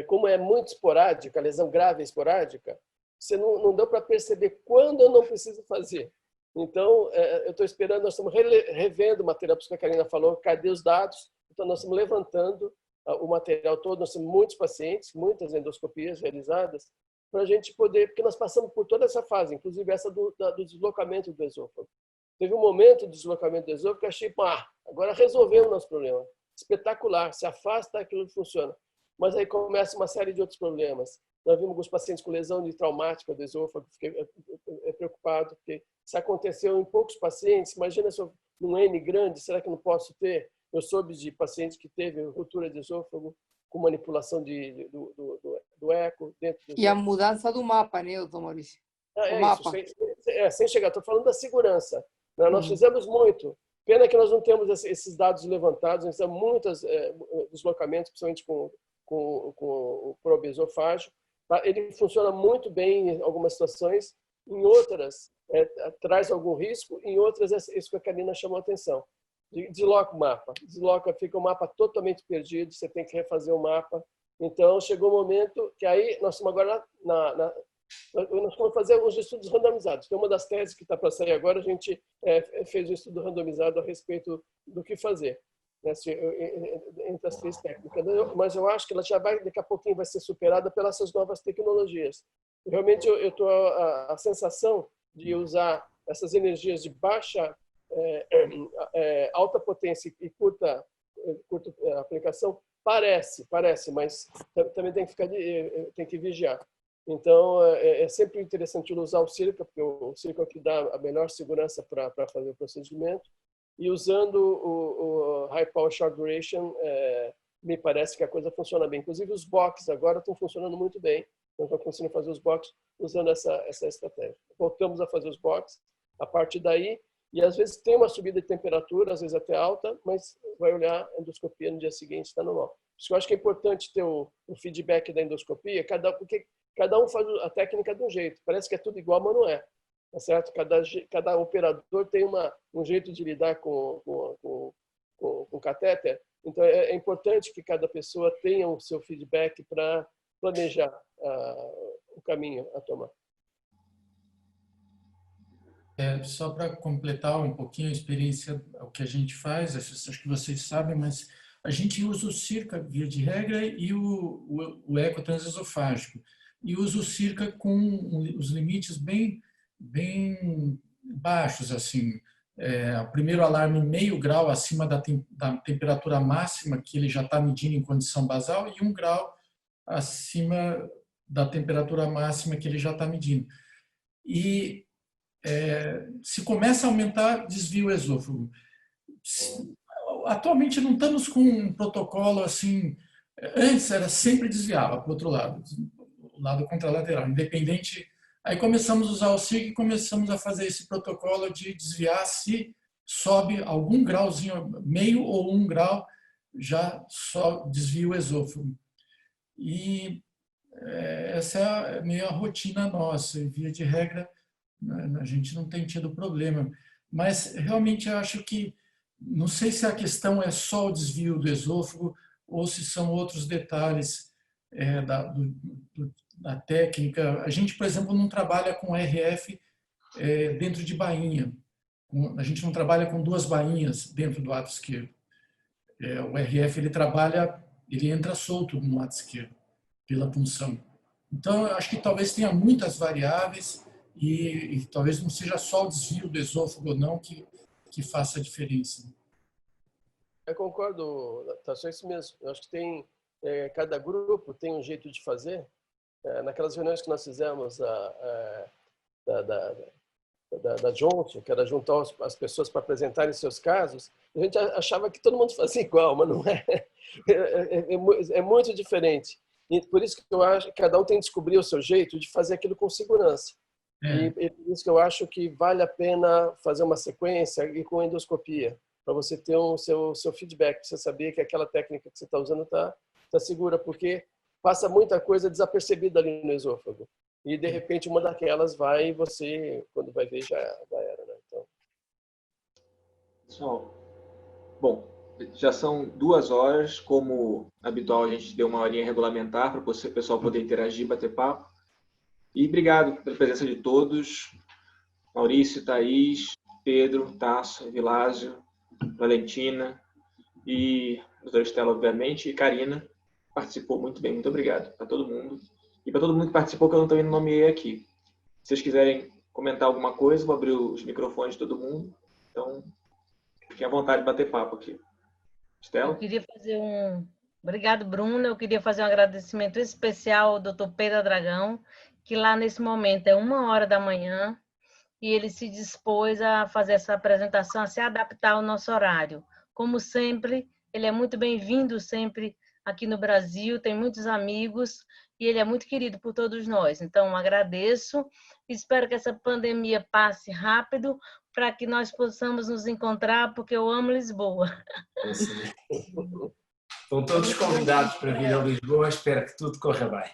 como é muito esporádica, a lesão grave é esporádica, você não deu para perceber quando eu não preciso fazer. Então, eu estou esperando, nós estamos revendo o material, por isso que a Karina falou, cadê os dados? Então, nós estamos levantando o material todo, nós temos muitos pacientes, muitas endoscopias realizadas, para a gente poder, porque nós passamos por toda essa fase, inclusive essa do deslocamento do esôfago. Teve um momento do deslocamento do esôfago que eu achei, agora resolvemos o nosso problema. Espetacular, se afasta, aquilo que funciona. Mas aí começa uma série de outros problemas. Nós vimos alguns pacientes com lesão traumática do esôfago, fiquei preocupado, porque se aconteceu em poucos pacientes, imagina se eu, num N grande, será que eu não posso ter? Eu soube de pacientes que teve ruptura de esôfago com manipulação do eco dentro do esôfago.
E a mudança do mapa, né, doutor Maurício?
Sem chegar, estou falando da segurança. Nós fizemos muito. Pena que nós não temos esses dados levantados, nós temos muitos deslocamentos, principalmente com o probeesofágio. Ele funciona muito bem em algumas situações, em outras traz algum risco, em outras isso que a Karina chamou a atenção. Desloca o mapa, fica o mapa totalmente perdido, você tem que refazer o mapa. Então, chegou o momento que aí nós estamos agora nós vamos fazer alguns estudos randomizados. Tem uma das teses que está para sair agora, a gente fez um estudo randomizado a respeito do que fazer, né, entre as três técnicas. Mas eu acho que ela já daqui a pouquinho vai ser superada pelas essas novas tecnologias. Realmente, eu estou a sensação de usar essas energias de baixa, alta potência e curta aplicação, parece, mas também tem que vigiar. Então, é sempre interessante usar o Circa, porque o Circa é o que dá a melhor segurança para fazer o procedimento. E usando o High Power Short Duration, me parece que a coisa funciona bem. Inclusive, os box agora estão funcionando muito bem. Então, estamos conseguindo fazer os box usando essa estratégia. Voltamos a fazer os box a partir daí. E, às vezes, tem uma subida de temperatura, às vezes até alta, mas vai olhar a endoscopia no dia seguinte, está normal. Por isso que eu acho que é importante ter o feedback da endoscopia, porque cada um faz a técnica de um jeito. Parece que é tudo igual, mas não é. Tá certo? Cada operador tem um jeito de lidar com o catéter. Então, é importante que cada pessoa tenha o seu feedback para planejar o caminho a tomar.
Só para completar um pouquinho a experiência, o que a gente faz, acho que vocês sabem, mas a gente usa o Circa, via de regra, e o eco transesofágico. E usa o Circa com os limites bem baixos, assim. O primeiro alarme meio grau acima da temperatura máxima que ele já está medindo em condição basal e 1 grau acima da temperatura máxima que ele já está medindo. E se começa a aumentar, desvia o esôfago. Atualmente não estamos com um protocolo assim. Antes era sempre desviava para o outro lado, o lado contralateral, independente. Aí começamos a usar o Circa e começamos a fazer esse protocolo de desviar se sobe algum grauzinho, meio ou 1 grau, já só desvia o esôfago. E essa é meio a rotina nossa, e via de regra a gente não tem tido problema. Mas realmente eu acho que, não sei se a questão é só o desvio do esôfago ou se são outros detalhes da técnica. A gente, por exemplo, não trabalha com RF dentro de bainha. A gente não trabalha com 2 bainhas dentro do ato esquerdo. O RF ele entra solto no lado esquerdo pela punção. Então, eu acho que talvez tenha muitas variáveis e talvez não seja só o desvio do esôfago ou não que faça a diferença.
Eu concordo, Tasso, é isso mesmo. Eu acho que tem cada grupo tem um jeito de fazer. Naquelas reuniões que nós fizemos da Johnson, que era juntar as pessoas para apresentarem seus casos, a gente achava que todo mundo fazia igual, mas não é. É muito diferente. E por isso que eu acho que cada um tem que descobrir o seu jeito de fazer aquilo com segurança. E por isso que eu acho que vale a pena fazer uma sequência e com endoscopia, para você ter o seu feedback, para você saber que aquela técnica que você está usando está segura, porque passa muita coisa desapercebida ali no esôfago. E, de repente, uma daquelas vai e você, quando vai ver, já era. Né? Então...
Pessoal, bom, já são 2 horas. Como habitual, a gente deu uma horinha regulamentar para o pessoal poder interagir, bater papo. E obrigado pela presença de todos. Maurício, Thaís, Pedro, Tasso, Vilásio, Valentina e a doutora Estela, obviamente, e Karina, participou muito bem. Muito obrigado para todo mundo. E para todo mundo que participou, que eu não também não nomeei aqui. Se vocês quiserem comentar alguma coisa, vou abrir os microfones de todo mundo. Então, fiquem à vontade de bater papo aqui. Estela?
Eu queria fazer Obrigado, Bruno. Eu queria fazer um agradecimento especial ao Dr. Pedro Dragão, que lá nesse momento é 1h da manhã, e ele se dispôs a fazer essa apresentação, a se adaptar ao nosso horário. Como sempre, ele é muito bem-vindo sempre aqui no Brasil, tem muitos amigos e ele é muito querido por todos nós. Então, agradeço, espero que essa pandemia passe rápido para que nós possamos nos encontrar, porque eu amo Lisboa.
Estão todos convidados para vir a Lisboa, espero que tudo corra bem.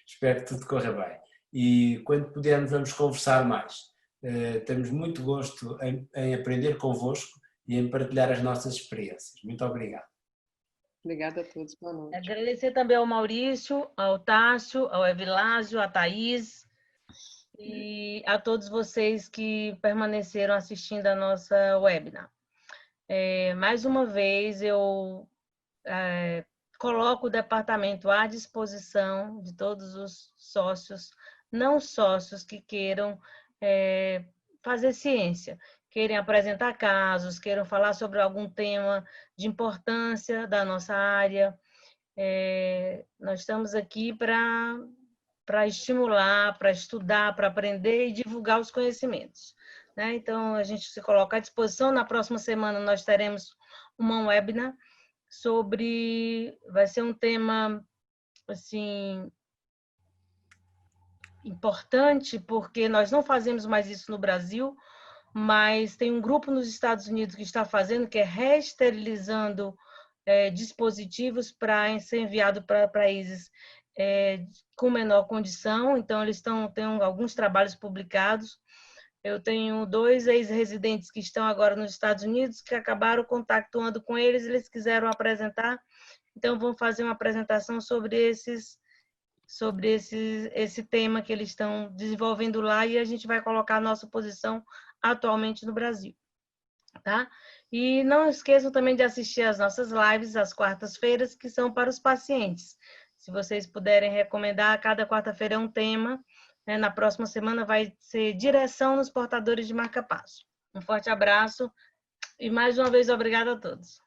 Espero que tudo corra bem. E quando pudermos, vamos conversar mais. Temos muito gosto em aprender convosco e em partilhar as nossas experiências. Muito obrigado.
Obrigada a todos. Boa noite.
Agradecer também ao Maurício, ao Tássio, ao Evilásio, à Thaís e a todos vocês que permaneceram assistindo a nossa webinar. Mais uma vez, eu coloco o departamento à disposição de todos os sócios, não sócios que queiram fazer ciência, querem apresentar casos, queiram falar sobre algum tema de importância da nossa área. Nós estamos aqui para estimular, para estudar, para aprender e divulgar os conhecimentos, né? Então, a gente se coloca à disposição. Na próxima semana, nós teremos uma webinar vai ser um tema, assim, importante, porque nós não fazemos mais isso no Brasil, mas tem um grupo nos Estados Unidos que está fazendo, que é reesterilizando dispositivos para ser enviado para países com menor condição. Então, eles têm alguns trabalhos publicados. Eu tenho 2 ex-residentes que estão agora nos Estados Unidos, que acabaram contactando com eles, eles quiseram apresentar. Então, vão fazer uma apresentação sobre esse tema que eles estão desenvolvendo lá, e a gente vai colocar a nossa posição atualmente no Brasil, tá? E não esqueçam também de assistir às nossas lives às quartas-feiras, que são para os pacientes. Se vocês puderem recomendar, cada quarta-feira é um tema. Na próxima semana vai ser direção nos portadores de marca-passo. Um forte abraço e mais uma vez obrigada a todos.